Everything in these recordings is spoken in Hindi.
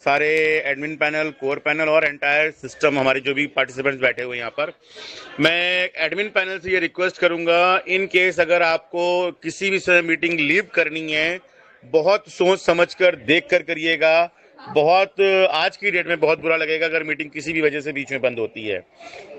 सारे एडमिन पैनल, कोर पैनल और एंटायर सिस्टम, हमारे जो भी पार्टिसिपेंट्स बैठे हुए हैं यहाँ पर, मैं एडमिन पैनल से ये रिक्वेस्ट करूंगा, इन केस अगर आपको किसी भी समय मीटिंग लीव करनी है, बहुत सोच समझकर देख कर करिएगा। बहुत आज की डेट में बहुत बुरा लगेगा अगर मीटिंग किसी भी वजह से बीच में बंद होती है।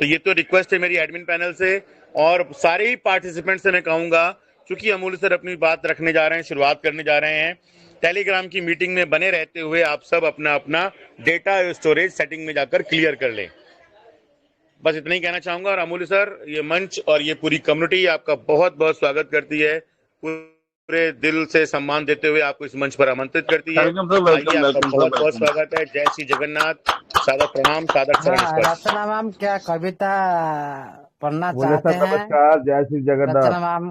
तो ये तो रिक्वेस्ट है मेरी एडमिन पैनल से, और सारे ही पार्टिसिपेंट से मैं कहूंगा, क्योंकि अमूल्य सर अपनी बात रखने जा रहे हैं, शुरुआत करने जा रहे हैं, टेलीग्राम की मीटिंग में बने रहते हुए आप सब अपना अपना डेटा स्टोरेज सेटिंग में जाकर क्लियर कर लें। बस इतना ही कहना चाहूंगा। और अमूल्य सर, ये मंच और ये पूरी कम्युनिटी आपका बहुत बहुत स्वागत करती है, पूरे दिल से सम्मान देते हुए आपको इस मंच पर आमंत्रित करती है। आइए, आपका बहुत बहुत स्वागत है। जय श्री जगन्नाथ, सादर प्रणाम, सादर चरण स्पर्श। रचना मैम क्या कविता पढ़ना बोले चाहते सर हैं? नमस्कार, जय श्री जगन्नाथ। रचना मैम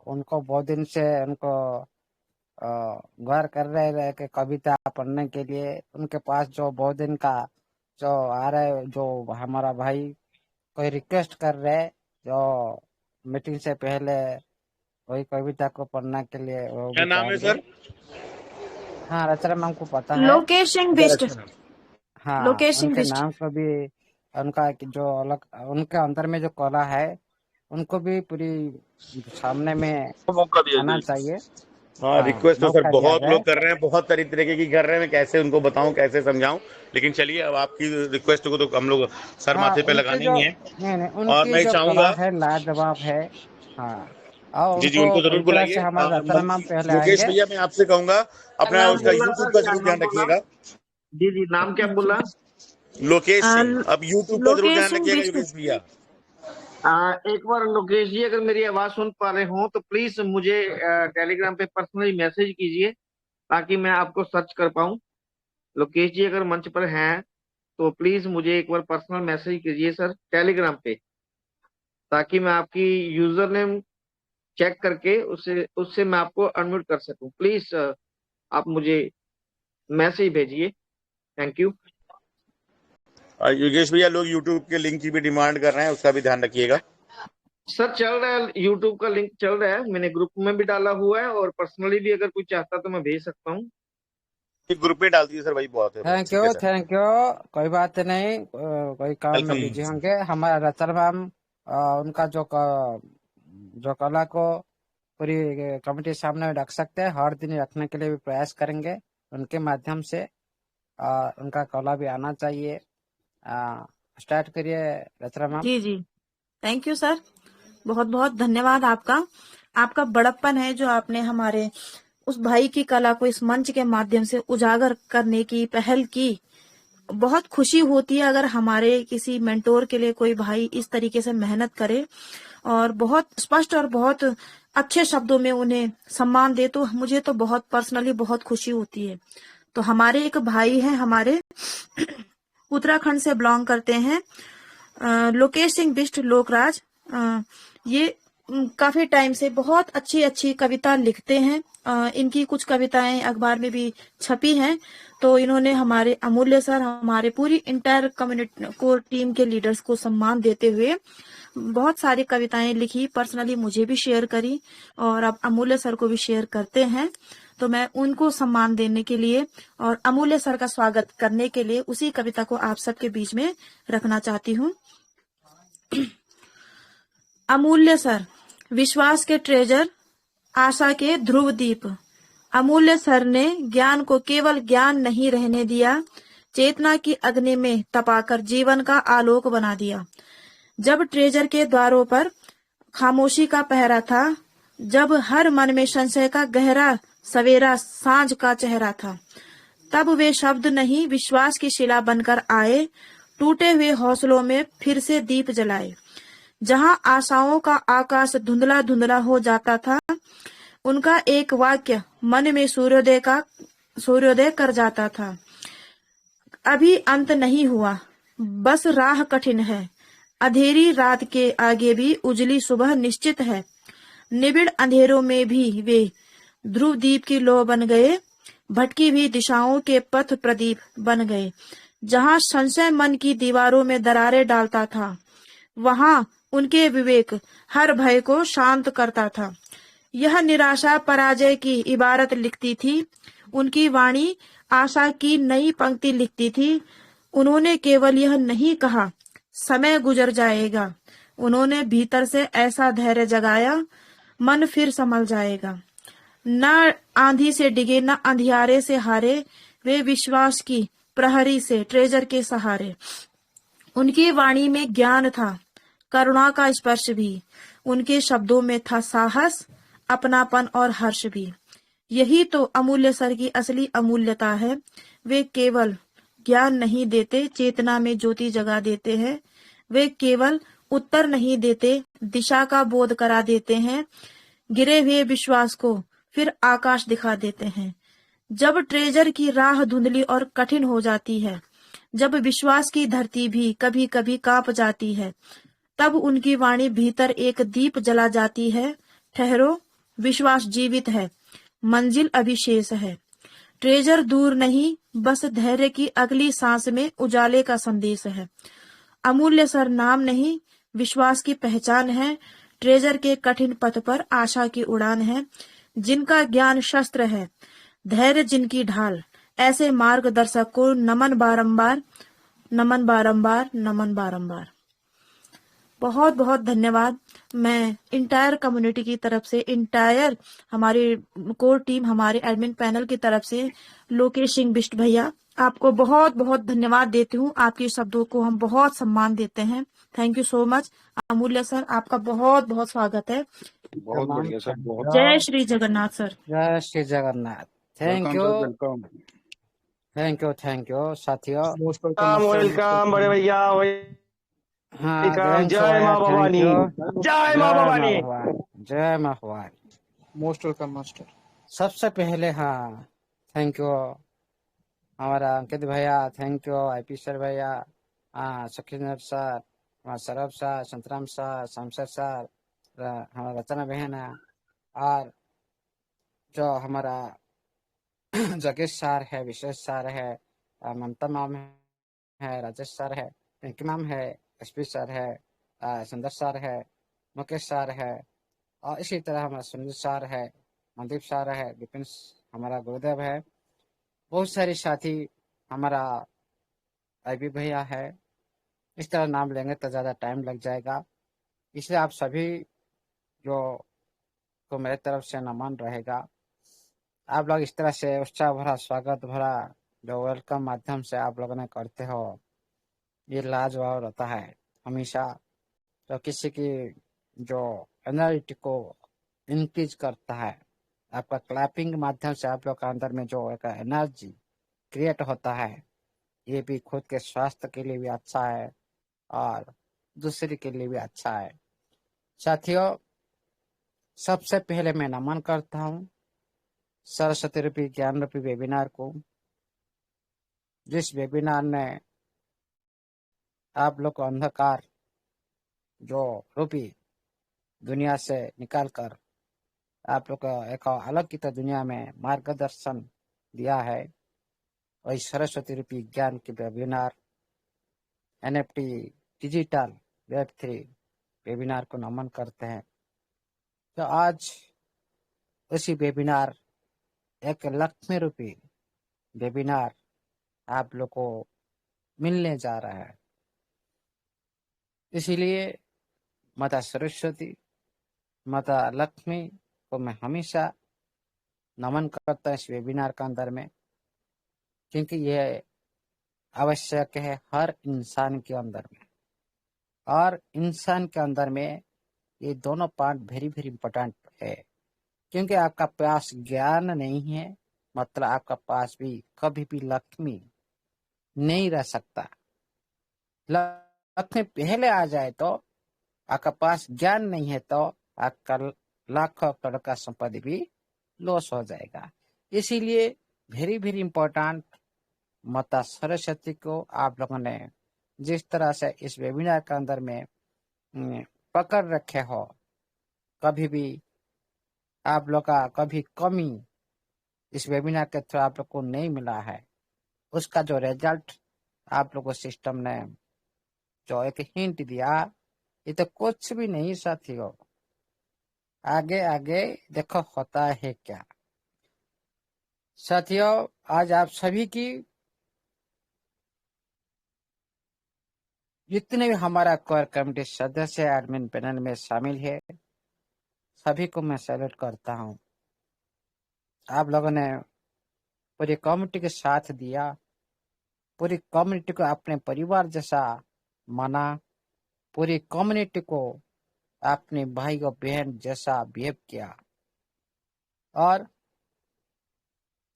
उनको बहुत दिन से उनको गौर कर रहे कि कविता पढ़ने के लिए उनके पास जो बहुत दिन का जो आ रहे, जो हमारा भाई कोई रिक्वेस्ट कर रहे जो मीटिंग से पहले वही कविता को पढ़ने के लिए वो क्या भी नाम है चाहेंगे। सर? हाँ, रचना मैम को पता है। लोकेश सिंह बिष्ट। हाँ, लोकेश सिंह उनके बिष्ट। नाम को भी, उनका जो अलग उनके अंदर में जो कला है उनको भी पूरी सामने में मौका दिया आना जाए। चाहिए। हाँ, रिक्वेस्ट तो सर मौका दिया बहुत जाए। लोग कर रहे हैं, बहुत तरीके की कर रहे हैं, मैं कैसे उनको बताऊं, कैसे समझाऊं, लेकिन चलिए, अब आपकी रिक्वेस्ट को तो हम लोग सर हाँ, माथे पे उनकी लगाने जो ही है। नहीं, और उनकी मैं जो चाहूंगा, कला है लाजवाब है। हाँ, और जी उनको उनको जरूर पूरी तरह बुलाइए। से हमारे रचना मैम पहले लोकेश आएंगे। भैया, मैं आपसे कहूंगा क्या अपना नाम उसका बोला यूट्यूब सर? का क्या जरूर नाम ध्यान बोला? रखिएगा। जी जी, नाम क्या बोला? लोकेश सिंह, अब यूट्यूब का जरूर लोकेश ध्यान सिंह रखिएगा बिष्ट। योगेश भैया। एक बार लोकेश जी, अगर मेरी आवाज सुन पा रहे हो तो प्लीज मुझे टेलीग्राम पे पर्सनली मैसेज कीजिए ताकि मैं आपको सर्च कर पाऊं। लोकेश जी अगर मंच पर हैं तो प्लीज मुझे एक बार पर्सनल मैसेज कीजिए सर टेलीग्राम पे, ताकि मैं आपकी यूजर नेम चेक करके उससे उससे मैं आपको अनम्यूट कर सकूं। प्लीज आप मुझे मैसेज भेजिए। थैंक यू योगेश भैया, लोग यूट्यूब के लिंक की भी डिमांड कर रहे हैं, उसका भी ध्यान रखिएगा। सर। चल रहा है, यूट्यूब का लिंक चल रहा है, मैंने ग्रुप में भी डाला हुआ है और पर्सनली भी अगर कोई चाहता तो मैं भेज सकता हूँ। एक ग्रुप में डाल दीजिए सर, वही बहुत है भाई। थैंक ठीक यू, है सर, थैंक यू। कोई बात नहीं, कोई काम में वेलकम। बिजी होंगे। हमारा रचना मैम उनका जो कला को पूरी कमेटी सामने रख सकते हैं, हर दिन रखने के लिए भी प्रयास करेंगे उनके माध्यम से। उनका कला भी आना चाहिए। स्टार्ट करिए रचना मैम। जी जी, थैंक यू सर, बहुत बहुत धन्यवाद आपका। आपका बड़प्पन है जो आपने हमारे उस भाई की कला को इस मंच के माध्यम से उजागर करने की पहल की। बहुत खुशी होती है अगर हमारे किसी मेंटोर के लिए कोई भाई इस तरीके से मेहनत करे और बहुत स्पष्ट और बहुत अच्छे शब्दों में उन्हें सम्मान दे, तो मुझे तो बहुत पर्सनली बहुत खुशी होती है। तो हमारे एक भाई हैं, हमारे उत्तराखंड से बिलोंग करते हैं, लोकेश सिंह बिष्ट लोकराज। ये काफी टाइम से बहुत अच्छी अच्छी कविता लिखते हैं। इनकी कुछ कविताएं अखबार में भी छपी हैं। तो इन्होंने हमारे अमूल्य सर, हमारे पूरी इंटायर कम्युनिटी को, टीम के लीडर्स को सम्मान देते हुए बहुत सारी कविताएं लिखी, पर्सनली मुझे भी शेयर करी और अब अमूल्य सर को भी शेयर करते हैं। तो मैं उनको सम्मान देने के लिए और अमूल्य सर का स्वागत करने के लिए उसी कविता को आप सबके बीच में रखना चाहती हूँ। अमूल्य सर, विश्वास के ट्रेजर, आशा के ध्रुव दीप। अमूल्य सर ने ज्ञान को केवल ज्ञान नहीं रहने दिया, चेतना की अग्नि में तपाकर जीवन का आलोक बना दिया। जब ट्रेजर के द्वारों पर खामोशी का पहरा था, जब हर मन में संशय का गहरा सवेरा सांझ का चेहरा था, तब वे शब्द नहीं विश्वास की शिला बनकर आए, टूटे हुए हौसलों में फिर से दीप जलाए। जहां आशाओं का आकाश धुंधला धुंधला हो जाता था, उनका एक वाक्य मन में सूर्योदय कर जाता था। अभी अंत नहीं हुआ, बस राह कठिन है, अंधेरी रात के आगे भी उजली सुबह निश्चित है। निबिड़ अंधेरों में भी वे ध्रुव दीप की लौ बन गए, भटकी हुई दिशाओं के पथ प्रदीप बन गए। जहां संशय मन की दीवारों में दरारें डालता था, वहां उनके विवेक हर भय को शांत करता था। यह निराशा पराजय की इबारत लिखती थी। उनकी वाणी आशा की नई पंक्ति लिखती थी। उन्होंने केवल यह नहीं कहा समय गुजर जाएगा, उन्होंने भीतर से ऐसा धैर्य जगाया मन फिर संभल जाएगा। न आंधी से डिगे न अंधियारे से हारे, वे विश्वास की प्रहरी से ट्रेजर के सहारे। उनकी वाणी में ज्ञान था, करुणा का स्पर्श भी, उनके शब्दों में था साहस, अपनापन और हर्ष भी। यही तो अमूल्य सर की असली अमूल्यता है। वे केवल ज्ञान नहीं देते, चेतना में ज्योति जगा देते हैं। वे केवल उत्तर नहीं देते, दिशा का बोध करा देते हैं। गिरे हुए विश्वास को फिर आकाश दिखा देते हैं। जब ट्रेजर की राह धुंधली और कठिन हो जाती है, जब विश्वास की धरती भी कभी कभी कांप जाती है, तब उनकी वाणी भीतर एक दीप जला जाती है। ठहरो, विश्वास जीवित है, मंजिल अभी शेष है। ट्रेजर दूर नहीं, बस धैर्य की अगली सांस में उजाले का संदेश है। अमूल्य सर नाम नहीं, विश्वास की पहचान है। ट्रेजर के कठिन पथ पर आशा की उड़ान है। जिनका ज्ञान शस्त्र है, धैर्य जिनकी ढाल, ऐसे मार्गदर्शक को नमन बारंबार, नमन बारंबार, नमन बारंबार। बहुत बहुत धन्यवाद। मैं इंटायर कम्युनिटी की तरफ से, इंटायर हमारी कोर टीम, हमारे एडमिन पैनल की तरफ से लोकेश सिंह बिष्ट भैया, आपको बहुत बहुत धन्यवाद देती हूँ। आपके शब्दों को हम बहुत सम्मान देते हैं। Thank you so much. अमूल्य सर, आपका बहुत बहुत स्वागत है। बहुत बढ़िया सर, बहुत जय श्री जगन्नाथ सर। जय Shri Jagannath. Thank welcome you, sir, welcome. Thank you साथियों। मोस्ट वेलकम, वेलकम बड़े भैया, हाँ, वेलकम। जैन जय सोया, माँ थैंक भवानी, यू। जय माँ भवानी। जय माँ भवानी। Most welcome master. सबसे पहले हाँ, थैंक यू हमारा अंकित भैया, थैंक यू आईपी सर भैया, सखींद्र सर, हमारा Sarab sir, Santram sir, Shamsher sir, हमारा रचना बहन है, और जो हमारा जगेश सर है, विशेष सर है, ममता मैम है, राजेश सर है, पिंकी मैम है, एसपी सर है, सुंदर सर है, मुकेश सर है, और इसी तरह हमारा सुनील सर है, मनदीप सर है, विपिन हमारा गुरुदेव है, बहुत सारे साथी, हमारा आईबी भैया है। इस तरह नाम लेंगे तो ज़्यादा टाइम लग जाएगा, इसलिए आप सभी जो को मेरे तरफ से नमन रहेगा। आप लोग इस तरह से उत्साह भरा, स्वागत भरा जो वेलकम माध्यम से आप लोगों ने करते हो, ये लाजवाब रहता है हमेशा। तो किसी की जो एनर्जी को इंक्रीज करता है, आपका क्लैपिंग माध्यम से आप लोग का अंदर में जो एक एनर्जी क्रिएट होता है, ये भी खुद के स्वास्थ्य के लिए भी अच्छा है और दूसरे के लिए भी अच्छा है। साथियों, सबसे पहले मैं नमन करता हूँ सरस्वती रूपी ज्ञान रूपी वेबिनार को, जिस वेबिनार ने आप लोग को अंधकार जो रूपी दुनिया से निकालकर आप लोग को एक अलग की दुनिया में मार्गदर्शन दिया है। वही सरस्वती रूपी ज्ञान की webinar NFT digital Web3 webinar को नमन करते हैं। तो आज उसी वेबिनार एक लक्ष्मी रूपी वेबिनार आप लोग को मिलने जा रहा है। इसीलिए माता सरस्वती, माता लक्ष्मी को मैं हमेशा नमन करता हूँ इस वेबिनार के अंदर में, क्योंकि यह आवश्यक है हर इंसान के अंदर में, और इंसान के अंदर में ये दोनों पार्ट वेरी वेरी इंपॉर्टेंट है। क्योंकि आपका पास ज्ञान नहीं है, मतलब आपका पास भी कभी भी लक्ष्मी नहीं रह सकता। लक्ष्मी पहले आ जाए तो आपका पास ज्ञान नहीं है तो आपका लाखों करोड़ का संपत्ति भी लॉस हो जाएगा। इसीलिए वेरी वेरी इंपॉर्टेंट माता सरस्वती को आप लोगों ने जिस तरह से इस वेबिनार के अंदर में पकड़ रखे हो, कभी भी आप लोग का कभी कमी इस वेबिनार के थ्रू आप लोग को नहीं मिला है, उसका जो रिजल्ट आप लोगों को सिस्टम ने जो एक हिंट दिया, ये तो कुछ भी नहीं साथियों। आगे आगे देखो होता है क्या। साथियों, आज आप सभी की जितने भी हमारा कोर कमेटी सदस्य एडमिन पैनल में शामिल है, सभी को मैं सैल्यूट करता हूं। आप लोगों ने पूरी कम्युनिटी के साथ दिया, पूरी कम्युनिटी को अपने परिवार जैसा माना, पूरी कम्युनिटी को अपने भाई और बहन जैसा बिहेव किया, और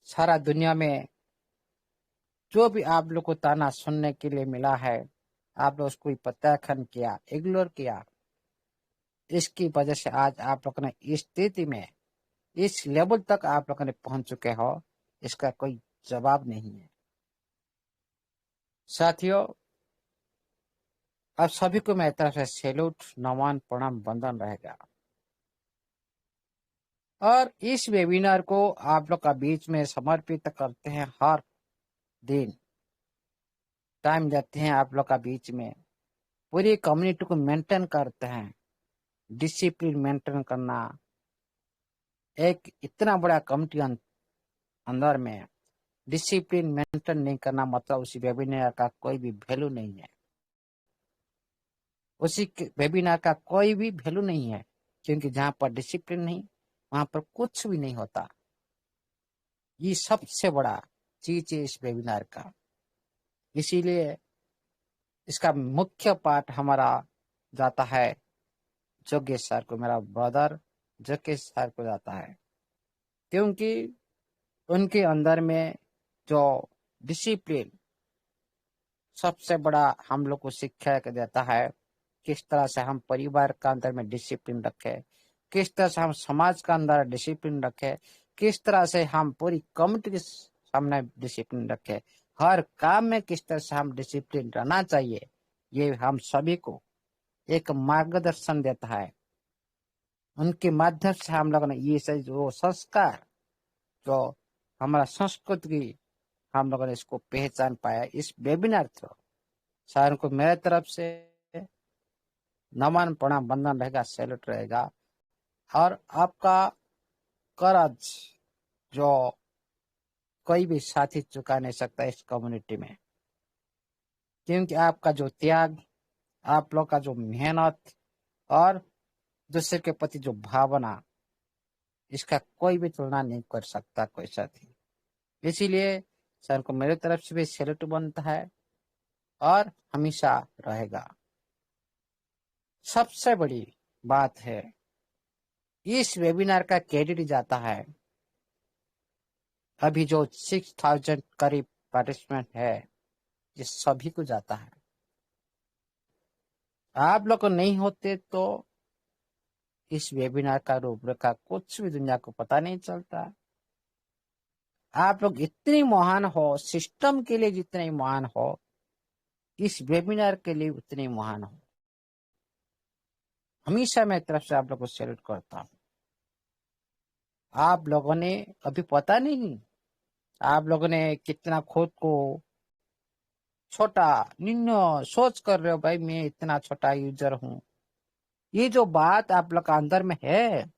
सारा दुनिया में जो भी आप लोग को ताना सुनने के लिए मिला है, आप लोग उसको प्रत्याख्यान किया, इग्नोर किया। इसकी वजह से आज आप लोग ने इस स्थिति में, इस लेवल तक आप लोग ने पहुंच चुके हो, इसका कोई जवाब नहीं है। साथियों, अब सभी को मेरी तरफ से सैल्यूट, नमन, प्रणाम, वंदन रहेगा। और इस वेबिनार को आप लोग का बीच में समर्पित करते हैं, हर दिन टाइम देते हैं आप लोग का बीच में, पूरी कम्युनिटी को मेंटेन करते हैं। डिसिप्लिन मेंटेन करना, एक इतना बड़ा कम्युनिटी अंदर में डिसिप्लिन मेंटेन नहीं करना, मतलब उसी वेबिनार का कोई भी वैल्यू नहीं है, उसी वेबिनार का कोई भी वैल्यू नहीं है। क्योंकि जहां पर डिसिप्लिन नहीं, वहां पर कुछ भी नहीं होता। ये सबसे बड़ा चीज है इस वेबिनार का। इसीलिए इसका मुख्य पार्ट हमारा जाता है जोगेश सर को, मेरा ब्रदर जोगेश सर को जाता है, क्योंकि उनके अंदर में जो डिसिप्लिन सबसे बड़ा हम लोग को शिक्षा देता है, किस तरह से हम परिवार का अंदर में डिसिप्लिन रखें, किस तरह से हम समाज का अंदर डिसिप्लिन रखें, किस तरह से हम पूरी कम्युनिटी के सामने डिसिप्लिन रखें, हर काम में किस तरह से हम डिसिप्लिन रहना चाहिए, ये हम सभी को एक मार्गदर्शन देता है। उनके माध्यम से हम लोगों ने ये जो संस्कार, जो हमारा संस्कृति की, हम लोगों ने इसको पहचान पाया इस वेबिनार थ्रू। सर को मेरे तरफ से नमन, प्रणाम, वंदन रहेगा, सैल्यूट रहेगा। और आपका कर्ज जो कोई भी साथी चुका नहीं सकता इस कम्युनिटी में, क्योंकि आपका जो त्याग, आप लोग का जो मेहनत और दूसरे के प्रति जो भावना, इसका कोई भी तुलना नहीं कर सकता कोई साथी। इसीलिए सर को मेरे तरफ से भी सैल्यूट बनता है और हमेशा रहेगा। सबसे बड़ी बात है, इस वेबिनार का क्रेडिट जाता है, अभी जो 6000 करीब पार्टिसिपेंट है, ये सभी को जाता है। आप लोग नहीं होते तो इस वेबिनार का रूपरेखा कुछ भी दुनिया को पता नहीं चलता। आप लोग इतने महान हो, सिस्टम के लिए जितने महान हो, इस वेबिनार के लिए उतने महान हो। हमेशा मैं तरफ से आप लोगों को सैल्यूट करता हूँ। आप लोगों ने अभी पता नहीं, आप लोगों ने कितना खुद को छोटा निन्नो सोच कर रहे हो, भाई मैं इतना छोटा यूजर हूँ। ये जो बात आप लोग का अंदर में है,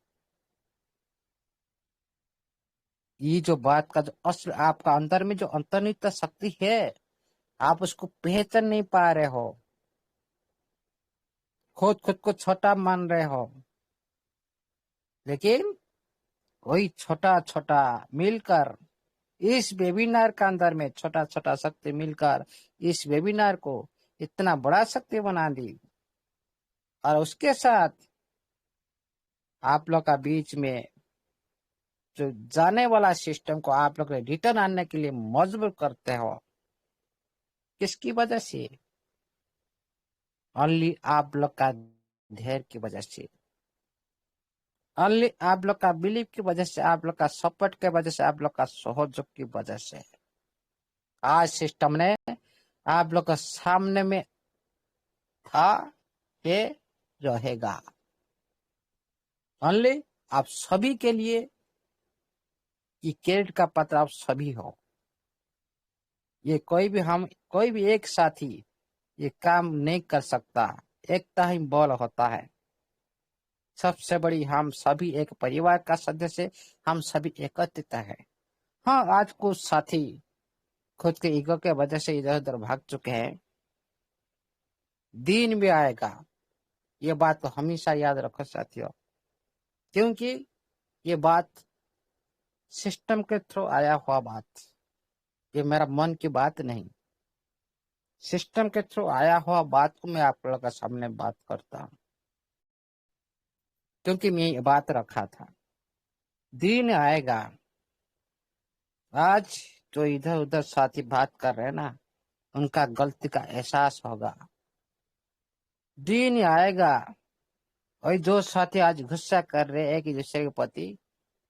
ये जो बात का जो असल आपका अंदर में जो अंतर्निहित शक्ति है, आप उसको पहचान नहीं पा रहे हो, खुद को छोटा मान रहे हो। लेकिन वही छोटा छोटा मिलकर इस वेबिनार का अंदर में छोटा छोटा शक्ति मिलकर इस वेबिनार को इतना बड़ा शक्ति बना दी। और उसके साथ आप लोग का बीच में जो जाने वाला सिस्टम को आप लोग रिटर्न आने के लिए मजबूर करते हो, किसकी वजह से? ओनली आप लोग का धैर्य की वजह से, ओनली आप लोग का बिलीव की वजह से, आप लोग का सपोर्ट की वजह से, आप लोग का सहयोग की वजह से आज सिस्टम ने आप लोग के सामने में था, ये रहेगा। ओनली आप सभी के लिए कि क्रेडिट का पात्र आप सभी हो। ये कोई भी एक साथी ये काम नहीं कर सकता, एकता ही बल होता है। सबसे बड़ी हम सभी एक परिवार का सदस्य, हम सभी एकत्रित है। हाँ, आज कुछ साथी खुद के ईगो के वजह से इधर उधर भाग चुके हैं। दिन भी आएगा, ये बात तो हमेशा याद रखो साथियों, क्योंकि ये बात सिस्टम के थ्रू आया हुआ बात, ये मेरा मन की बात नहीं, सिस्टम के थ्रू आया हुआ बात को मैं आप लोगों के सामने बात करता हूँ, क्योंकि मैं ये बात रखा था। दिन आएगा, आज जो इधर उधर साथी बात कर रहे हैं ना, उनका गलती का एहसास होगा। दिन आएगा और जो साथी आज गुस्सा कर रहे हैं एक दूसरे के प्रति,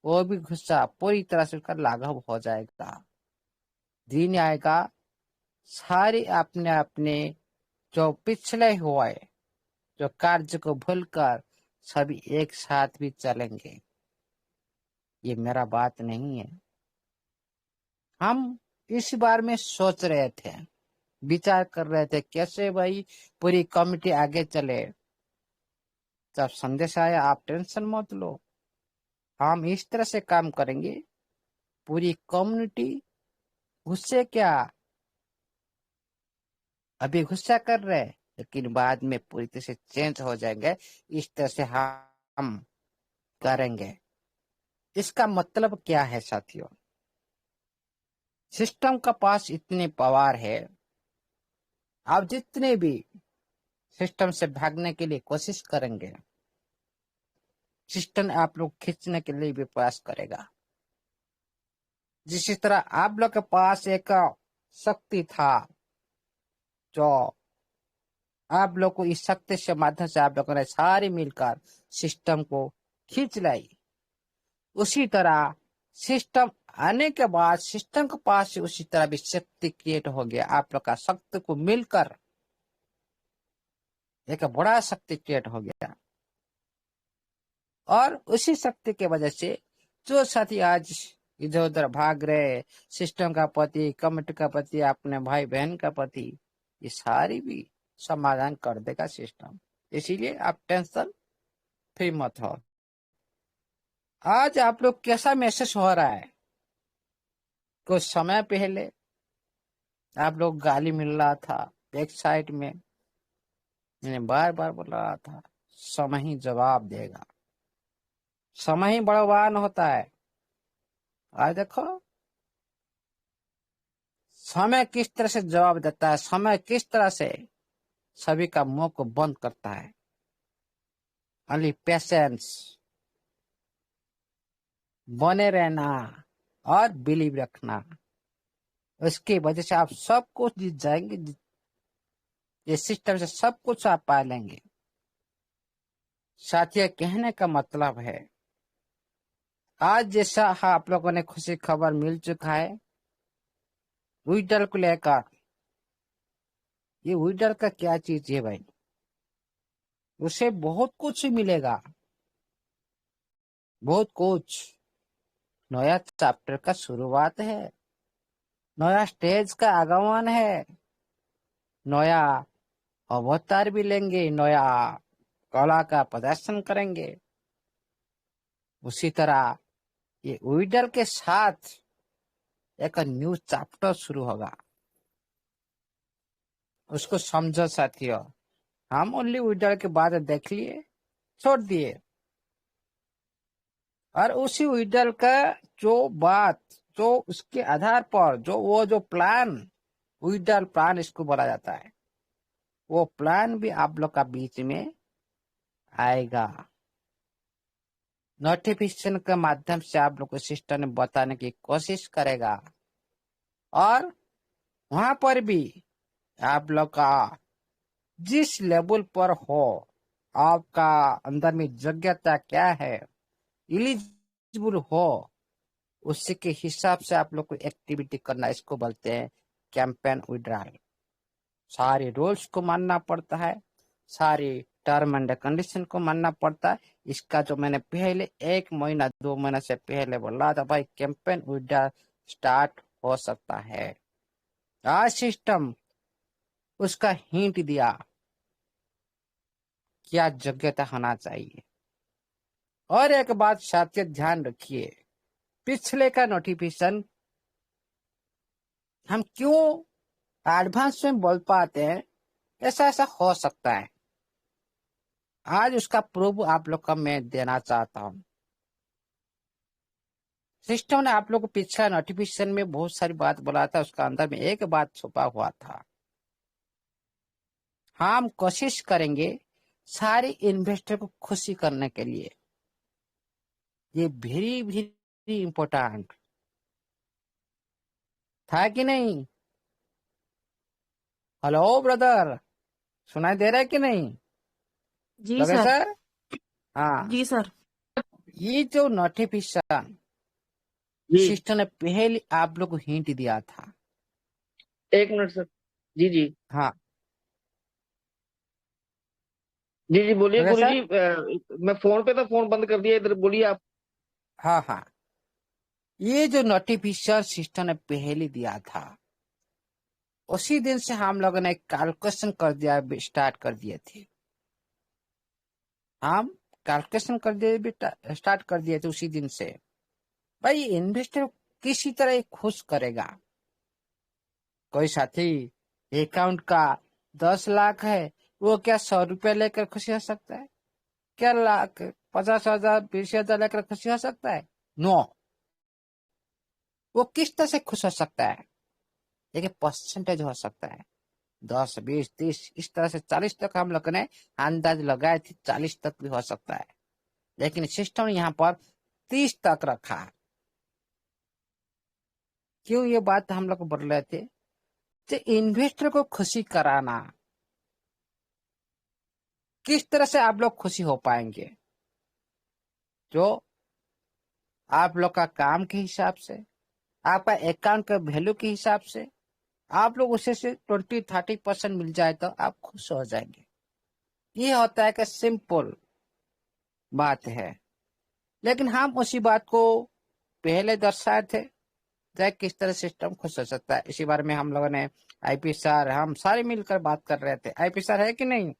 वो भी गुस्सा पूरी तरह से उसका लाघव हो जाएगा। दिन आएगा, सारे अपने अपने जो पिछले हुए जो कार्य को भूलकर सभी एक साथ भी चलेंगे। ये मेरा बात नहीं है। हम इस बार में सोच रहे थे, विचार कर रहे थे कैसे भाई पूरी कमिटी आगे चले। जब संदेश आया आप टेंशन मत लो, हम इस तरह से काम करेंगे, पूरी कम्युनिटी गुस्से क्या, अभी गुस्सा कर रहे हैं लेकिन बाद में पूरी तरह से चेंज हो जाएंगे। इस तरह से हम करेंगे। इसका मतलब क्या है साथियों? सिस्टम का पास इतने पावर है, आप जितने भी सिस्टम से भागने के लिए कोशिश करेंगे, सिस्टम आप लोग खींचने के लिए भी प्रयास करेगा। जिस तरह आप लोग के पास एक शक्ति था, जो आप लोग को इस शक्ति से माध्यम से आप लोगों ने सारे मिलकर सिस्टम को खींच लाई, उसी तरह सिस्टम आने के बाद सिस्टम के पास उसी तरह भी शक्ति क्रिएट हो गया। आप लोग का शक्ति को मिलकर एक बड़ा शक्ति क्रिएट हो गया, और उसी शक्ति के वजह से जो साथी आज इधर उधर भाग रहे, सिस्टम का प्रति, कमिटी का प्रति, अपने भाई बहन का प्रति, ये सारी भी समाधान कर देगा सिस्टम। इसीलिए आप टेंशन फ्री मत हो। आज आप लोग कैसा महसूस हो रहा है? कुछ समय पहले आप लोग गाली मिल रहा था बैक साइड में, मैंने बार बार बोल रहा था समय ही जवाब देगा, समय ही बलवान होता है। आज देखो समय किस तरह से जवाब देता है, समय किस तरह से सभी का मुंह को बंद करता है। ओनली पेशेंस, बने रहना और बिलीव रखना, उसकी वजह से आप सब कुछ जीत जाएंगे। ये सिस्टम से सब कुछ आप पा लेंगे। साथियों, कहने का मतलब है आज जैसा आप लोगों ने खुशी खबर मिल चुका है विडल को लेकर। ये विडल का क्या चीज है भाई? उसे बहुत कुछ मिलेगा, बहुत कुछ। नया चैप्टर का शुरुआत है, नया स्टेज का आगमन है, नया अवतार भी लेंगे, नया कला का प्रदर्शन करेंगे। उसी तरह ये विडल के साथ एक न्यू चैप्टर शुरू होगा। उसको समझो साथियों, हम ओनली विडल के बाद देख लिए, छोड़ दिए, और उसी विडल का जो बात, जो उसके आधार पर जो प्लान, विडल प्लान इसको बोला जाता है, वो प्लान भी आप लोग का बीच में आएगा। नोटिफिकेशन के माध्यम से आप लोग को सिस्टम ने बताने की कोशिश करेगा, और वहां पर भी आप लोग का जिस लेवल पर हो, आपका अंदर में योग्यता क्या है, एलिजिबल हो, उसी के हिसाब से आप लोग को एक्टिविटी करना, इसको बोलते हैं कैंपेन विड्रॉल। सारे रूल्स को मानना पड़ता है, सारे टर्म एंड कंडीशन को मानना पड़ता है। इसका जो मैंने पहले 1 महीना 2 महीना से पहले बोला था भाई, कैंपेन विड्रॉल स्टार्ट हो सकता है। आज सिस्टम उसका हिंट दिया, क्या योग्यता होना चाहिए। और एक बात साथियों ध्यान रखिए, पिछले का नोटिफिकेशन हम क्यों एडवांस में बोल पाते हैं ऐसा ऐसा हो सकता है। आज उसका प्रूफ आप लोग का मैं देना चाहता हूँ। सिस्टम ने आप लोग को पिछला नोटिफिकेशन में बहुत सारी बात बोला था, उसका अंदर में एक बात छुपा हुआ था। हम कोशिश करेंगे सारे इन्वेस्टर को खुशी करने के लिए। ये वेरी वेरी इंपॉर्टेंट था कि नहीं? हेलो ब्रदर, सुनाई दे रहा है कि नहीं? जी लगे सर। सर? हाँ, जी सर। ये जो नोटिफिकेशन जी सिस्टम ने पहले आप लोग को हिंट दिया था। एक मिनट सर। जी जी हाँ जी जी बोलिए लगे गुरु सर? जी। मैं फोन पे था, फोन बंद कर दिया, इधर बोलिए आप। हाँ हाँ, ये जो नोटिफिकेशन सिस्टम ने पहले दिया था, उसी दिन से हम लोगों ने कैलकुलेशन कर दिया, स्टार्ट कर दिए थे। हम कैलकुलेशन कर दिए, स्टार्ट कर दिए थे उसी दिन से। भाई इन्वेस्टर किसी तरह ये खुश करेगा। कोई साथी अकाउंट का 10 लाख है, वो क्या 100 रुपया लेकर खुशी हो सकता है? क्या लाख 50,000 20,000 लेकर खुशी हो सकता है? नो। वो किस तरह से खुश हो सकता है? देखिए परसेंटेज हो सकता है 10 20 30, इस तरह से 40 तक हम लोग ने अंदाज लगाए थे, 40 तक भी हो सकता है। लेकिन सिस्टम ने यहाँ पर 30 तक रखा। क्यों ये बात हम लोग बोल रहे थे? कि इन्वेस्टर को खुशी कराना, किस तरह से आप लोग खुशी हो पाएंगे? जो आप लोग का काम के हिसाब से, आपका अकाउंट का वैल्यू के हिसाब से, आप लोग उसे से 20-30% मिल जाए तो आप खुश हो जाएंगे। ये होता है कि सिंपल बात है। लेकिन हम उसी बात को पहले दर्शाए थे, चाहे किस तरह सिस्टम खुश हो सकता है। इसी बारे में हम लोगों ने आईपी सर, हम सारे मिलकर बात कर रहे थे। आईपी सर है कि नहीं?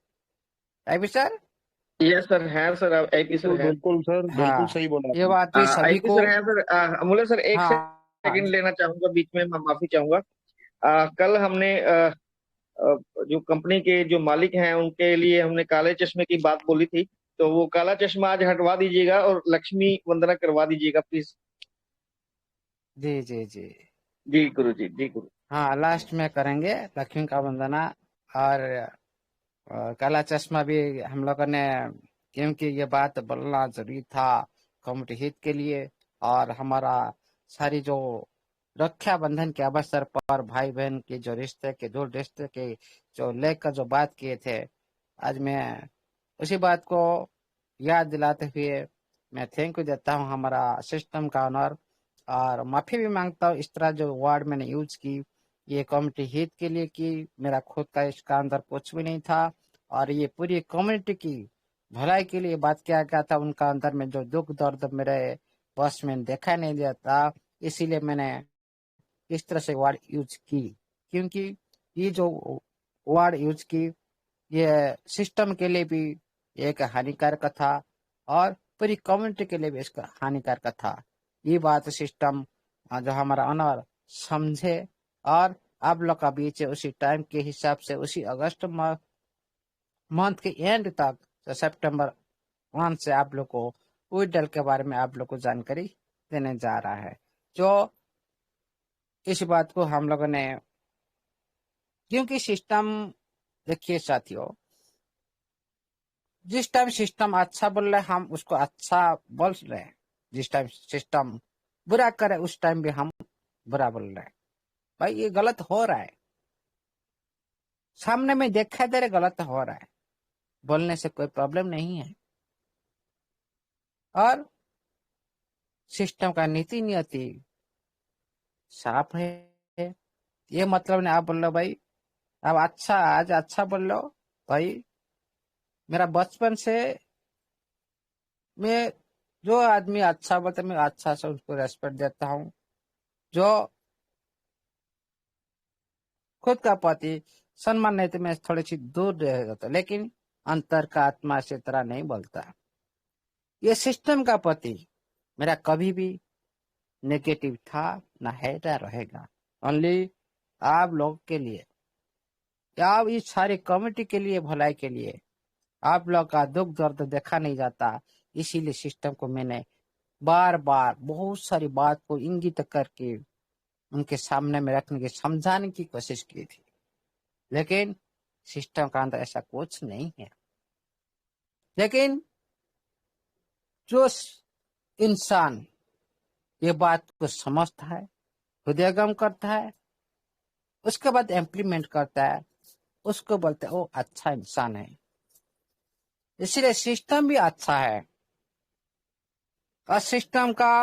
IP sir? यस सर है सर, आईपी सर बिल्कुल है। बिल्कुल सर, बिल्कुल हाँ, सही बोला ये आपने। बात भी सभी आईपी को। सर है सर। अमूल्य सर एक हाँ हाँ सेकंड लेना चाहूंगा बीच में, मैं माफी चाहूंगा। कल हमने जो कंपनी के जो मालिक हैं उनके लिए हमने काले चश्मे की बात बोली थी, तो वो काला चश्मा आज हटवा दीजिएगा और लक्ष्मी वंदना करवा दीजिएगा प्लीज। जी जी जी। जी गुरु जी, जी गुरु। हाँ, लास्ट में करेंगे लक्ष्मी का वंदना। और काला चश्मा भी हम लोगों ने, क्योंकि ये बात बोलना जरूरी था कम्युनिटी हित के लिए। और हमारा सारी जो रक्षाबंधन के अवसर पर भाई बहन के जो रिश्ते के, जो रिश्ते के जो लेकर जो बात किए थे, आज मैं उसी बात को याद दिलाते हुए मैं थैंक यू देता हूँ हमारा सिस्टम का ऑनर। और माफी भी मांगता हूँ इस तरह जो वर्ड मैंने यूज की, ये कम्युनिटी हित के लिए की, मेरा खुद का इसका अंदर कुछ भी नहीं था। और ये पूरी कम्युनिटी की भलाई के लिए बात किया गया था। उनका अंदर में जो दुख दर्द मेरे बस में देखा नहीं दिया था, इसीलिए मैंने इस तरह से वर्ड यूज की। क्योंकि ये जो वर्ड यूज की, ये सिस्टम के लिए भी एक हानिकारक था और पूरी कम्युनिटी के लिए भी इसका हानिकारक था। ये बात सिस्टम जो हमारा ऑनर समझे। और आप लोग का बीच उसी टाइम के हिसाब से, उसी अगस्त मंथ के एंड तक, तो सितंबर 1 से आप लोग को विड्रॉल के बारे में आप लोग को जानकारी देने जा रहा है। जो इस बात को हम लोगों ने, क्योंकि सिस्टम, देखिए साथियों, जिस टाइम सिस्टम अच्छा बोल रहे हैं हम उसको अच्छा बोल रहे हैं, जिस टाइम सिस्टम बुरा करे उस टाइम भी हम बुरा बोल रहे हैं। भाई ये गलत हो रहा है, सामने में देखा दे रहे गलत हो रहा है, बोलने से कोई प्रॉब्लम नहीं है। और सिस्टम का नीति नियति साफ है। ये मतलब नहीं आप बोल लो भाई अब अच्छा, आज अच्छा बोल लो भाई। मेरा बचपन से मैं, जो आदमी अच्छा बोलता मैं अच्छा से उसको रेस्पेक्ट देता हूँ। जो खुद का पति सम्मान नहीं तो मैं थोड़ी सी दूर रह जाता, लेकिन अंतर का आत्मा से तरह नहीं बोलता। ये सिस्टम का पति मेरा कभी भी नेगेटिव था, ना है, ना रहेगा। ओनली आप लोग के लिए, आप इस सारी कम्युनिटी के लिए, भलाई के लिए। आप लोग का दुख दर्द देखा नहीं जाता, इसीलिए सिस्टम को मैंने बार बार बहुत सारी बात को इंगित करके उनके सामने में रखने की, समझाने की कोशिश की थी, लेकिन सिस्टम का अंदर ऐसा कुछ नहीं है। लेकिन जो इंसान ये बात को समझता है, हृदयंगम करता है, उसके बाद इम्प्लीमेंट करता है, उसको बोलते हैं वो अच्छा इंसान है। इसलिए सिस्टम भी अच्छा है, और सिस्टम का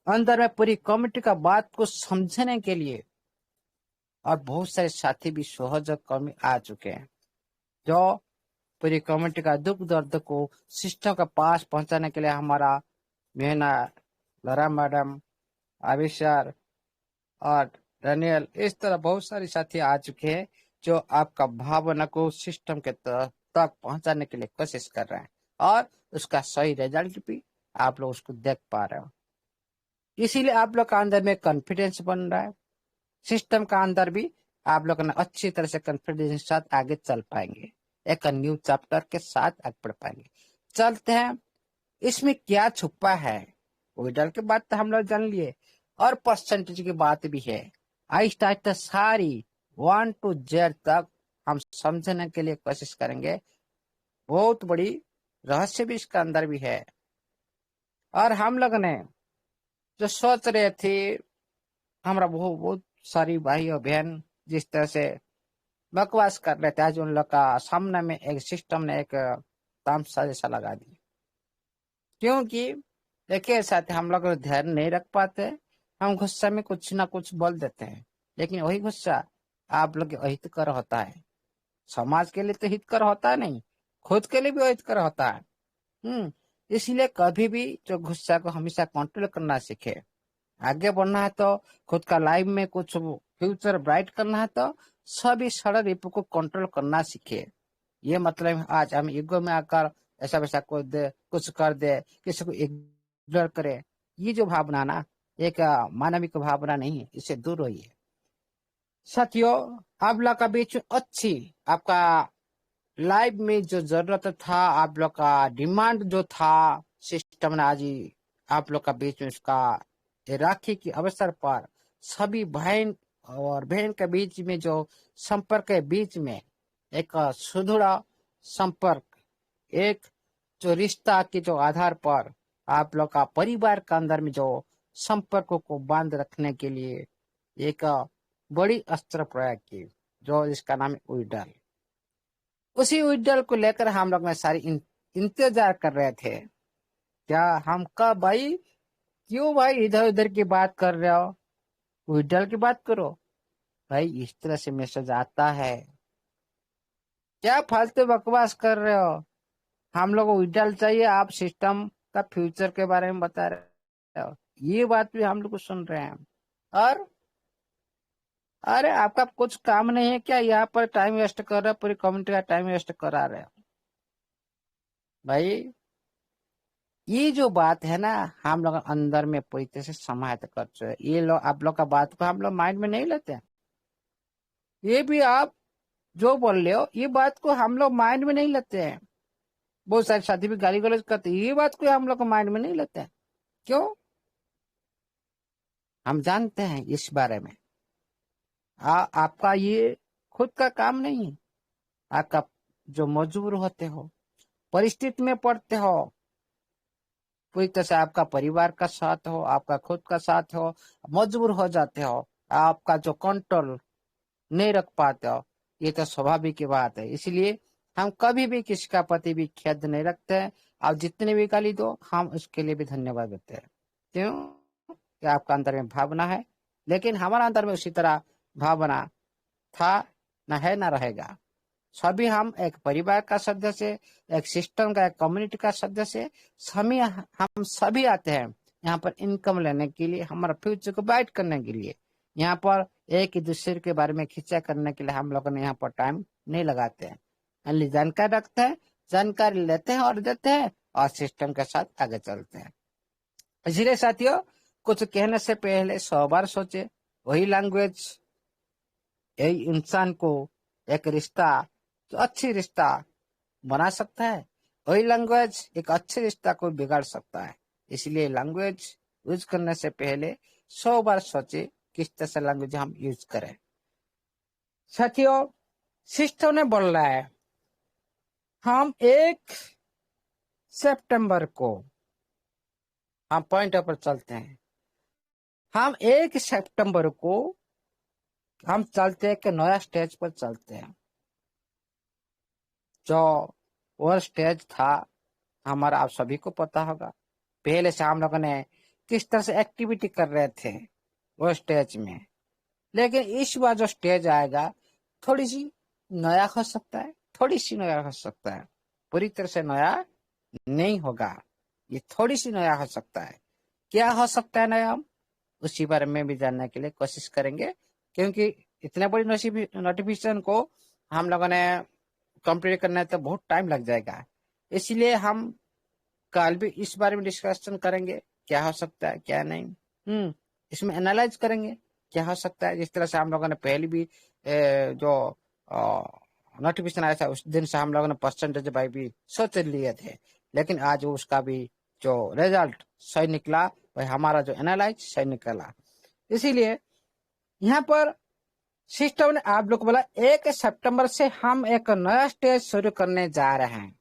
अंदर में पूरी कमिटी का बात को समझने के लिए और बहुत सारे साथी भी सहयोग कर्मी आ चुके हैं, जो पूरी कमिटी का दुख दर्द को सिस्टम के पास पहुंचाने के लिए हमारा मेहना, लरा मैडम, आविशार और डैनियल, इस तरह बहुत सारे साथी आ चुके हैं जो आपका भावना को सिस्टम के तक पहुंचाने के लिए कोशिश कर रहे हैं, और उसका सही रिजल्ट भी आप लोग उसको देख पा रहे हो। इसीलिए आप लोग का अंदर में कॉन्फिडेंस बन रहा है, सिस्टम का अंदर भी आप लोग ने अच्छी तरह से कॉन्फिडेंस के साथ आगे चल पाएंगे, एक न्यू चैप्टर के साथ आगे बढ़ पाएंगे। चलते हैं, इसमें क्या छुपा है विडल की बात तो हम लोग जान लिए, और परसेंटेज की बात भी है। आहिस्ता आहिस्ता सारी 1 to Z तक हम समझने के लिए कोशिश करेंगे। बहुत बड़ी रहस्य भी इसका अंदर भी है, और हम लोग ने जो सोच रहे थे, हमारा बहुत सारी भाई और बहन जिस तरह से बकवास कर रहे थे, आज उन लोग का सामने में एक सिस्टम ने एक तामसा जैसा लगा दी, क्योंकि एक साथ हम लोग ध्यान नहीं रख पाते, हम गुस्सा में कुछ ना कुछ बोल देते हैं, लेकिन वही गुस्सा आप लोग अहितकर होता है, समाज के लिए तो हितकर होता है नहीं, खुद के लिए भी अहितकर होता है। इसलिए कभी भी जो गुस्सा को हमेशा कंट्रोल करना सीखे। आगे बढ़ना है तो, खुद का लाइफ में कुछ फ्यूचर ब्राइट करना है तो सभी सड़क रिपो को कंट्रोल करना सीखे। ये मतलब आज हम ईगो में आकर ऐसा वैसा कुछ कर दे, किसी को इग्नोर करे, ये जो भावना ना एक मानविक भावना नहीं है, इससे दूर रहिए। साथियों, आप लोग का बीच में अच्छी आपका लाइफ में जो जरूरत था, आप लोग का डिमांड जो था, सिस्टम ने आज ही आप लोग का बीच में उसका राखी के अवसर पर सभी बहन और बहन के बीच में जो संपर्क के बीच में एक सुदृढ़ संपर्क, एक जो रिश्ता के जो आधार पर आप लोग का परिवार के अंदर में जो संपर्क को बांध रखने के लिए एक बड़ी अस्त्र प्रयोग की, जो इसका नाम है उइडल। उसी उइडल को लेकर हम लोग ने सारी इंतजार कर रहे थे। क्या हम कब भाई, क्यों भाई इधर उधर की बात कर रहे हो, उइडल की बात करो भाई। इस तरह से मैसेज आता है, क्या फालतू बकवास कर रहे हो, हम लोग को उइडल चाहिए, आप सिस्टम का फ्यूचर के बारे में बता रहे हो, ये बात भी हम लोग को सुन रहे हैं। और अरे आपका कुछ काम नहीं है क्या, यहाँ पर टाइम वेस्ट कर रहे हो, पूरी कम्युनिटी का टाइम वेस्ट करा रहे हो भाई। ये जो बात है ना, हम लोग अंदर में पूरी तरह से समाहित कर चुके, ये लोग आप लोग का बात को हम लोग माइंड में नहीं लेते हैं। ये भी आप जो बोल रहे हो, ये बात को हम लोग माइंड में नहीं लेते हैं। बहुत सारे साथी भी गाली गलौज करते हैं, ये बात को हम लोग माइंड में नहीं लेते हैं। क्यों? हम जानते हैं इस बारे में। आपका ये खुद का काम नहीं है, आपका जो मजबूर होते हो, परिस्थिति में पड़ते हो, पूरी तरह से आपका परिवार का साथ हो, आपका खुद का साथ हो, मजबूर हो जाते हो, आपका जो कंट्रोल नहीं रख पाते हो, ये तो स्वाभाविक की बात है। इसलिए हम कभी भी किसी का प्रति भी खेद नहीं रखते हैं। आप जितने भी गाली दो, हम उसके लिए भी धन्यवाद देते हैं। क्यों? कि आपका अंदर में भावना है, लेकिन हमारा अंदर में उसी तरह भावना था, न है, न रहेगा। सभी हम एक परिवार का सदस्य, एक सिस्टम का, एक कम्युनिटी का सदस्य, हम सभी आते हैं यहाँ पर इनकम लेने के लिए, हमारा फ्यूचर को ब्राइट करने के लिए। यहाँ पर एक दूसरे के बारे में खिंचा करने के लिए हम लोगों ने यहाँ पर टाइम नहीं लगाते हैं, जानकारी रखते हैं, जानकारी लेते हैं और देते हैं, और सिस्टम के साथ आगे चलते हैं। इसलिए साथियों, कुछ कहने से पहले 100 बार सोचे, वही लैंग्वेज यही इंसान को एक रिश्ता जो अच्छी रिश्ता बना सकता है, वही लैंग्वेज एक अच्छे रिश्ता को बिगाड़ सकता है। इसलिए लैंग्वेज यूज करने से पहले 100 बार सोचे किस तरह से लैंग्वेज हम यूज करें। साथियों, सिस्टम ने बोल रहा है हम 1 सितंबर को, हम पॉइंट पर चलते हैं, हम 1 सितंबर को हम चलते हैं कि नया स्टेज पर चलते हैं। जो वो स्टेज था हमारा, आप सभी को पता होगा, पहले से हम लोगों ने किस तरह से एक्टिविटी कर रहे थे वो स्टेज में। लेकिन इस बार जो स्टेज आएगा थोड़ी सी नया हो सकता है, थोड़ी सी नया हो सकता है, पूरी तरह से नया नहीं होगा, ये थोड़ी सी नया हो सकता है। क्या हो सकता है नया, हम उसी बारे में भी जानने के लिए कोशिश करेंगे, क्योंकि इतने बड़ी नोटिफिकेशन को हम लोगों ने कंप्लीट करना है तो बहुत टाइम लग जाएगा। इसलिए हम कल भी इस बारे में डिस्कशन करेंगे, क्या हो सकता है क्या नहीं। इसमें एनालाइज करेंगे क्या हो सकता है। जिस तरह से हम लोगों ने पहले भी जो नोटिफिकेशन आया था उस दिन से हम लोगों ने परसेंटेज बाई भी सोच लिए थे, लेकिन आज उसका भी जो रिजल्ट सही निकला वही हमारा जो एनालाइज सही निकला। इसीलिए यहाँ पर सिस्टम ने आप लोग को बोला 1 सितंबर से हम एक नया स्टेज शुरू करने जा रहे हैं।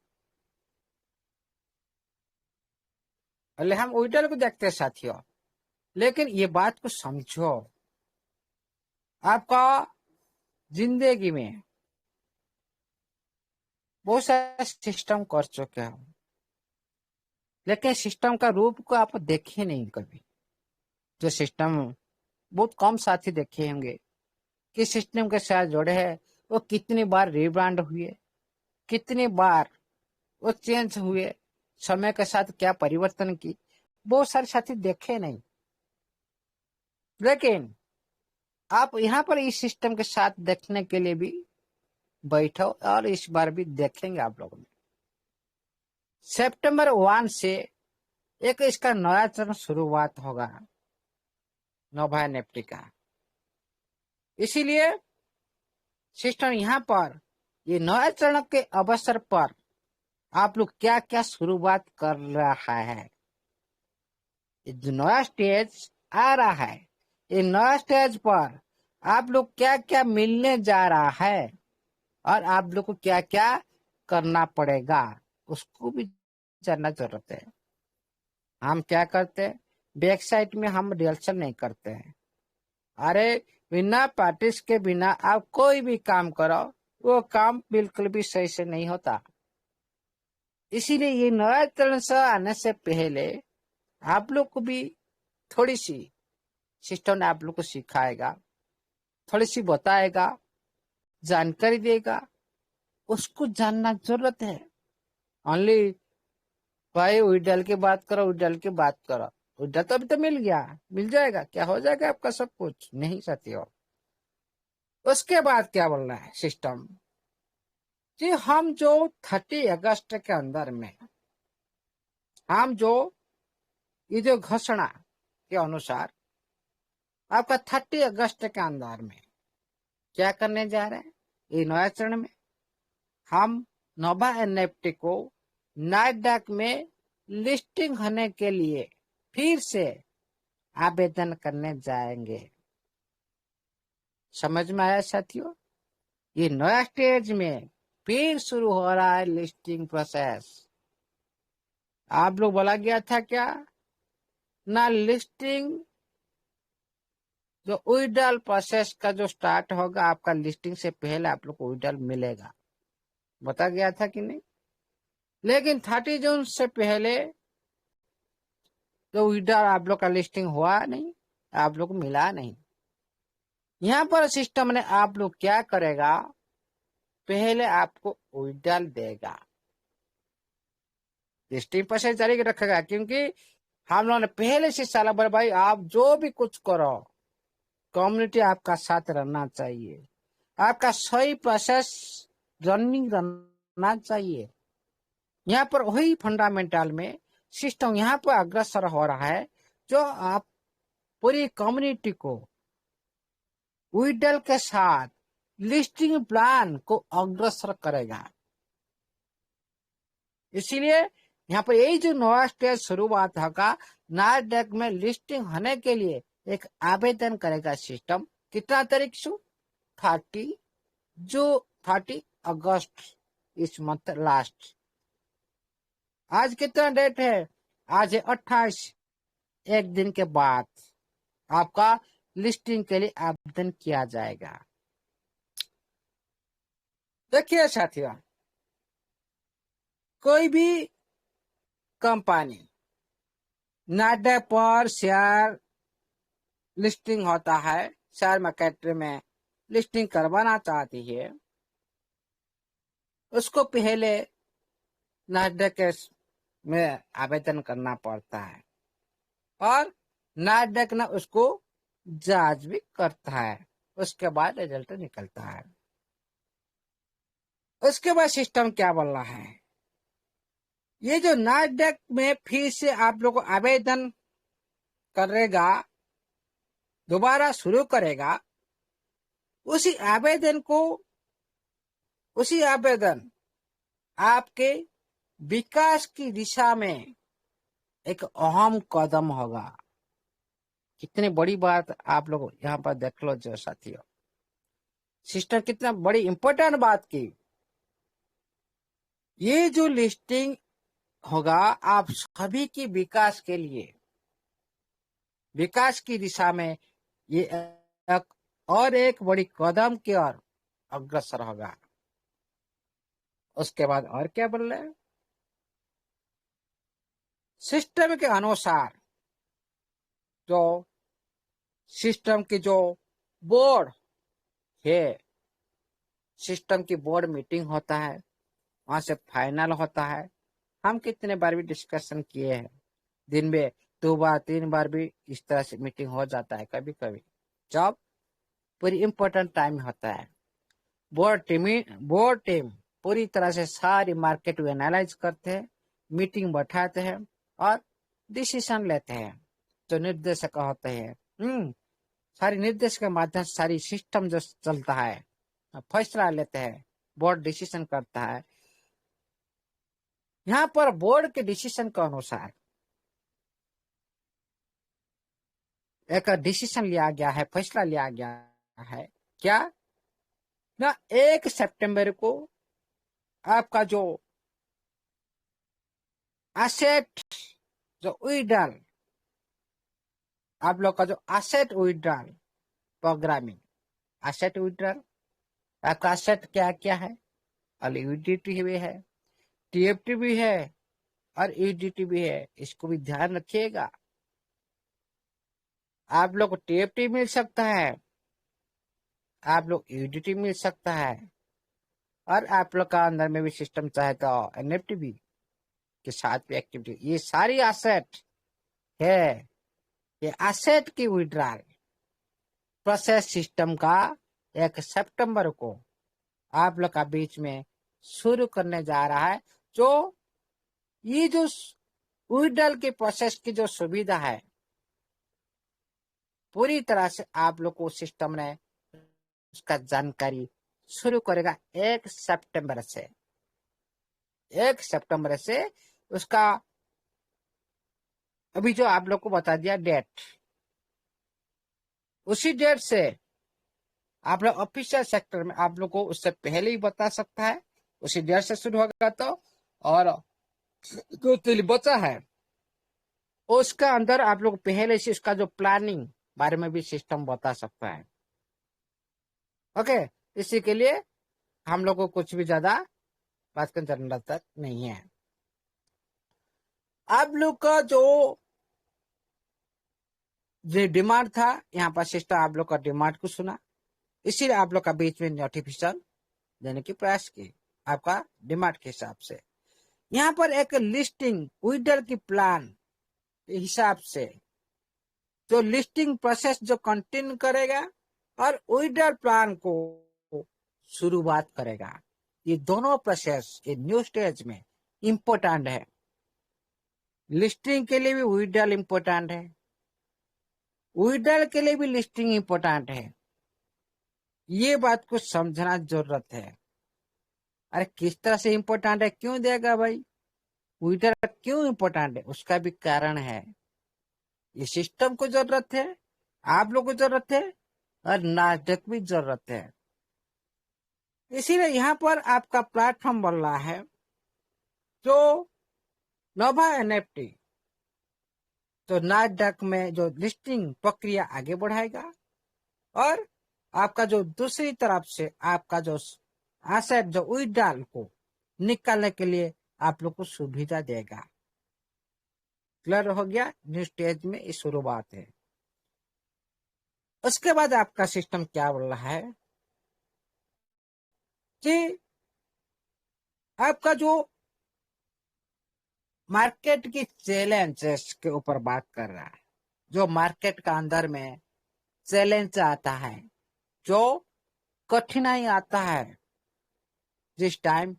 पहले हम उइडल को देखते हैं साथियों, लेकिन ये बात को समझो, आपका जिंदगी में बहुत सारे सिस्टम कर चुके हो, लेकिन सिस्टम का रूप को आप देखे नहीं कभी। जो सिस्टम बहुत कम साथी देखे होंगे कि सिस्टम के साथ जुड़े हैं, वो कितनी बार रिब्रांड हुए, कितनी बार वो चेंज हुए, समय के साथ क्या परिवर्तन की, बहुत सारे साथी देखे नहीं। लेकिन आप यहाँ पर इस सिस्टम के साथ देखने के लिए भी बैठो और इस बार भी देखेंगे आप लोगों ने। सितंबर 1 से एक इसका नया चरण शुरुआत होगा नोवा एनएफटी का। इसीलिए सिस्टम यहाँ पर ये नया चरण के अवसर पर आप लोग क्या क्या शुरुआत कर रहा है। जो नया स्टेज आ रहा है, ये नया स्टेज पर आप लोग क्या क्या मिलने जा रहा है और आप लोग को क्या क्या करना पड़ेगा उसको भी जानना जरूरत है। हम क्या करते हैं, बैक साइड में हम रिहर्सल नहीं करते हैं। अरे बिना प्रैक्टिस के बिना आप कोई भी काम करो, वो काम बिल्कुल भी सही से नहीं होता। इसीलिए ये नया चरण से आने से पहले आप लोग को भी थोड़ी सी सिस्टम ने आप लोग को सिखाएगा, थोड़ी सी बताएगा, जानकारी देगा, उसको जानना जरूरत है। ओनली भाई उइडल की बात करो, उइडल की बात करो, उइडल तो अभी तो मिल गया, मिल जाएगा, क्या हो जाएगा आपका सब कुछ, नहीं साथियों। उसके बाद क्या बोल रहा है सिस्टम कि हम जो 30 अगस्त के अंदर में हम जो ये जो घोषणा के अनुसार आपका 30 अगस्त के अंदर में क्या करने जा रहे हैं, ये नया चरण में हम नोवा एनएफटी को नैस्डैक में लिस्टिंग होने के लिए फिर से आवेदन करने जाएंगे। समझ में आया साथियों, ये नया स्टेज में फिर शुरू हो रहा है लिस्टिंग प्रोसेस। आप लोग बोला गया था क्या ना, लिस्टिंग जो उइडल प्रोसेस का जो स्टार्ट होगा आपका लिस्टिंग से पहले आप लोग को उइडल मिलेगा, बता गया था कि नहीं। लेकिन 30 जून से पहले जो उइडल आप लोग का लिस्टिंग हुआ नहीं, आप लोग को मिला नहीं। यहाँ पर सिस्टम ने आप लोग क्या करेगा, पहले आपको उइडल देगा, लिस्टिंग प्रोसेस जारी रखेगा, क्योंकि हम लोगों ने पहले से साला भर भाई आप जो भी कुछ करो कम्युनिटी आपका साथ रहना चाहिए, आपका सही प्रोसेस रनिंग रहना चाहिए। यहाँ पर वही फंडामेंटल में सिस्टम यहाँ पर अग्रसर हो रहा है, जो आप पूरी कम्युनिटी को उइडल के साथ लिस्टिंग प्लान को अग्रसर करेगा। इसीलिए यहाँ पर यही जो नया स्टेज शुरुआत होगा, नास्डैक में लिस्टिंग होने के लिए एक आवेदन करेगा सिस्टम। कितना तारीख से? 30 अगस्त इस मंथ लास्ट। आज कितना डेट है? आज है 28। एक दिन के बाद आपका लिस्टिंग के लिए आवेदन किया जाएगा। देखिए साथियों, कोई भी कंपनी नास्डैक पर शेयर लिस्टिंग होता है, शेयर मार्केट में लिस्टिंग करवाना चाहती है, उसको पहले नास्डैक में आवेदन करना पड़ता है और नास्डैक ना उसको जांच भी करता है। उसके बाद रिजल्ट निकलता है। उसके बाद सिस्टम क्या बोल रहा है, ये जो नास्डैक में फिर से आप लोग आवेदन करेगा, दोबारा शुरू करेगा, उसी आवेदन आपके विकास की दिशा में एक अहम कदम होगा। कितनी बड़ी बात आप लोग यहाँ पर देख लो जो साथियों, सिस्टम कितना बड़ी इंपॉर्टेंट बात की। ये जो लिस्टिंग होगा आप सभी की विकास के लिए, विकास की दिशा में ये एक बड़ी कदम की ओर अग्रसर होगा। उसके बाद और क्या बोल रहे हैं, सिस्टम के अनुसार जो सिस्टम की जो बोर्ड है, सिस्टम की बोर्ड मीटिंग होता है, वहां से फाइनल होता है। हम कितने बार भी डिस्कशन किए हैं, दिन में 2 बार 3 बार भी इस तरह से मीटिंग हो जाता है कभी कभी, जब पूरी इंपॉर्टेंट टाइम होता है। बोर्ड टीम पूरी तरह से सारी मार्केट को एनालाइज करते हैं, मीटिंग बैठाते हैं और डिसीजन लेते हैं। जो निर्देशक होते हैं, सारी निर्देश के माध्यम से सारी सिस्टम जो चलता है, फैसला लेते हैं, बोर्ड डिसीजन करता है। यहाँ पर बोर्ड के डिसीजन के अनुसार एक डिसीजन लिया गया है, फैसला लिया गया है। क्या ना 1 सितंबर को आपका जो एसेट जो विड्रॉल, आप लोग का जो asset withdrawal programming, asset withdrawal, आपका एसेट क्या क्या है? लिक्विडिटी भी है, टीएफटी भी है और ईडीटी भी है। इसको भी ध्यान रखिएगा। आप लोग को टीएफटी मिल सकता है, आप लोग ईडीटी मिल सकता है, और आप लोग का अंदर में भी सिस्टम चाहे तो एनएफटी भी के साथ भी एक्टिविटी। ये सारी एसेट है। ये एसेट की विड्रॉल प्रोसेस सिस्टम का 1 सितंबर को आप लोग का बीच में शुरू करने जा रहा है। जो ये जो विड्रॉल की प्रोसेस की जो सुविधा है, पूरी तरह से आप लोग को सिस्टम ने उसका जानकारी शुरू करेगा 1 सितंबर से। 1 सितंबर से उसका अभी जो आप लोग को बता दिया डेट, उसी डेट से आप लोग ऑफिशियल सेक्टर में आप लोग को उससे पहले ही बता सकता है। उसी डेट से शुरू होगा तो, और जो तिल बचा है उसका अंदर आप लोग पहले से उसका जो प्लानिंग बारे में भी सिस्टम बता सकता है। ओके, इसी के लिए हम लोग को कुछ भी ज्यादा बात करने की जरूरत नहीं है। आप लोग का जो डिमांड था, यहाँ पर सिस्टम आप लोग का डिमांड को सुना, इसीलिए आप लोग का बीच में नोटिफिकेशन देने की प्रयास की आपका डिमांड के हिसाब से। यहाँ पर एक लिस्टिंग विड्रॉल की प्लान के हिसाब से जो लिस्टिंग प्रोसेस जो कंटिन्यू करेगा और विड्रॉल प्लान को शुरुआत करेगा। ये दोनों प्रोसेस ये न्यू स्टेज में इंपॉर्टेंट है। लिस्टिंग के लिए भी विड्रॉल इंपॉर्टेंट है, विड्रॉल के लिए भी लिस्टिंग इंपॉर्टेंट है। ये बात को समझना जरूरत है। अरे किस तरह से इम्पोर्टेंट है, क्यों देगा भाई, ट्विटर क्यों इम्पोर्टेंट है, उसका भी कारण है। ये सिस्टम को जरूरत है, आप लोग को जरूरत है, और नास्डक भी जरूरत है। इसीलिए यहाँ पर आपका प्लेटफॉर्म बन रहा है जो नोवा एनएफटी, तो नास्डक में जो लिस्टिंग प्रक्रिया आगे बढ़ाएगा और आपका जो दूसरी तरफ से आपका जो एसेट जो विड्रॉल को निकालने के लिए आप लोग को सुविधा देगा। क्लियर हो गया, न्यू स्टेज में ये शुरुआत है। उसके बाद आपका सिस्टम क्या बोल रहा है कि आपका जो मार्केट की चैलेंजेस के ऊपर बात कर रहा है, जो मार्केट का अंदर में चैलेंज आता है, जो कठिनाई आता है जिस टाइम,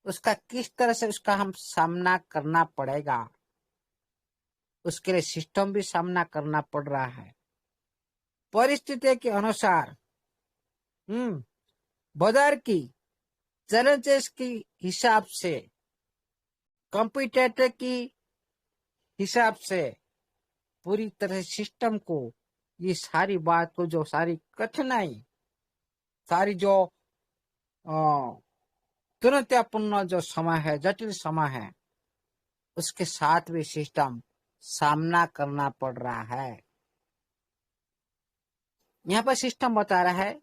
उसका किस तरह से उसका हम सामना करना पड़ेगा, उसके लिए सिस्टम भी सामना करना पड़ रहा है। परिस्थिति के अनुसार बाजार की चैलेंजेस की हिसाब से, कंपटीटर की हिसाब से पूरी तरह सिस्टम को ये सारी बात को, जो सारी कठिनाई, सारी जो चुनौतीपूर्ण जो समय है, जटिल समय है, उसके साथ भी सिस्टम सामना करना पड़ रहा है। यहाँ पर सिस्टम बता रहा है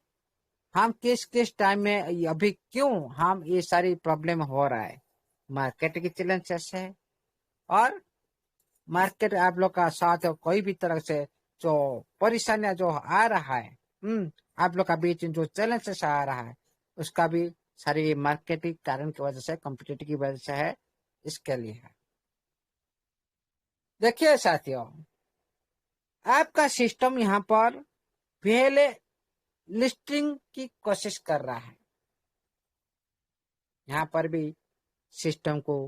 हम किस किस टाइम में, अभी क्यों हम ये सारी प्रॉब्लम हो रहा है, मार्केट की चैलेंजेस है और मार्केट आप लोग का साथ कोई भी तरह से जो परेशानियां जो आ रहा है, आप लोग का बीच जो चैलेंजेस आ रहा है, उसका भी सारी मार्केट के कारण की वजह से, कंपटीटर की वजह से है, इसके लिए है। देखिए साथियों, आपका सिस्टम यहाँ पर पहले लिस्टिंग की कोशिश कर रहा है। यहाँ पर भी सिस्टम को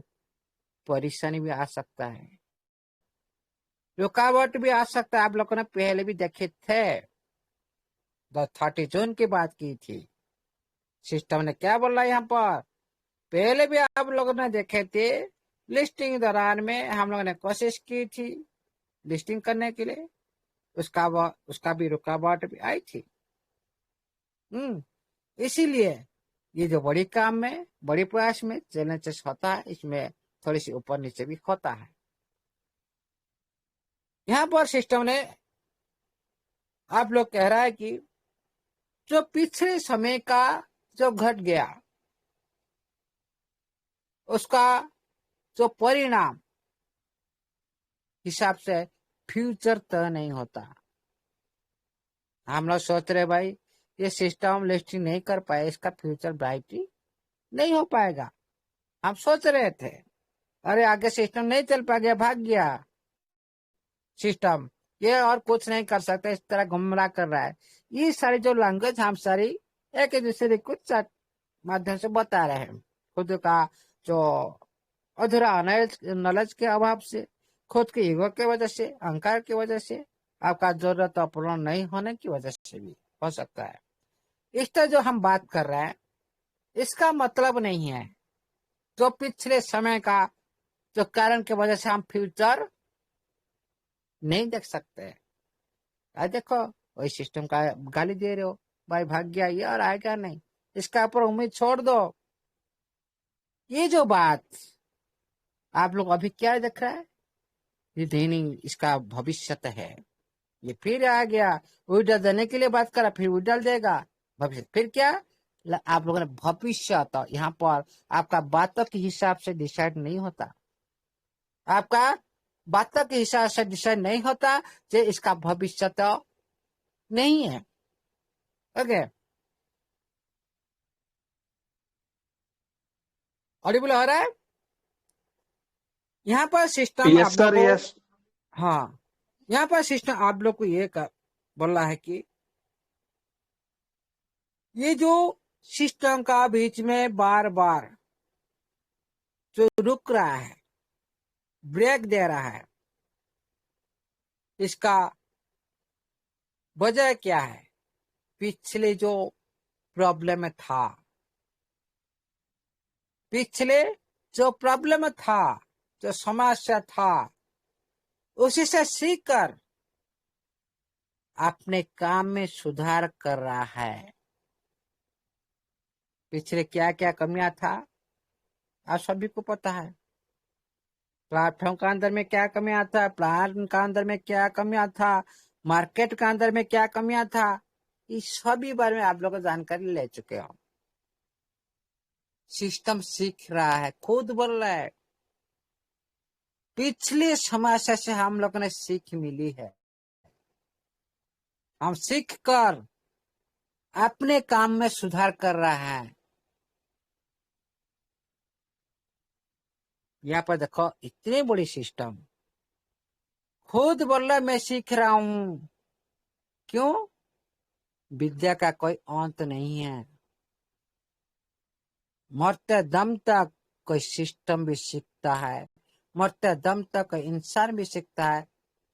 परेशानी भी आ सकता है, रुकावट भी आ सकता है। आप लोगों ने पहले भी देखे थे, 30 जून की बात की थी। सिस्टम ने क्या बोला यहाँ पर, पहले भी आप लोगों ने देखे थे, लिस्टिंग दौरान में हम लोगों ने कोशिश की थी लिस्टिंग करने के लिए, उसका भी रुकावट भी आई थी। इसीलिए ये जो बड़ी काम में, बड़ी प्रयास में चैलेंजेस होता है, इसमें थोड़ी सी ऊपर नीचे भी होता है। यहाँ पर सिस्टम ने आप लोग कह रहा है कि जो पिछले समय का जो घट गया, उसका जो परिणाम हिसाब से फ्यूचर तय नहीं होता। हम लोग सोच रहे भाई ये सिस्टम लिस्टिंग नहीं कर पाए, इसका फ्यूचर ब्राइट नहीं हो पाएगा। हम सोच रहे थे अरे आगे सिस्टम नहीं चल पा गया, भाग गया सिस्टम, ये और कुछ नहीं कर सकता, इस तरह गुमराह कर रहा है। ये सारी जो लैंग्वेज हम सारी एक दूसरे कुछ माध्यम से बता रहे हैं। खुद का जो अधूरा नॉलेज के अभाव से, खुद के ईगो की वजह से, अहंकार की वजह से, आपका जरूरत पूर्ण नहीं होने की वजह से भी हो सकता है। इस तरह जो हम बात कर रहे हैं, इसका मतलब नहीं है जो पिछले समय का जो कारण की वजह से हम फ्यूचर नहीं देख सकते। देखो वही सिस्टम का गाली दे रहे हो, भाई भाग गया ये और आएगा नहीं, इसका ऊपर उम्मीद छोड़ दो। ये जो बात आप लोग अभी क्या देख रहा है, ये नहीं, इसका भविष्य है। ये फिर आ गया, विड्रॉल देने के लिए बात करा, फिर विड्रॉल देगा, भविष्य फिर क्या, आप लोगों ने भविष्य। तो यहाँ पर आपका बातों के हिसाब से डिसाइड नहीं होता, आपका बातों के हिसाब से डिसाइड नहीं होता कि इसका भविष्य तो नहीं है। ओके, ऑडिबल हो रहा है? यहाँ पर सिस्टम यस आप सर, लोगों यस। हाँ, यहाँ पर सिस्टम आप लोग को ये बोल रहा है कि ये जो सिस्टम का बीच में बार बार जो रुक रहा है, ब्रेक दे रहा है, इसका वजह क्या है? पिछले जो प्रॉब्लम था, पिछले जो प्रॉब्लम था, जो समस्या था, उसी से सीखकर अपने काम में सुधार कर रहा है। पिछले क्या क्या कमियां था आप सभी को पता है। प्लेटफॉर्म का अंदर में क्या कमियां था, प्लान का अंदर में क्या कमियां था, मार्केट का अंदर में क्या कमियां था, इस सभी बारे में आप लोग जानकारी ले चुके हो। सिस्टम सीख रहा है, खुद बोल रहा है। पिछली समस्या से हम लोगों ने सीख मिली है, हम सीख कर अपने काम में सुधार कर रहा है। यहाँ पर देखो इतनी बड़ी सिस्टम, खुद बोल रहा मैं सीख रहा हूं। क्यों? विद्या का कोई अंत नहीं है। मरते दम तक कोई सिस्टम भी सीखता है, मरते दम तक कोई इंसान भी सीखता है।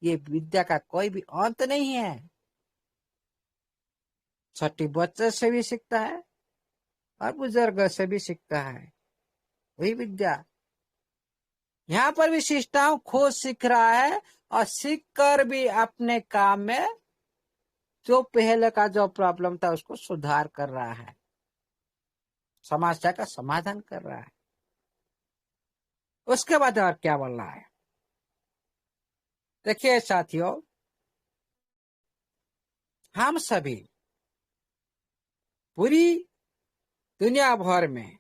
ये विद्या का कोई भी अंत नहीं है। छोटी बच्चे से भी सीखता है और बुजुर्ग से भी सीखता है, वही विद्या। यहाँ पर भी सिस्टम खुद सीख रहा है और सीख कर भी अपने काम में जो पहले का जो प्रॉब्लम था उसको सुधार कर रहा है, समस्या का समाधान कर रहा है। उसके बाद और क्या बोल रहा है देखिए साथियों, हम सभी पूरी दुनिया भर में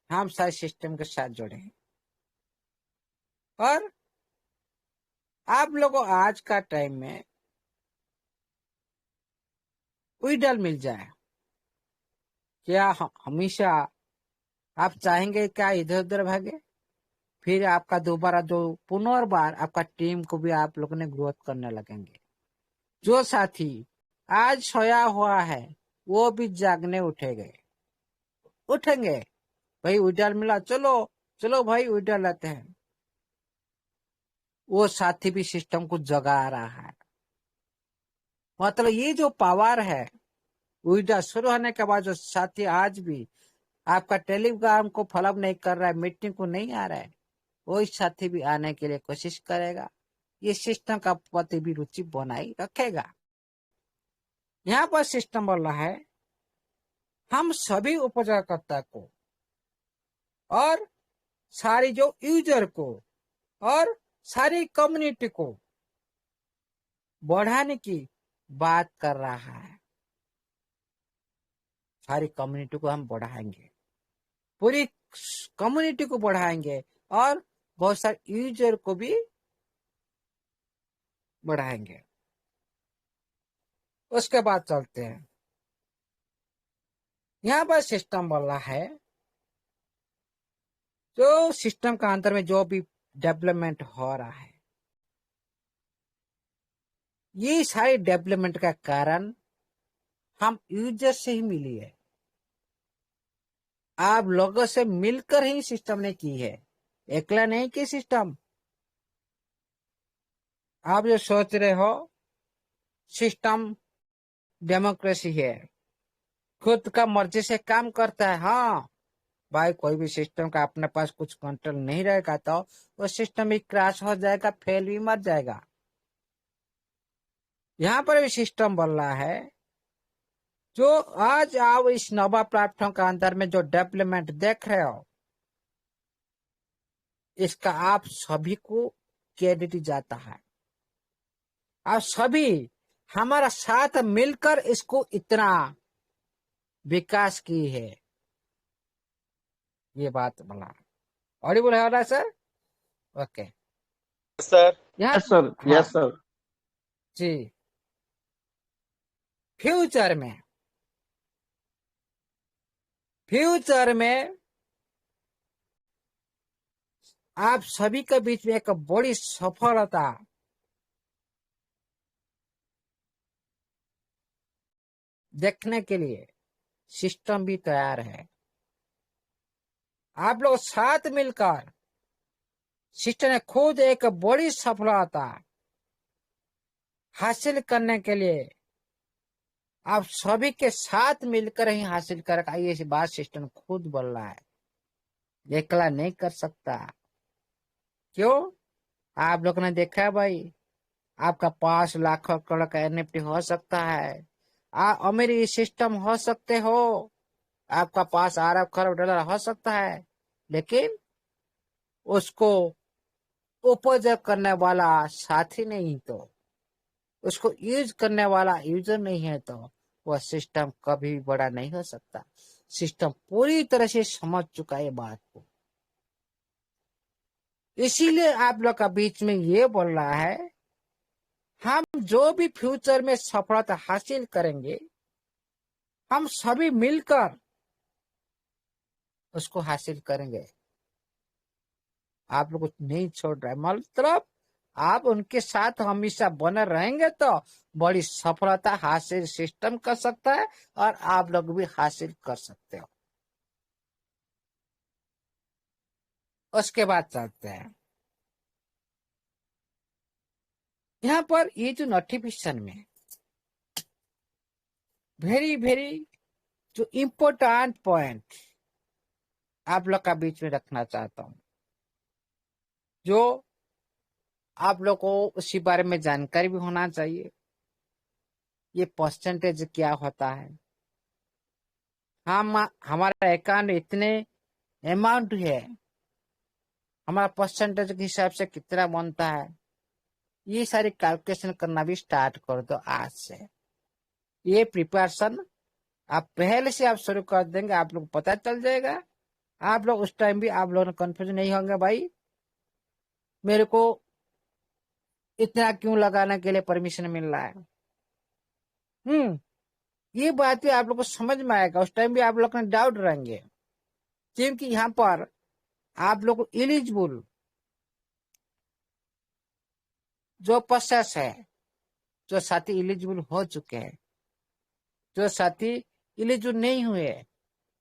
हम सारे सिस्टम के साथ जुड़े हैं। और आप लोगों आज का टाइम में विडल मिल जाए, क्या हमेशा आप चाहेंगे क्या इधर उधर भागे? फिर आपका दोबारा जो पुनर्बार आपका टीम को भी आप लोगों ने ग्रोथ करने लगेंगे। जो साथी आज सोया हुआ है वो भी जागने उठेंगे। भाई विडल मिला, चलो चलो भाई विडल लेते हैं। वो साथी भी सिस्टम को जगा रहा है। मतलब ये जो पावर है, विडल शुरू होने के बाद जो साथी आज भी आपका टेलीग्राम को फॉलो नहीं कर रहा है, मीटिंग को नहीं आ रहा है, वही साथी भी आने के लिए कोशिश करेगा। ये सिस्टम का प्रति भी रुचि बनाई रखेगा। यहाँ पर सिस्टम बोल रहा है हम सभी उपयोगकर्ता को और सारी जो यूजर को और सारी कम्युनिटी को बढ़ाने की बात कर रहा है। सारी कम्युनिटी को हम बढ़ाएंगे, पूरी कम्युनिटी को बढ़ाएंगे और बहुत सारे यूजर को भी बढ़ाएंगे। उसके बाद चलते हैं, यहाँ पर सिस्टम बोल रहा है जो सिस्टम का अंदर में जो भी डेवलपमेंट हो रहा है, ये सारी डेवलपमेंट का कारण हम यूजर से ही मिली है। आप लोगों से मिलकर ही सिस्टम ने की है, अकेला नहीं की सिस्टम। आप जो सोच रहे हो सिस्टम डेमोक्रेसी है, खुद का मर्जी से काम करता है, हाँ भाई कोई भी सिस्टम का अपने पास कुछ कंट्रोल नहीं रहेगा तो वो सिस्टम भी क्रैश हो जाएगा, फेल भी मर जाएगा। यहाँ पर भी सिस्टम बोल रहा है जो आज आप इस नोवा प्लेटफॉर्म के अंदर में जो डेवलपमेंट देख रहे हो, इसका आप सभी को क्रेडिट जाता है। आप सभी हमारा साथ मिलकर इसको इतना विकास की है, ये बात बोला। ऑडिबल है रहा है सर? Okay sir. यहाँ यस सर, हाँ यस सर। जी, फ्यूचर में आप सभी के बीच में एक बड़ी सफलता देखने के लिए सिस्टम भी तैयार है। आप लोग साथ मिलकर सिस्टम ने खुद एक बड़ी सफलता हासिल करने के लिए आप सभी के साथ मिलकर ही हासिल करेगा, ये बात सिस्टम खुद बोल रहा है, अकेला नहीं कर सकता। क्यों? आप लोग ने देखा है भाई, आपका 5 लाख करोड़ का एनएफटी हो सकता है, अमीर सिस्टम हो सकते हो, आपका पास अरब खरब डॉलर हो सकता है, लेकिन उसको उपयोग करने वाला साथी नहीं, तो उसको यूज करने वाला यूजर नहीं है, तो वह सिस्टम कभी भी बड़ा नहीं हो सकता। सिस्टम पूरी तरह से समझ चुका है बात को, इसीलिए आप लोग का बीच में ये बोल रहा है, हम जो भी फ्यूचर में सफलता हासिल करेंगे, हम सभी मिलकर उसको हासिल करेंगे। आप लोग नहीं छोड़ रहे, मतलब आप उनके साथ हमेशा बने रहेंगे तो बड़ी सफलता हासिल सिस्टम कर सकता है और आप लोग भी हासिल कर सकते हो। उसके बाद चलते हैं यहाँ पर, ये जो नोटिफिकेशन में वेरी वेरी जो इम्पोर्टेंट पॉइंट आप लोग का बीच में रखना चाहता हूं, जो आप लोग को उसी बारे में जानकारी भी होना चाहिए। ये परसेंटेज क्या होता है, हम हमारा अकाउंट इतने अमाउंट है, हमारा परसेंटेज के हिसाब से कितना बनता है, ये सारी कैलकुलेशन करना भी स्टार्ट कर दो आज से। ये प्रिपरेशन आप पहले से आप शुरू कर देंगे, आप लोग पता चल जाएगा। आप लोग उस टाइम भी आप लोग कंफ्यूज नहीं होंगे, भाई मेरे को इतना क्यों लगाने के लिए परमिशन मिल रहा है। ये बातें आप लोग को समझ में आएगा, उस टाइम भी आप लोग डाउट रहेंगे, क्योंकि यहाँ पर आप लोग एलिजिबल जो प्रोसेस है, जो साथी एलिजिबल हो चुके हैं, जो साथी एलिजिबल नहीं हुए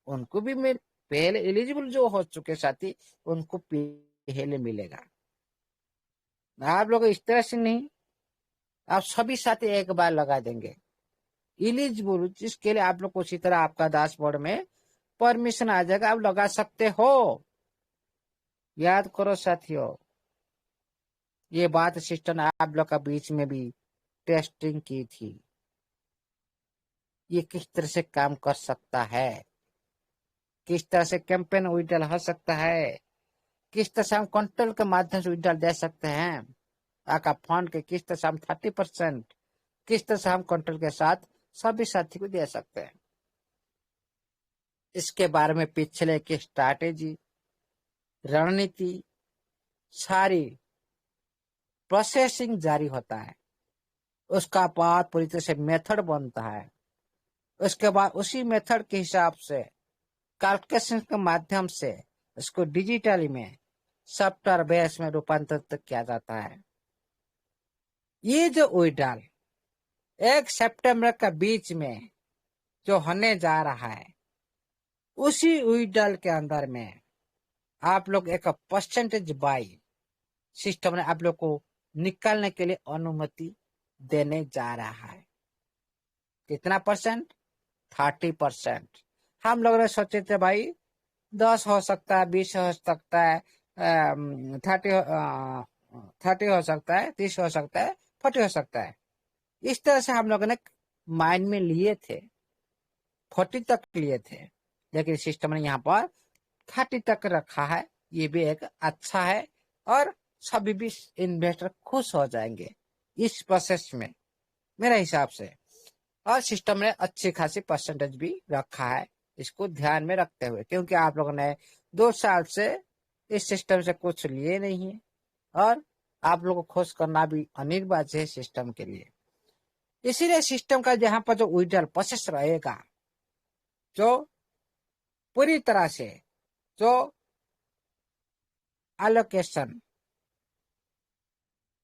उनको भी मिल, पहले एलिजिबल जो हो चुके साथी उनको पहले मिलेगा। आप लोग इस तरह से नहीं, आप सभी साथी एक बार लगा देंगे एलिजिबल, जिसके लिए आप लोग को उसी तरह आपका डैशबोर्ड में परमिशन आ जाएगा, आप लगा सकते हो। याद करो साथियों, ये बात सिस्टम आप लोग का बीच में भी टेस्टिंग की थी, ये किस तरह से काम कर सकता है, किस तरह से कैंपेन विड्रॉल हो सकता है, किस तरह से हम कंट्रोल के माध्यम से विड्रॉल दे सकते हैं, आपका फंड के किस तरह से हम 30% किस तरह से हम कंट्रोल के साथ सभी साथी को दे सकते हैं। इसके बारे में पिछले की स्ट्रैटेजी, रणनीति, सारी प्रोसेसिंग जारी होता है, उसका बाद पूरी तरह से मेथड बनता है, उसके बाद उसी मेथड के हिसाब से कैलकुलेशन के माध्यम से इसको डिजिटली में सॉफ्टवेयर बेस में रूपांतरित किया जाता है। ये जो विड्रॉल 1 सितंबर के बीच में जो होने जा रहा है, उसी विड्रॉल के अंदर में आप लोग एक परसेंटेज बाई सिस्टम ने आप लोग को निकालने के लिए अनुमति देने जा रहा है। कितना परसेंट? 30%। हम लोग ने सोचे थे भाई 10 हो सकता है, 20 हो सकता है, 30 हो सकता है, 30 हो सकता है, 40 हो सकता है। इस तरह से हम लोगों ने माइंड में लिए थे, 40 तक लिए थे, लेकिन सिस्टम ने यहाँ पर 30 तक रखा है। ये भी एक अच्छा है और सभी भी इन्वेस्टर खुश हो जाएंगे इस प्रोसेस में मेरे हिसाब से। और सिस्टम ने अच्छी खासी परसेंटेज भी रखा है, इसको ध्यान में रखते हुए, क्योंकि आप लोगों ने 2 साल से इस सिस्टम से कुछ लिए नहीं है और आप लोगों को खुश करना भी अनिवार्य है सिस्टम के लिए। इसीलिए सिस्टम का जहां पर जो विड्रॉल प्रोसेस रहेगा, जो पूरी तरह से जो एलोकेशन,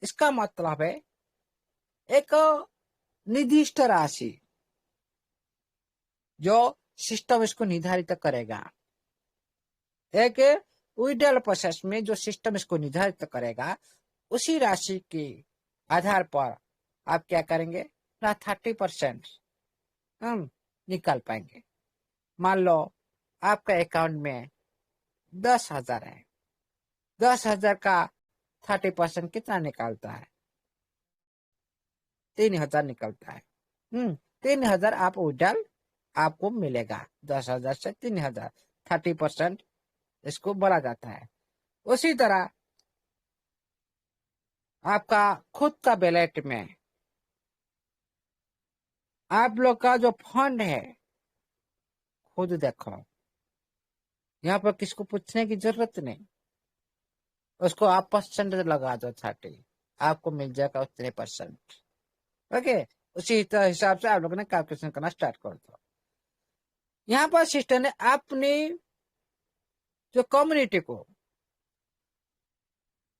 इसका मतलब है एक निर्दिष्ट राशि जो सिस्टम इसको निर्धारित करेगा। एक विड्रॉल प्रोसेस में जो सिस्टम इसको निर्धारित करेगा, उसी राशि के आधार पर आप क्या करेंगे ना 30% हम निकाल पाएंगे। मान लो आपका अकाउंट में 10,000 है, 10,000 का 30% कितना निकालता है? 3,000 निकलता है। 3,000 आप उडाल आपको मिलेगा। 10,000 से 3,000 30% इसको बढ़ा जाता है। उसी तरह आपका खुद का बैलेट में आप लोग का जो फंड है खुद देखो, यहाँ पर किसको पूछने की जरूरत नहीं, उसको आप परसेंट लगा दो 30, आपको मिल जाएगा उतने %। ओके, उसी हिसाब से आप लोगों ने कैलकुलेशन करना स्टार्ट कर दो। यहाँ पर सिस्टम ने अपनी जो कम्युनिटी को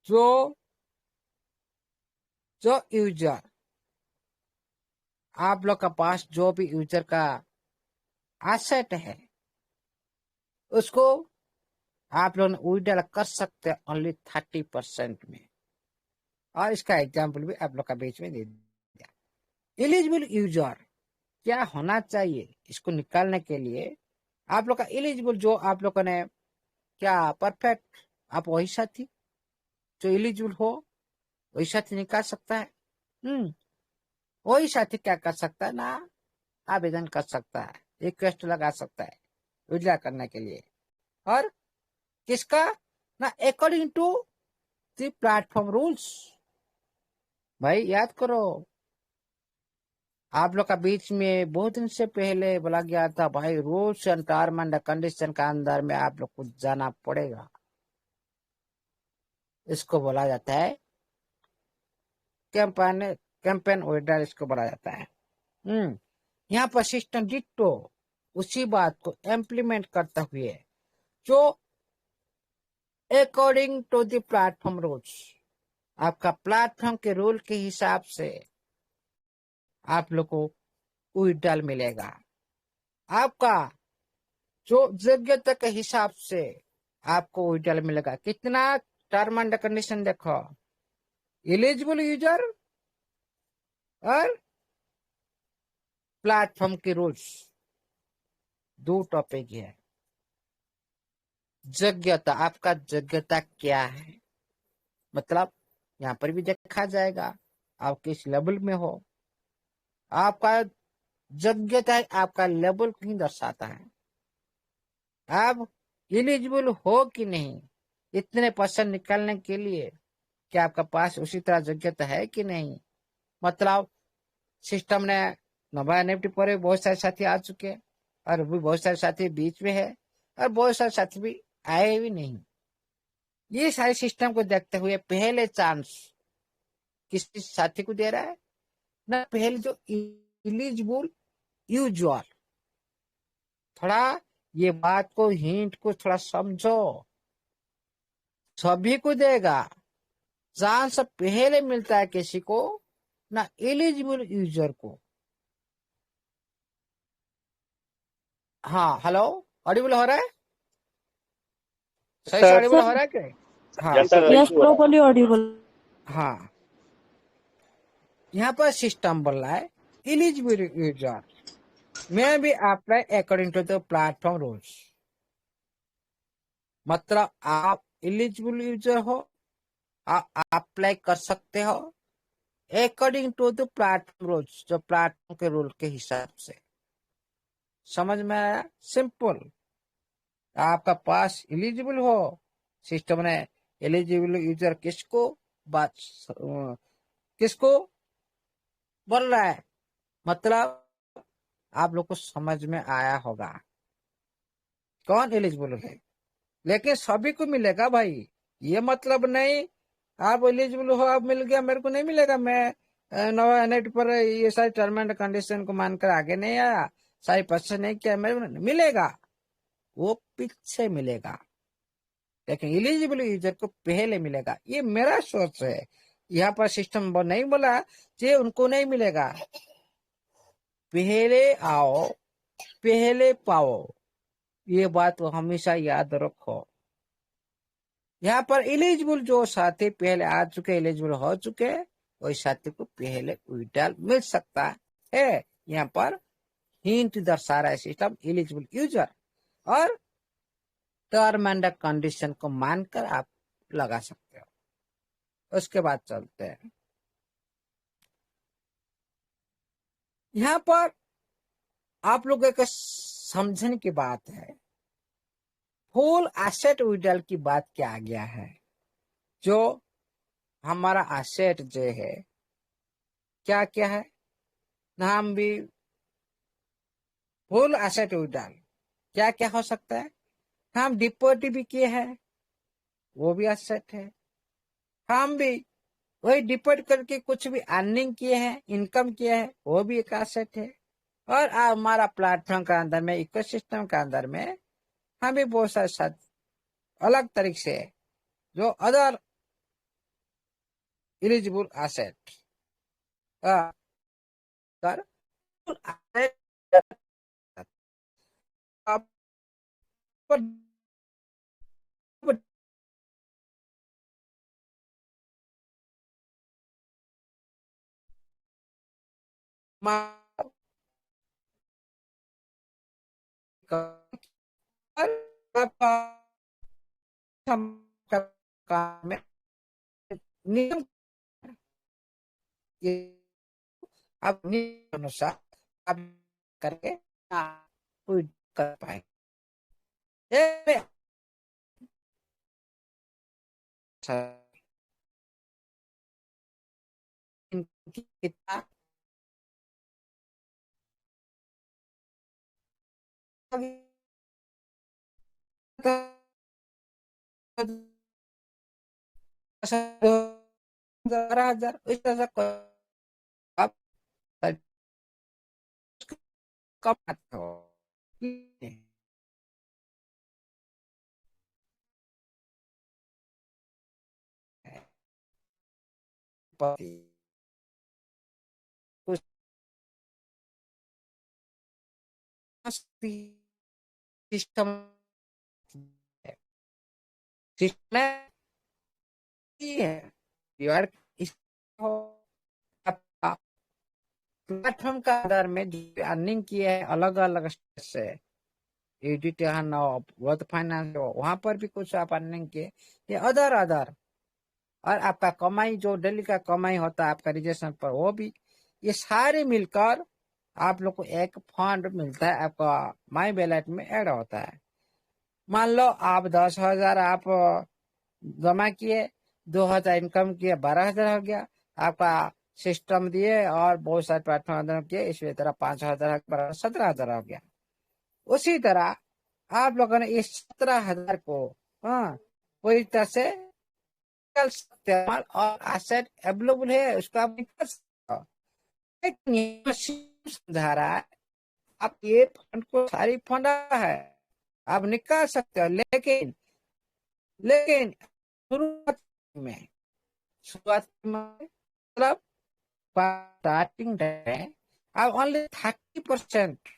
जो यूजर आप लोग का पास जो भी यूजर का एसेट है उसको आप लोग विड्रॉल कर सकते हैं ओनली 30% में। और इसका एग्जाम्पल भी आप लोग का बीच में दे दिया। एलिजिबल यूजर क्या होना चाहिए इसको निकालने के लिए? आप लोग का एलिजिबल जो आप लोगों ने क्या परफेक्ट आप वही साथी जो एलिजिबल हो वही साथी निकाल सकता है। वही साथी क्या कर सकता है ना, आवेदन कर सकता है, रिक्वेस्ट लगा सकता है विड्रॉल करने के लिए। और किसका ना, according to the platform rules. भाई याद करो, आप लोग का बीच में बहुत दिन से पहले बोला गया था भाई rules and term and condition का अंदर में आप लोग को जाना पड़ेगा। इसको बोला जाता है कैंपेन विड्रॉल, इसको बोला जाता है। यहाँ पर सिस्टम डिट्टो उसी बात को इम्प्लीमेंट करते हुए जो according to the platform rules, आपका प्लेटफॉर्म के रूल के हिसाब से आप लोग को विड्रॉल मिलेगा। आपका जो योग्यता के हिसाब से आपको विड्रॉल मिलेगा। कितना टर्म एंड कंडीशन देखो, एलिजिबल यूजर और प्लेटफॉर्म के रूल्स, 2 टॉपिक है। योग्यता, आपका योग्यता क्या है, मतलब यहाँ पर भी देखा जाएगा आप किस लेवल में हो। आपका योग्यता है, आपका लेवल कहीं दर्शाता है। आप एलिजिबल हो कि नहीं इतने % निकालने के लिए, क्या आपका पास उसी तरह योग्यता है कि नहीं। मतलब सिस्टम ने नवा एनएफटी पर बहुत सारे साथी आ चुके हैं और भी बहुत सारे साथी बीच में है और बहुत सारे साथी भी आए भी नहीं। ये सारे सिस्टम को देखते हुए पहले चांस किस साथी को दे रहा है ना, पहले जो एलिजिबल यूजर। थोड़ा ये बात को हिंट को थोड़ा समझो, सभी को देगा चांस पहले मिलता है किसी को ना, एलिजिबल यूजर को। हाँ हेलो, ऑडिबल हो रहा है? सही से ऑडिबल हो रहा है क्या? हाँ यस प्रॉपर्ली ऑडिबल। हाँ, यहाँ पर सिस्टम बोल रहा है एलिजिबल यूजर में भी apply according to the platform rules. मतलब आप एलिजिबल यूजर हो, आप अप्लाई कर सकते हो according to the platform rules, जो प्लेटफॉर्म के रूल के हिसाब से। समझ में आया? सिंपल। आपका पास एलिजिबल हो, सिस्टम ने एलिजिबल यूजर किसको बोल रहा है, मतलब आप लोग को समझ में आया होगा कौन एलिजिबल है। लेकिन सभी को मिलेगा भाई, ये मतलब नहीं आप एलिजिबल हो आप मिल गया मेरे को नहीं मिलेगा, मैं नवा एनएट पर ये सारे टर्म एंड कंडीशन को मानकर आगे नहीं आया, सारी % नहीं किया, मेरे को मिलेगा, वो पीछे मिलेगा। लेकिन एलिजिबल यूजर को पहले मिलेगा। ये मेरा सोच है, यहाँ पर सिस्टम नहीं बोला कि उनको नहीं मिलेगा। पहले आओ पहले पाओ, ये बात तो हमेशा याद रखो। यहाँ पर एलिजिबल जो साथी पहले आ चुके, एलिजिबल हो चुके, वही साथी को पहले विड्रॉल मिल सकता है। यहाँ पर हिंट दर्शा रहा है सिस्टम एलिजिबल यूजर, और टर्म एंड कंडीशन को मानकर आप लगा सकते हो। उसके बाद चलते हैं, यहाँ पर आप लोगों को समझने की बात है, फुल एसेट विड्रॉल की बात क्या आ गया है। जो हमारा एसेट जो है क्या क्या है, नाम भी फुल एसेट विड्रॉल क्या क्या हो सकता है। हम डिपॉजिट भी किए हैं, वो भी एसेट है। हम भी वही डिपॉजिट करके कुछ भी अर्निंग किए हैं, इनकम किए हैं, वो भी एक एसेट है। और हमारा प्लेटफॉर्म के अंदर में, इकोसिस्टम के अंदर में हम भी बहुत सारे अलग तरीके से जो अदर एलिजिबल एसेट कर नियम ये आप नियम अनुसार आप करके कोई कर पाएंगे। कितना हजार इस तरह से आप कमाते हो। कुछ सिस्टम है यार, इस प्लेटफॉर्म का अंदर में अर्निंग किए है अलग अलग स्टेट से, एडिट वर्थ फाइनेंस वहां पर भी कुछ आप अर्निंग किए, ये अदर और आपका कमाई जो डेली का कमाई होता है आपका रजिस्ट्रेशन पर, वो भी, ये सारे मिलकर आप लोग को एक फंड मिलता है, आपका माई वैलेट में ऐड होता है। मान लो आप 10,000 आप जमा किए, 2,000 इनकम किए, 12,000 हो गया आपका सिस्टम दिए, और बहुत सारे प्लेटफॉर्म किए, इसी तरह 5,000 17,000 हो गया। उसी तरह आप लोगों ने इस 17,000 को पूरी तरह से निकल सकते हैं, और एसेट अवेलेबल है उसको आप निकल सकते हो। लेकिन ये समझा रहा है आप ये फंड को सारी फंड है आप निकाल सकते हो, लेकिन शुरुआत में मतलब स्टार्टिंग में आप ओनली 30%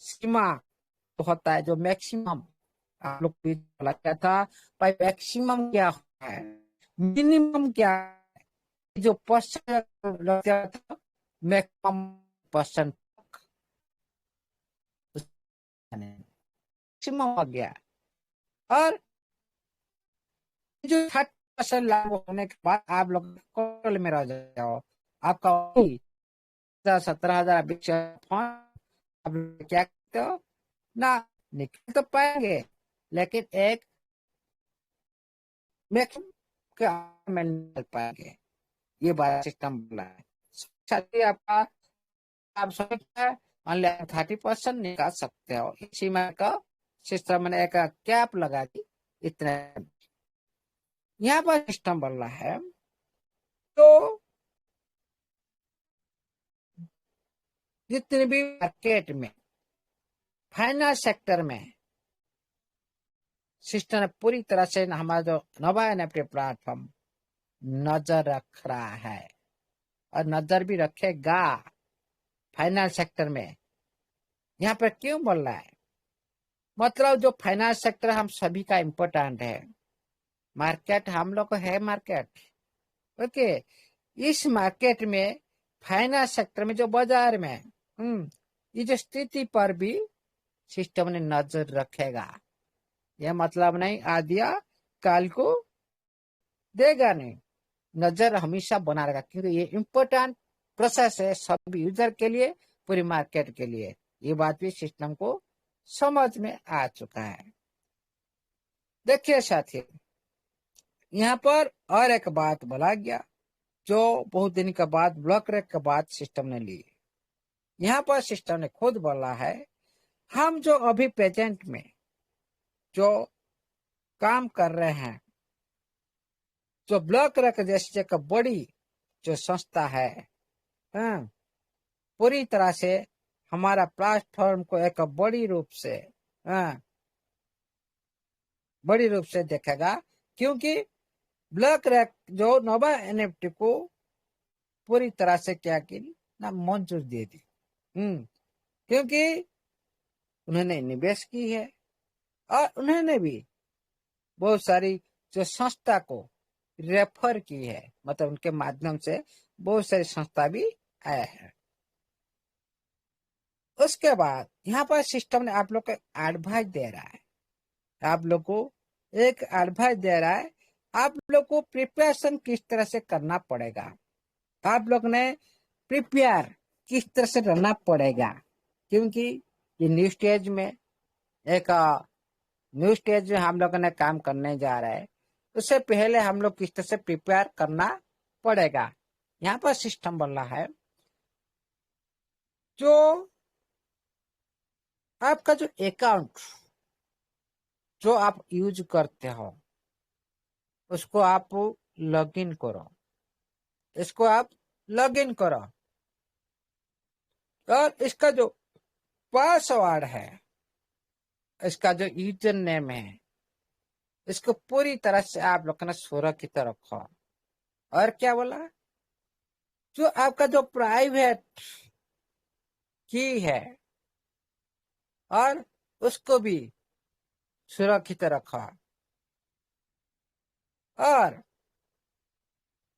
सीमा होता है, जो मैक्सिमम आप लोग भी बोला क्या था भाई, मैक्सिमम क्या है मिनिमम क्या है, जो परसेंट था मैक्सिमम परसेंट मैक्सिमम हो गया, और जो 30% लागू होने के बाद आप लोग टोटल में रह जाओ, आपका 17,000 आप क्या करते हो ना, निकल तो पाएंगे लेकिन एक मैक्सिमम में निकल पाएंगे, ये बात सिस्टम बोला है। आपका आप समझते ऑनलाइन 30% निकाल सकते हो, इसी में का सिस्टम ने एक कैप लगा दी इतना। यहाँ पर सिस्टम बोल रहा है तो जितने भी मार्केट में फाइनेंस सेक्टर में सिस्टम ने पूरी तरह से हमारा जो नवा एनएफटी प्लेटफॉर्म नजर रख रहा है, और नजर भी रखेगा फाइनेंस सेक्टर में। यहाँ पर क्यों बोल रहा है, मतलब जो फाइनेंस सेक्टर हम सभी का इम्पोर्टेंट है, मार्केट हम लोग को है मार्केट, ओके। इस मार्केट में फाइनेंस सेक्टर में जो बाजार में ये जो स्थिति पर भी सिस्टम ने नजर रखेगा। यह मतलब नहीं आ दिया काल को देगा नहीं, नजर हमेशा बना रहेगा, क्योंकि ये इम्पोर्टेंट प्रोसेस है सभी यूजर के लिए, पूरी मार्केट के लिए। ये बात भी सिस्टम को समझ में आ चुका है। देखिए साथी, यहाँ पर और एक बात बोला गया जो बहुत दिन के बाद ब्लॉक रेक के बाद सिस्टम ने ली। यहाँ पर सिस्टम ने खुद बोला है, हम जो अभी प्रेजेंट में जो काम कर रहे हैं, जो ब्लॉक रेक जैसे एक बड़ी जो संस्था है, पूरी तरह से हमारा प्लेटफॉर्म को एक बड़ी रूप से देखेगा, क्योंकि ब्लॉक रेक जो नोवा एनएफटी को पूरी तरह से क्या की ना मंजूर दे दी, क्योंकि उन्होंने निवेश की है और उन्होंने भी बहुत सारी जो संस्था को रेफर की है, मतलब उनके माध्यम से बहुत सारी संस्था भी आया है। उसके बाद यहाँ पर सिस्टम ने आप लोग को एडवाइस दे रहा है, आप लोग को एक एडवाइस दे रहा है, आप लोग को प्रिपरेशन किस तरह से करना पड़ेगा, आप लोग ने प्रिपेयर किस तरह से रहना पड़ेगा, क्योंकि ये न्यू स्टेज में हम लोग ने काम करने जा रहे हैं। उससे पहले हम लोग किस तरह से प्रिपेयर करना पड़ेगा। यहाँ पर सिस्टम बोल रहा है, जो आपका जो अकाउंट जो आप यूज करते हो उसको आप लॉगिन करो, इसको आप लॉगिन करो, और इसका जो पासवर्ड है, इसका जो यूजर नेम है, इसको पूरी तरह से आप लोग ने सुरक्षित रखो। और क्या बोला, जो आपका जो प्राइवेट की है और उसको भी सुरक्षित रखो। और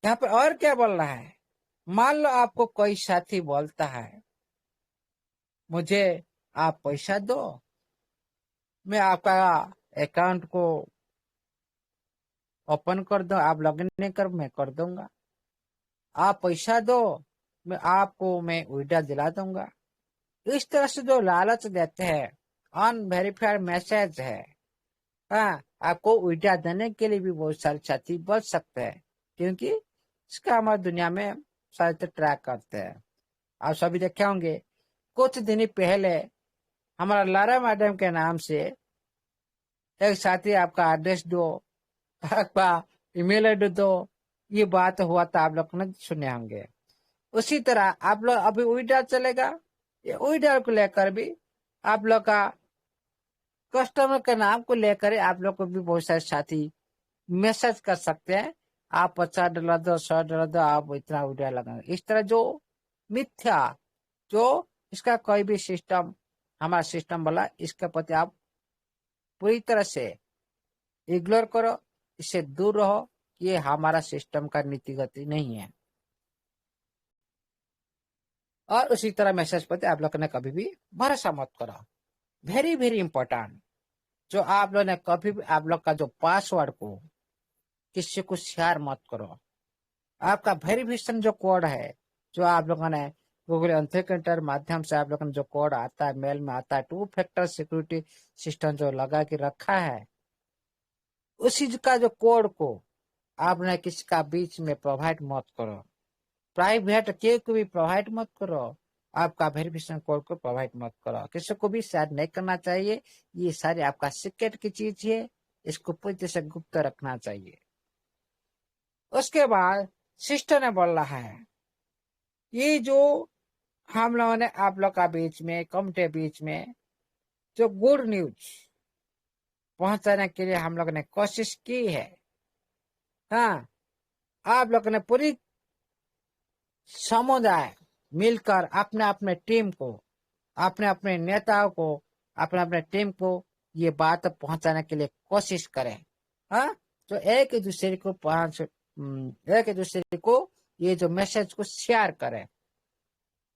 यहाँ पे और क्या बोल रहा है, मान लो आपको कोई साथी बोलता है, मुझे आप पैसा दो, मैं आपका अकाउंट को ओपन कर दो, आप लॉगिन नहीं कर, मैं कर दूंगा, आप पैसा दो, मैं विड्रॉ दिला दूंगा। इस तरह से जो लालच देते हैं, अनवेरिफाइड मैसेज है, आपको विड्रॉ देने के लिए भी बहुत सारे साथी बच सकते हैं, क्योंकि इसका हमारी दुनिया में सारे ट्रैक करते हैं। आप सभी देखे होंगे, कुछ दिन पहले हमारा लारा मैडम के नाम से एक साथी आपका एड्रेस दो, आपका ईमेल आईडी दो, ये बात हुआ था, आप लोग ने सुने होंगे। उसी तरह आप लोग अभी विड्रॉ चलेगा, ये विड्रॉ को लेकर भी आप लोग का कस्टमर के नाम को लेकर आप लोग को भी बहुत सारे साथी मैसेज कर सकते हैं, आप $50 दो, $100 दो, आप इतना विड्रॉ लगाएंगे। इस तरह जो मिथ्या जो इसका कोई भी सिस्टम, हमारा सिस्टम बोला, इसके प्रति आप पूरी तरह से इग्नोर करो, इससे दूर रहो। ये हमारा सिस्टम का नीतिगत नहीं है। और उसी तरह मैसेज पर आप लोग ने कभी भी भरोसा मत करो। वेरी वेरी इंपॉर्टेंट, जो आप लोग ने कभी भी आप लोग का जो पासवर्ड को किसी को शेयर मत करो। आपका वेरिफिकेशन जो कोड है, जो आप लोगों ने गूगल ऑथेंटिकेटर माध्यम से आप लोगों ने जो कोड आता है, मेल में आता है, 2 फैक्टर सिक्योरिटी सिस्टम जो लगा के रखा है, उसी का जो कोड को आपने किसी का बीच में प्रोवाइड मत करो। प्राइवेट के को भी प्रोवाइड मत करो, आपका वेरिफिकेशन कोड को प्रोवाइड मत करो, किसी को भी शेयर नहीं करना चाहिए। ये सारी आपका सीक्रेट की चीज है, इसको पूरी तरह से गुप्त रखना चाहिए। उसके बाद सिस्टर ने बोल रहा है, ये जो हम लोगों ने आप लोग का बीच में, कम्युनिटी बीच में जो गुड न्यूज पहुंचाने के लिए हम लोग ने कोशिश की है, आप लोग ने पूरी समुदाय मिलकर अपने अपने टीम को, अपने अपने नेताओं को, अपने अपने टीम को ये बात पहुंचाने के लिए कोशिश करें। तो एक दूसरे को ये जो मैसेज को शेयर करें,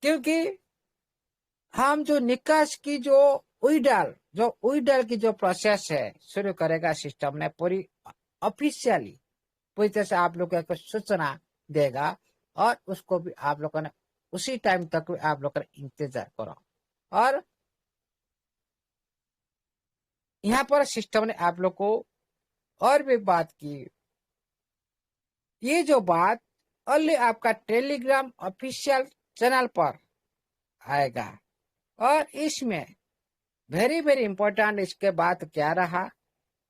क्योंकि हम जो निकास की जो विड्रॉल की जो प्रोसेस है शुरू करेगा सिस्टम ने पूरी ऑफिशियली पूरी तरह से आप लोगों को सूचना देगा और उसको भी आप लोगों ने उसी टाइम तक भी आप लोगों ने इंतजार करो। और यहाँ पर सिस्टम ने आप लोग को और भी बात की, ये जो बात ओनली आपका टेलीग्राम ऑफिशियल चैनल पर आएगा। और इसमें वेरी वेरी इंपॉर्टेंट इसके बाद क्या रहा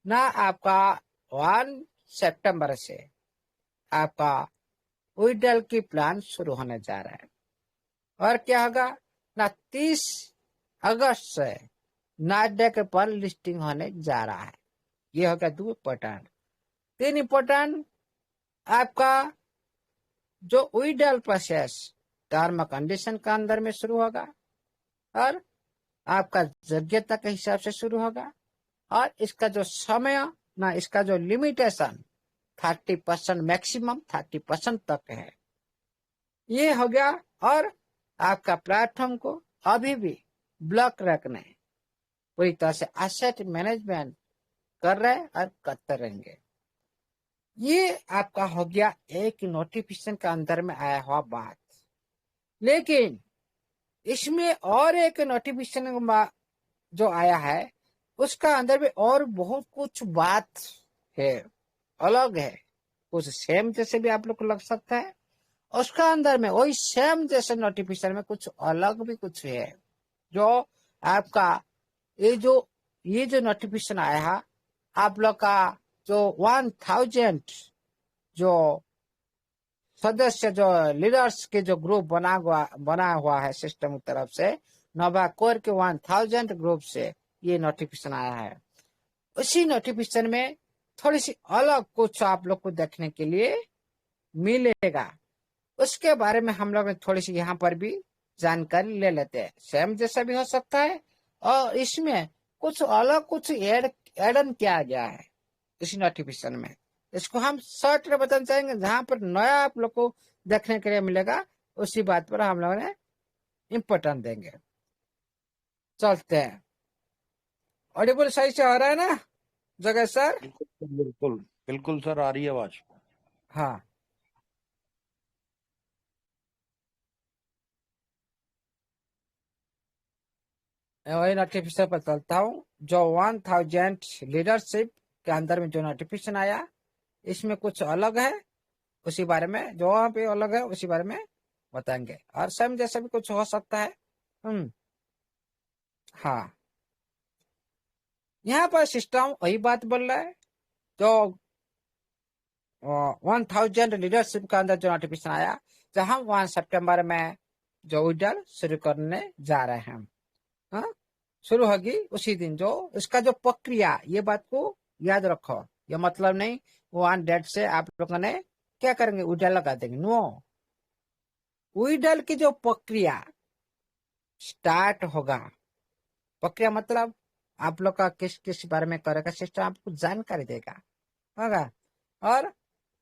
ना, आपका 1 सितंबर से आपका विड्रॉल की प्लान शुरू होने जा रहा है। और क्या होगा ना, 30 अगस्त से नास्डैक पर लिस्टिंग होने जा रहा है। ये होगा 2 इम्पोर्टेंट। 3 इम्पोर्टेंट, आपका जो विड्रॉल प्रोसेस टर्म कंडीशन का अंदर में शुरू होगा और आपका योग्यता के हिसाब से शुरू होगा। और इसका जो समय ना, इसका जो लिमिटेशन 30% मैक्सिमम 30% तक है, ये हो गया। और आपका प्लेटफॉर्म को अभी भी ब्लॉक रखना है, पूरी तरह से एसेट मैनेजमेंट कर रहे और करते रहेंगे। ये आपका हो गया एक नोटिफिकेशन का अंदर में आया हुआ बात। लेकिन इसमें और एक नोटिफिकेशन जो आया है उसका अंदर में और बहुत कुछ बात है, अलग है। कुछ सेम जैसे भी आप लोग को लग सकता है, उसका अंदर में वही सेम जैसे नोटिफिकेशन में कुछ अलग भी कुछ है। जो आपका ये जो नोटिफिकेशन आया है, आप लोग का जो 1000 जो सदस्य जो लीडर्स के जो ग्रुप बना हुआ है सिस्टम की तरफ से, नोवा कोर के 1000 ग्रुप से ये नोटिफिकेशन आया है। उसी नोटिफिकेशन में थोड़ी सी अलग कुछ आप लोग को देखने के लिए मिलेगा। उसके बारे में हम लोग थोड़ी सी यहाँ पर भी जानकारी ले लेते हैं। सेम जैसा भी हो सकता है और इसमें कुछ अलग कुछ एड ऑन किया गया है इसी नोटिफिकेशन में। इसको हम शॉर्ट में बताना चाहेंगे, जहां पर नया आप लोग को देखने के लिए मिलेगा उसी बात पर हम लोगों ने इम्पोर्टेंट देंगे। चलते हैं। ऑडिबल सही से हो रहा है ना जगह सर? बिल्कुल बिल्कुल सर, आ रही है आवाज। हाँ, मैं वही नोटिफिकेशन पर चलता हूँ। जो 1000 लीडरशिप के अंदर में जो नोटिफिकेशन आया, इसमें कुछ अलग है, उसी बारे में जो वहाँ पे अलग है उसी बारे में बताएंगे। और सेम जैसा भी कुछ हो सकता है। हाँ, यहाँ पर सिस्टम वही बात बोल रहा है। जो 1000 लीडरशिप का अंदर जो नोटिफिकेशन आया, जो हम 1 सितंबर में जो विड्रॉल शुरू करने जा रहे हैं, हाँ, शुरू होगी उसी दिन। जो इसका जो प्रक्रिया, ये बात को याद रखो। ये मतलब नहीं 1 डेट से आप लोगों ने क्या करेंगे, विड्रॉल लगा देंगे। नो, विड्रॉल की जो प्रक्रिया स्टार्ट होगा, प्रक्रिया मतलब आप लोग का किस किस बारे में करेगा सिस्टम आपको जानकारी देगा होगा, और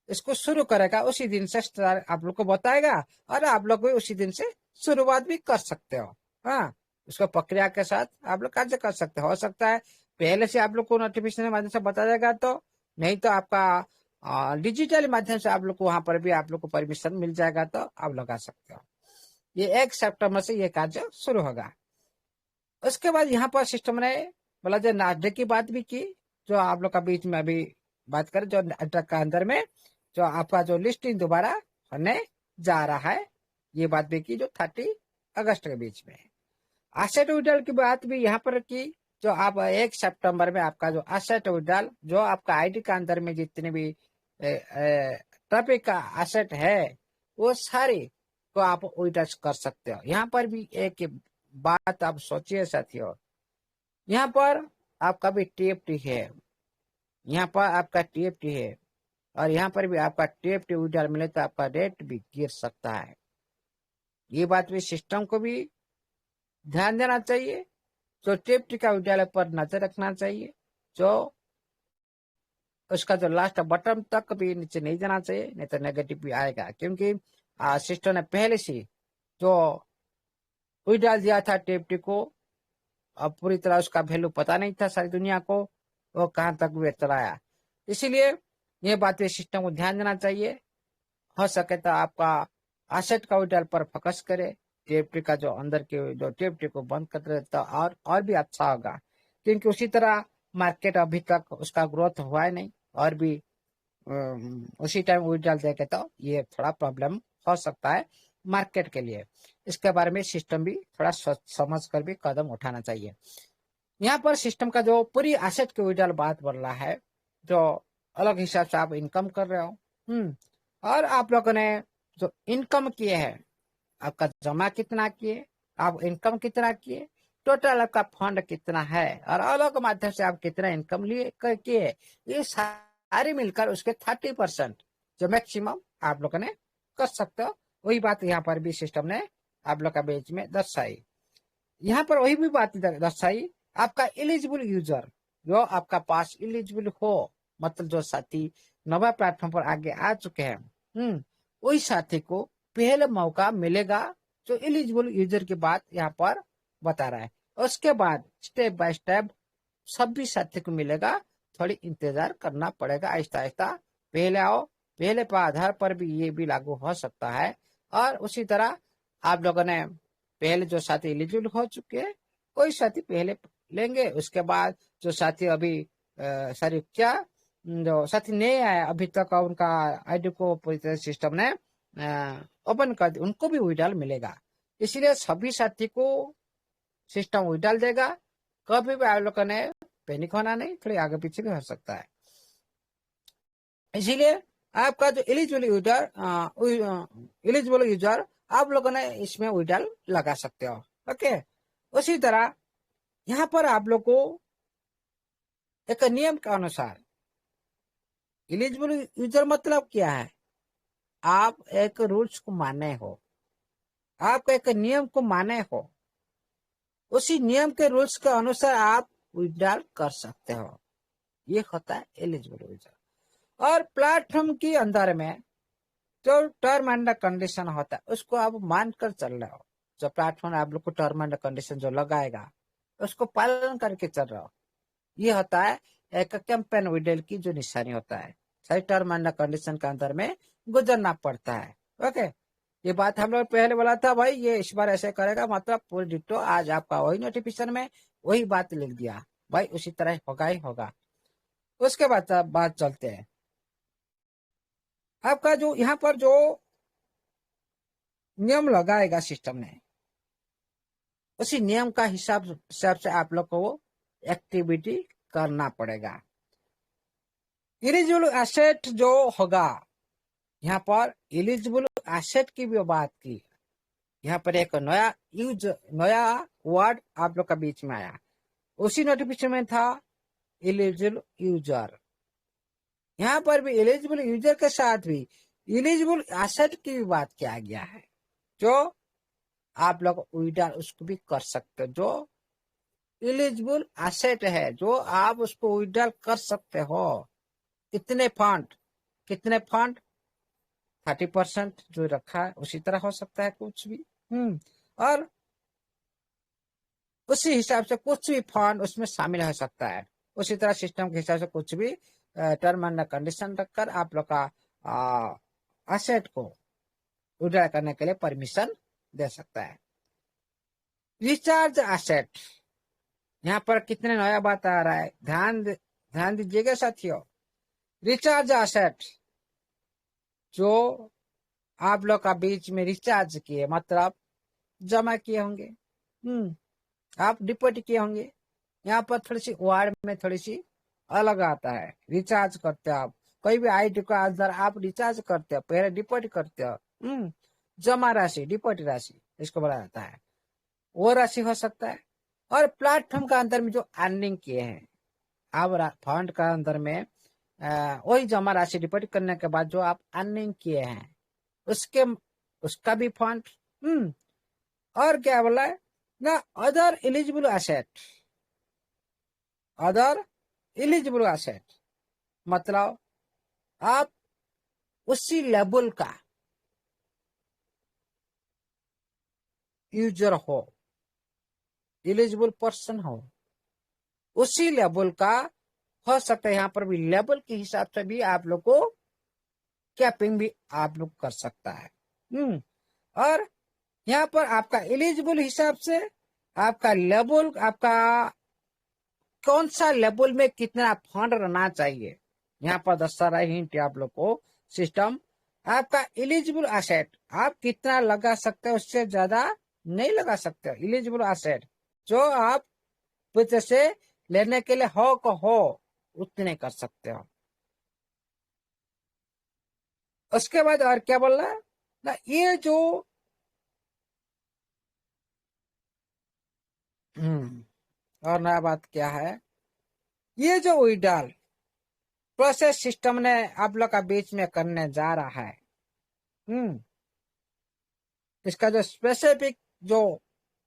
इसको शुरू करेगा उसी दिन से आप लोग को बताएगा। और आप लोग भी उसी दिन से शुरुआत भी कर सकते हो। हाँ, उसको प्रक्रिया के साथ आप लोग कार्य कर सकते हो सकता है पहले से आप लोग को नोटिफिकेशन के माध्यम से बता देगा, तो नहीं तो आपका डिजिटल माध्यम से आप लोग को वहां पर भी आप लोग को परमिशन मिल जाएगा, तो आप लगा सकते हो। ये 1 सितंबर से ये कार्य शुरू होगा। उसके बाद यहाँ पर सिस्टम ने बोला जो नास्डैक की बात भी की, जो आप लोग का बीच में अभी बात करें, जो नास्डैक का अंदर में जो आपका जो लिस्टिंग दोबारा होने जा रहा है, ये बात भी की जो 30 अगस्त के बीच में। एसेट विड्रॉल की बात भी यहाँ पर की, जो आप 1 सितंबर में आपका जो एसेट विड्रॉल, जो आपका आईडी का अंदर में जितने भी टॉपिक का एसेट है, वो सारी को आप विड्रॉल कर सकते हो। यहाँ पर भी एक बात आप सोचिए साथियों, यहाँ पर आपका भी टीएफटी है, यहाँ पर आपका टीएफटी है, और यहाँ पर भी आपका टीएफटी विड्रॉल मिले तो आपका रेट भी गिर सकता है। ये बात भी सिस्टम को भी ध्यान देना चाहिए। जो टीएफटी का विड्रॉल पर नजर रखना चाहिए, जो उसका जो लास्ट बटन तक भी नीचे नहीं जाना चाहिए, नहीं तो नेगेटिव भी आएगा। क्योंकि सिस्टम ने पहले से जो वही डाल दिया था टीएफटी को। अब पूरी तरह उसका वैल्यू पता नहीं था सारी दुनिया को, वो कहां तक वे चलाया। इसीलिए ये बातें सिस्टम को ध्यान देना चाहिए। हो सके तो आपका एसेट का विड्रॉल पर फोकस करे, टीएफटी का जो अंदर के जो टीएफटी को बंद कर दे तो और भी अच्छा होगा, क्योंकि उसी तरह मार्केट अभी तक उसका ग्रोथ हुआ है नहीं, और भी उसी टाइम विड्रॉल देके तो ये थोड़ा प्रॉब्लम हो सकता है मार्केट के लिए। इसके बारे में सिस्टम भी थोड़ा समझ कर भी कदम उठाना चाहिए। यहाँ पर सिस्टम का जो पूरी एसेट के विड्रॉल बात बोल रहा है, जो अलग हिसाब से आप इनकम कर रहे हो, और आप लोगों ने जो इनकम किए हैं, आपका जमा कितना किए, आप इनकम कितना किए, टोटल आपका फंड कितना है, और अलग माध्यम से आप कितना इनकम लिए किए, ये सारे मिलकर उसके 30% जो मैक्सिमम आप लोगों ने कर सकते हो, वही बात यहाँ पर भी सिस्टम ने आप लोग का बेच में दर्शाई। यहाँ पर वही भी बात दर्शाई, आपका एलिजिबल यूजर जो आपका पास एलिजिबल हो, मतलब जो साथी नवा प्लेटफॉर्म पर आगे आ चुके हैं, वही साथी को पहले मौका मिलेगा। जो एलिजिबल यूजर की बात यहाँ पर बता रहा है। उसके बाद स्टेप बाय स्टेप सभी साथी को मिलेगा, थोड़ी इंतजार करना पड़ेगा, आहिस्ता आहिस्ता पहले आओ, पहले पर आधार पर भी ये भी लागू हो सकता है। और उसी तरह आप लोगों ने पहले जो साथी एलिजिबल हो चुके हैं, कोई साथी पहले लेंगे, उसके बाद जो साथी अभी सॉरी क्या जो साथी नए आए अभी तक, उनका आईडी को पूरी तरह सिस्टम ने ओपन कर दिया, उनको भी विड्रॉल मिलेगा। इसलिए सभी साथी को सिस्टम विड्रॉल देगा। कभी भी आप लोगों ने पैनिक होना नहीं, थोड़ी आगे पीछे भी हो सकता है। इसीलिए आपका जो एलिजिबल यूजर आप लोगों ने इसमें विड्रॉल लगा सकते हो। ओके, उसी तरह यहाँ पर आप लोग को एक नियम के अनुसार एलिजिबल यूजर मतलब क्या है, आप एक रूल्स को माने हो, आप एक नियम को माने हो, उसी नियम के रूल्स के अनुसार आप विड्रॉल कर सकते हो, ये होता है एलिजिबल यूजर। और प्लेटफॉर्म के अंदर में जो टर्म एंड कंडीशन होता है उसको आप मानकर चल रहे हो। जो प्लेटफॉर्म आप लोग को टर्म एंड कंडीशन जो लगाएगा उसको पालन करके चल रहे हो, ये होता है एक कैंपेन विड्रॉल की जो निशानी होता है। सही टर्म एंड कंडीशन के अंदर में गुजरना पड़ता है। ओके, ये बात हम लोग पहले बोला था भाई, ये इस बार ऐसे करेगा, मतलब पूरी डिटो आज आपका वही नोटिफिकेशन में वही बात लिख दिया भाई, उसी तरह होगा ही होगा। उसके बाद बात चलते हैं, आपका जो यहाँ पर जो नियम लगाएगा सिस्टम ने, उसी नियम का हिसाब से आप लोग को एक्टिविटी करना पड़ेगा। एलिजिबल एसेट जो होगा, यहाँ पर एलिजिबल एसेट की भी बात की, यहाँ पर एक नया वर्ड आप लोग का बीच में आया, उसी नोटिफिकेशन में था एलिजिबल यूजर। यहाँ पर भी एलिजिबल यूजर के साथ भी एलिजिबल एसेट की भी बात किया गया है, जो आप लोग विड्रॉल उसको भी कर सकते हो। जो एलिजिबल एसेट है जो आप उसको विड्रॉल कर सकते हो, कितने फंड 30% जो रखा है उसी तरह हो सकता है कुछ भी, और उसी हिसाब से कुछ भी फंड उसमें शामिल हो सकता है। उसी तरह सिस्टम के हिसाब से कुछ भी टर्म एंड कंडीशन रखकर आप लोग का एसेट को विड्रॉल करने के लिए परमिशन दे सकता है। रिचार्ज एसेट, यहाँ पर कितने नया बात आ रहा है, ध्यान दीजिएगा साथियों। रिचार्ज एसेट जो आप लोग का बीच में रिचार्ज किए, मतलब जमा किए होंगे, आप डिपॉजिट किए होंगे, यहाँ पर थोड़ी सी वर्ड में थोड़ी सी अलग आता है। रिचार्ज करते हो आप, कोई भी आईडी का अंदर आप रिचार्ज करते हो, पहले डिपॉजिट करते हो, जमा राशि डिपॉजिट राशि इसको बोला जाता है, वो राशि हो सकता है। और प्लेटफॉर्म का अंदर में जो अर्निंग किए हैं आप फंड का अंदर में वही जमा राशि डिपॉजिट करने के बाद जो आप अर्निंग किए हैं उसका भी फंड, और क्या बोला है ना, अदर एलिजिबल एसेट मतलब आप उसी लेवल का यूजर हो, एलिजिबल पर्सन हो, उसी लेवल का हो सकता है। यहाँ पर भी लेवल के हिसाब से भी आप लोग को कैपिंग भी आप लोग कर सकता है। और यहाँ पर आपका एलिजिबल हिसाब से आपका लेवल, आपका कौन सा लेवल में कितना फंड रहना चाहिए, यहाँ पर दस सारा हिंट आप लोग को सिस्टम। आपका एलिजिबल एसेट आप कितना लगा सकते हो, उससे ज्यादा नहीं लगा सकते हो। एलिजिबल एसेट जो आप वित्त से लेने के लिए हो उतने कर सकते हो। उसके बाद और क्या बोल रहा है ना, ये जो और नया बात क्या है, ये जो विड्रॉल प्रोसेस सिस्टम ने आप लोग का बीच में करने जा रहा है, इसका जो स्पेसिफिक जो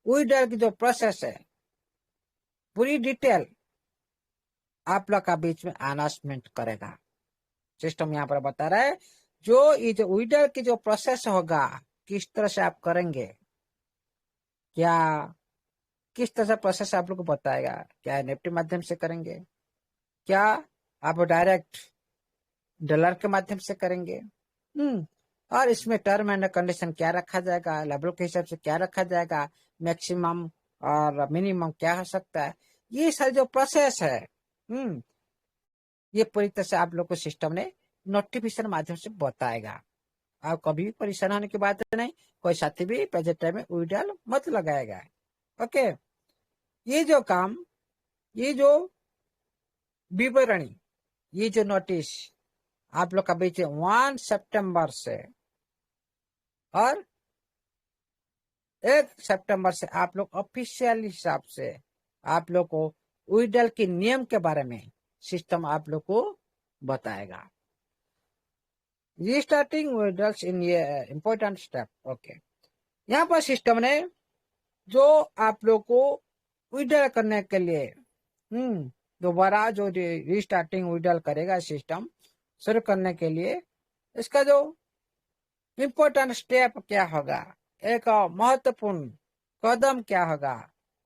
विड्रॉल की जो प्रोसेस है, पूरी डिटेल आप लोग का बीच में अनाउंसमेंट करेगा। सिस्टम यहाँ पर बता रहा है जो ये जो विड्रॉल की जो प्रोसेस होगा, किस तरह से आप करेंगे, क्या किस तरह से प्रोसेस आप लोग को बताएगा। क्या निफ्टी माध्यम से करेंगे, क्या आप डायरेक्ट डॉलर के माध्यम से करेंगे, और इसमें टर्म एंड कंडीशन क्या रखा जाएगा, लेवल के हिसाब से क्या रखा जाएगा, मैक्सिमम और मिनिमम क्या हो सकता है, ये सारी जो प्रोसेस है, ये पूरी तरह से आप लोग को सिस्टम ने नोटिफिकेशन माध्यम से बताएगा। आप कभी भी परेशान होने की बात नहीं, कोई साथी भी प्रेजेंट टाइम में विड्रॉल मत लगाएगा। ओके, ये जो काम, ये जो विवरणी, ये जो नोटिस आप लोग का बीच 1 सितंबर से और 1 सितंबर से आप लोग ऑफिशियल हिसाब से आप लोग को विड्रॉल के नियम के बारे में सिस्टम आप लोग को बताएगा। रीस्टार्टिंग विड्रॉल्स इन ये इंपॉर्टेंट स्टेप। ओके, यहाँ पर सिस्टम ने जो आप लोग को विड्रॉल करने के लिए दोबारा जो रीस्टार्टिंग विड्रॉल करेगा सिस्टम शुरू करने के लिए, इसका जो इम्पोर्टेंट स्टेप क्या होगा, एक महत्वपूर्ण कदम क्या होगा,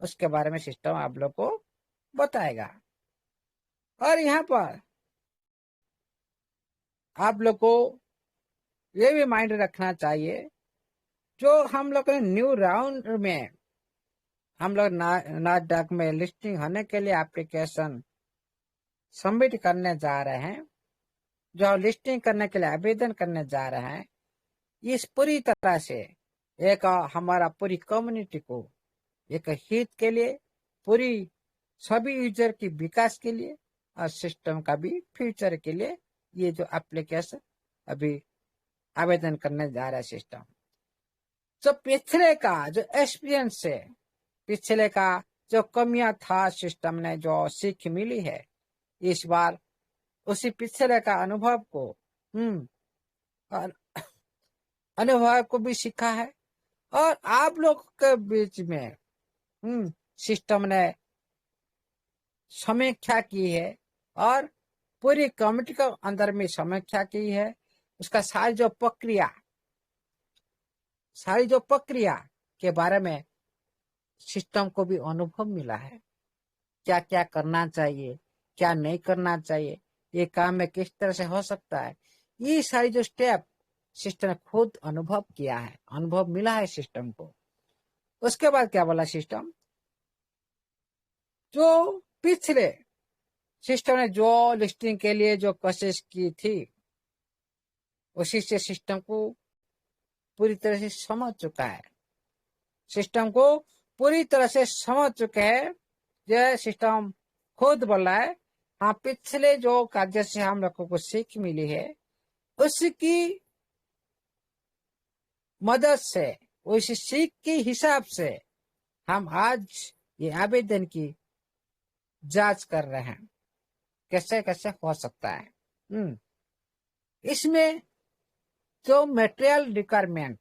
उसके बारे में सिस्टम आप लोग को बताएगा। और यहाँ पर आप लोग को ये भी माइंड रखना चाहिए, जो हम लोग न्यू राउंड में हम लोग नास्डैक में लिस्टिंग होने के लिए एप्लीकेशन सबमिट करने जा रहे हैं, जो लिस्टिंग करने के लिए आवेदन करने जा रहे हैं, इस पूरी तरह से एक हमारा पूरी कम्युनिटी को एक हित के लिए, पूरी सभी यूजर की विकास के लिए और सिस्टम का भी फ्यूचर के लिए ये जो एप्लीकेशन अभी आवेदन करने जा रहा है सिस्टम। जो पिछले का जो एक्सपीरियंस है, पिछले का जो कमियां था, सिस्टम ने जो सीख मिली है, इस बार उसी पिछले का अनुभव को और अनुभव को भी सीखा है। और आप लोग के बीच में सिस्टम ने समीक्षा की है और पूरी कमिटी के अंदर में समीक्षा की है। उसका सारी जो प्रक्रिया के बारे में सिस्टम को भी अनुभव मिला है, क्या क्या करना चाहिए, क्या नहीं करना चाहिए, ये काम में किस तरह से हो सकता है, ये सारी जो स्टेप सिस्टम ने खुद अनुभव किया है, अनुभव मिला है सिस्टम को। उसके बाद क्या बोला सिस्टम, जो पिछले सिस्टम ने जो लिस्टिंग के लिए जो कोशिश की थी, उसी से सिस्टम को पूरी तरह से समझ चुका है, सिस्टम को पूरी तरह से समझ चुके हैं। यह सिस्टम खुद बोला है, हाँ पिछले जो कार्य से हम लोगों को सीख मिली है, उसकी मदद से, उस सीख के हिसाब से हम आज ये आवेदन की जांच कर रहे हैं, कैसे कैसे हो सकता है। इसमें जो मटेरियल रिक्वायरमेंट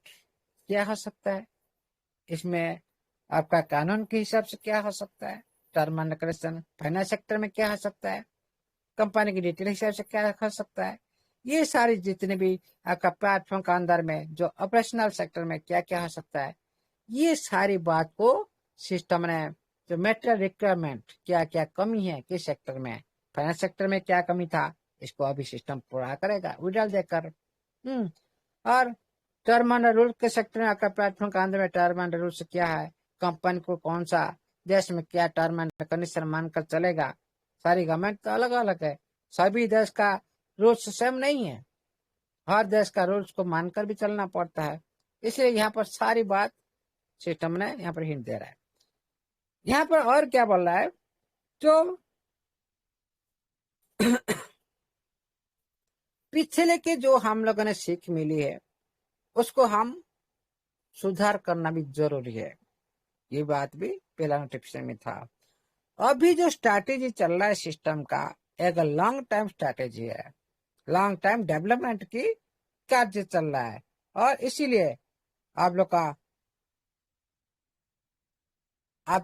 क्या हो सकता है, इसमें आपका कानून के हिसाब से क्या हो सकता है, term and condition, finance sector में क्या हो सकता है, कंपनी की डिटेल हिसाब से क्या हो सकता है, ये सारी जितने भी आपका प्लेटफॉर्म का अंदर में जो ऑपरेशनल सेक्टर में क्या क्या हो सकता है, ये सारी बात को सिस्टम ने जो मेटेरियल रिक्वायरमेंट क्या क्या कमी है किस सेक्टर में, फाइनेंस सेक्टर में क्या कमी था, इसको अभी सिस्टम पूरा करेगा विड्रॉल देकर। और टर्म एंड रूल के सेक्टर में आपका प्लेटफॉर्म के अंदर में टर्म एंड रूल्स क्या है, कंपनी को कौन सा देश में क्या टर्म एंड कंडीशन मानकर चलेगा। सारी गवर्नमेंट तो अलग अलग है, सभी देश का रूल्स सेम नहीं है, हर देश का रूल्स को मानकर भी चलना पड़ता है। इसलिए यहाँ पर सारी बात सिस्टम ने यहाँ पर हिंट दे रहा है। यहाँ पर और क्या बोल रहा है, जो पिछले के जो हम लोगों ने सीख मिली है उसको हम सुधार करना भी जरूरी है। ये बात भी पहला नोटिफिकेशन में था। अभी जो स्ट्रैटेजी चल रहा है सिस्टम का एक लॉन्ग टाइम स्ट्रैटेजी है, लॉन्ग टाइम डेवलपमेंट की कार्य चल रहा है। और इसीलिए आप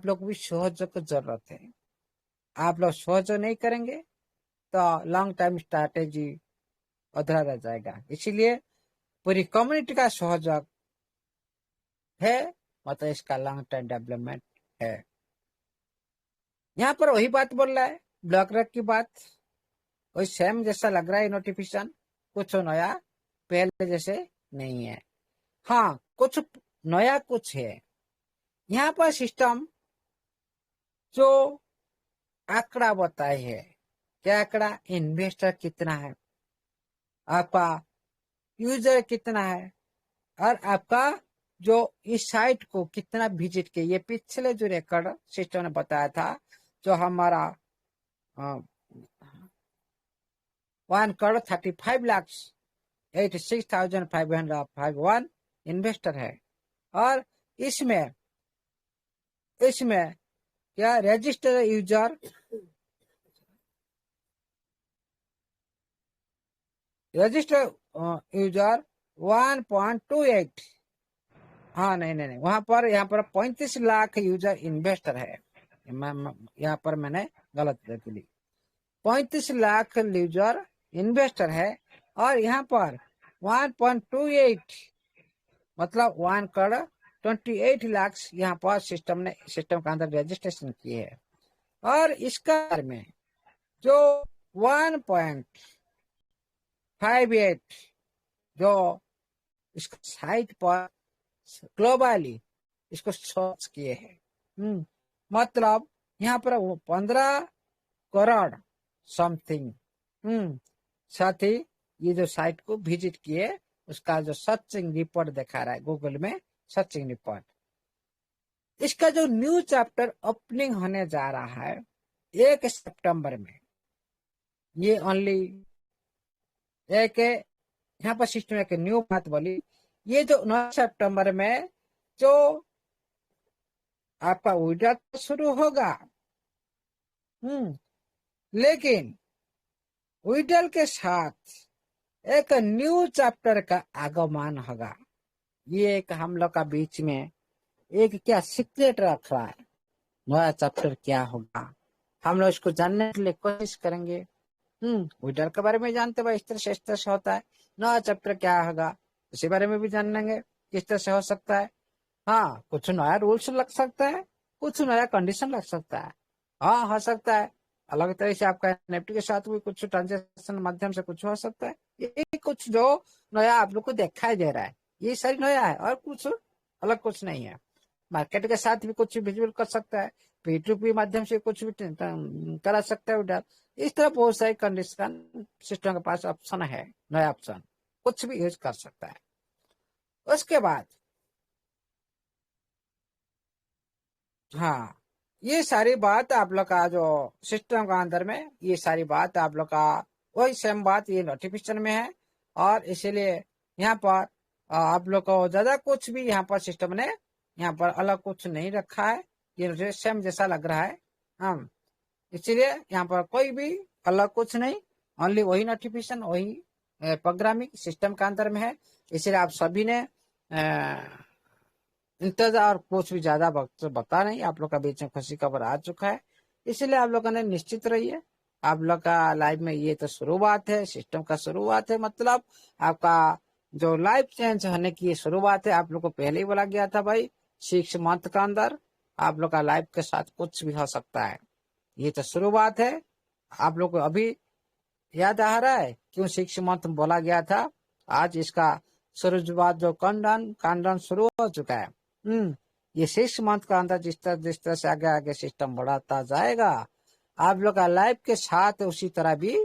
लोग भी सहयोग की जरूरत है। आप लोग सहयोग नहीं करेंगे तो लॉन्ग टाइम स्ट्रैटेजी अधूरा रह जाएगा। इसीलिए पूरी कम्युनिटी का सहयोग है, मतलब इसका लॉन्ग टाइम डेवलपमेंट है। यहाँ पर वही बात बोल रहा है, ब्लॉक रैक की बात, वही सेम जैसा लग रहा है नोटिफिकेशन, कुछ नया पहले जैसे नहीं है। हाँ, कुछ नया कुछ है। यहाँ पर सिस्टम जो आंकड़ा बताए है, क्या आंकड़ा, इन्वेस्टर कितना है, आपका यूजर कितना है, और आपका जो इस साइट को कितना विजिट किया। ये पिछले जो रिकॉर्ड सिस्टम ने बताया था, जो हमारा 1,35,86,551 इन्वेस्टर है। और इसमें क्या रजिस्टर्ड यूजर 1.28, हाँ नहीं, वहां पर यहाँ पर 35 लाख यूजर इन्वेस्टर है। यहाँ पर मैंने गलत देख ली, 35 लाख यूजर इन्वेस्टर है। और यहाँ पर 1.28 मतलब 1,28,00,000 यहाँ पर सिस्टम के अंदर रजिस्ट्रेशन किए है। और इसका में जो 1.58 जो इसका साइट पर ग्लोबली इसको सर्च किए हैं, मतलब यहाँ पर 15 करोड़ समथिंग साथ ही ये जो साइट को विजिट किए उसका जो सर्चिंग रिपोर्ट दिखा रहा है गूगल में, सर्चिंग रिपोर्ट। इसका जो न्यू चैप्टर ओपनिंग होने जा रहा है 1 सितंबर में, ये ओनली एक यहाँ पर सिस्टम एक न्यू बात बोली, ये जो 9 सितंबर में जो आपका विड्रॉल शुरू होगा, लेकिन विड्रॉल के साथ एक न्यू चैप्टर का आगमन होगा। ये एक हम लोग का बीच में एक क्या सीक्रेट रख रहा है, नया चैप्टर क्या होगा, हम लोग इसको जानने के लिए कोशिश करेंगे। विड्रॉल के बारे में जानते भाई, इस तरह से होता है। नया चैप्टर क्या होगा इसी बारे में भी जानेंगे, किस तरह से हो सकता है। हाँ, कुछ नया रूल्स लग सकता है, कुछ नया कंडीशन लग सकता है। हाँ, हो सकता है अलग तरह से आपका एनएफटी के साथ भी कुछ ट्रांजेक्शन माध्यम से कुछ हो सकता है। ये कुछ जो नया आप लोग को दिखाई दे रहा है, ये सारी नया है और कुछ अलग कुछ नहीं है। मार्केट के साथ भी कुछ विजुअल कर सकता है, P2P माध्यम से कुछ भी करा सकता है विड्रॉल। इस तरह बहुत सारी कंडीशन सिस्टम के पास ऑप्शन है, नया ऑप्शन कुछ भी यूज कर सकता है। उसके बाद हाँ, ये सारी बात आप लोग का जो सिस्टम का अंदर में, ये सारी बात आप लोग का वही सेम बात ये नोटिफिकेशन में है। और इसीलिए यहाँ पर आप लोग को ज्यादा कुछ भी यहाँ पर सिस्टम ने यहाँ पर अलग कुछ नहीं रखा है, ये सेम जैसा लग रहा है। हम इसीलिए यहाँ पर कोई भी अलग कुछ नहीं, ओनली वही नोटिफिकेशन वही प्रोग्रामिंग सिस्टम के अंदर में है। इसलिए आप सभी ने इंतजार कुछ भी ज्यादा वक्त बता नहीं, आप लोग का बीच में खुशी खबर आ चुका है। इसलिए आप लोगों ने निश्चित रहिए, आप लोग का लाइफ में ये तो शुरुआत है, सिस्टम का शुरुआत है, मतलब आपका जो लाइफ चेंज होने की शुरुआत है। आप लोग को पहले ही बोला गया था भाई, 6 मंथ का अंदर आप लोग का लाइफ के साथ कुछ भी हो सकता है। ये तो शुरुआत है। आप लोग को अभी याद आ रहा है क्यों 6 मंथ बोला गया था? आज इसका शुरुआत जो काउंटडाउन शुरू हो चुका है। ये 6 मंथ का अंदर जिस तरह से आगे आगे सिस्टम बढ़ाता जाएगा, आप लोग का लाइफ के साथ उसी तरह भी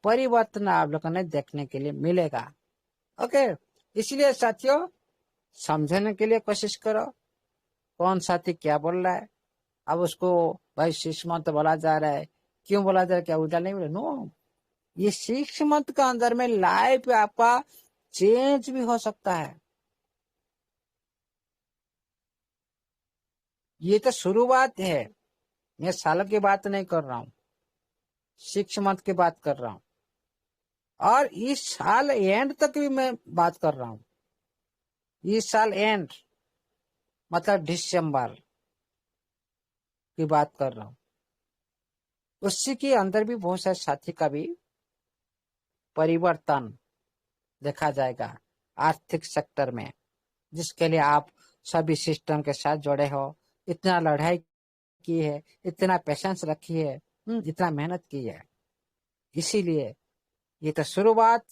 परिवर्तन आप लोगों ने देखने के लिए मिलेगा। ओके, इसलिए साथियों समझने के लिए कोशिश करो कौन साथी क्या बोल रहा है। अब उसको भाई 6 मंथ बोला जा रहा है, क्यों बोला जा रहा है? क्या उल्टा नहीं बोला? नो, ये 6 मंथ का अंदर में लाइफ आपका चेंज भी हो सकता है। ये तो शुरुआत है। मैं साल की बात नहीं कर रहा हूँ, 6 मंथ की बात कर रहा हूँ। और इस साल एंड तक भी मैं बात कर रहा हूँ। इस साल एंड मतलब दिसंबर की बात कर रहा हूँ। उसी के अंदर भी बहुत सारे साथी का भी परिवर्तन देखा जाएगा आर्थिक सेक्टर में, जिसके लिए आप सभी सिस्टम के साथ जुड़े हो, इतना लड़ाई की है, इतना पेशेंस रखी है, इतना मेहनत की है। इसीलिए ये तो शुरुआत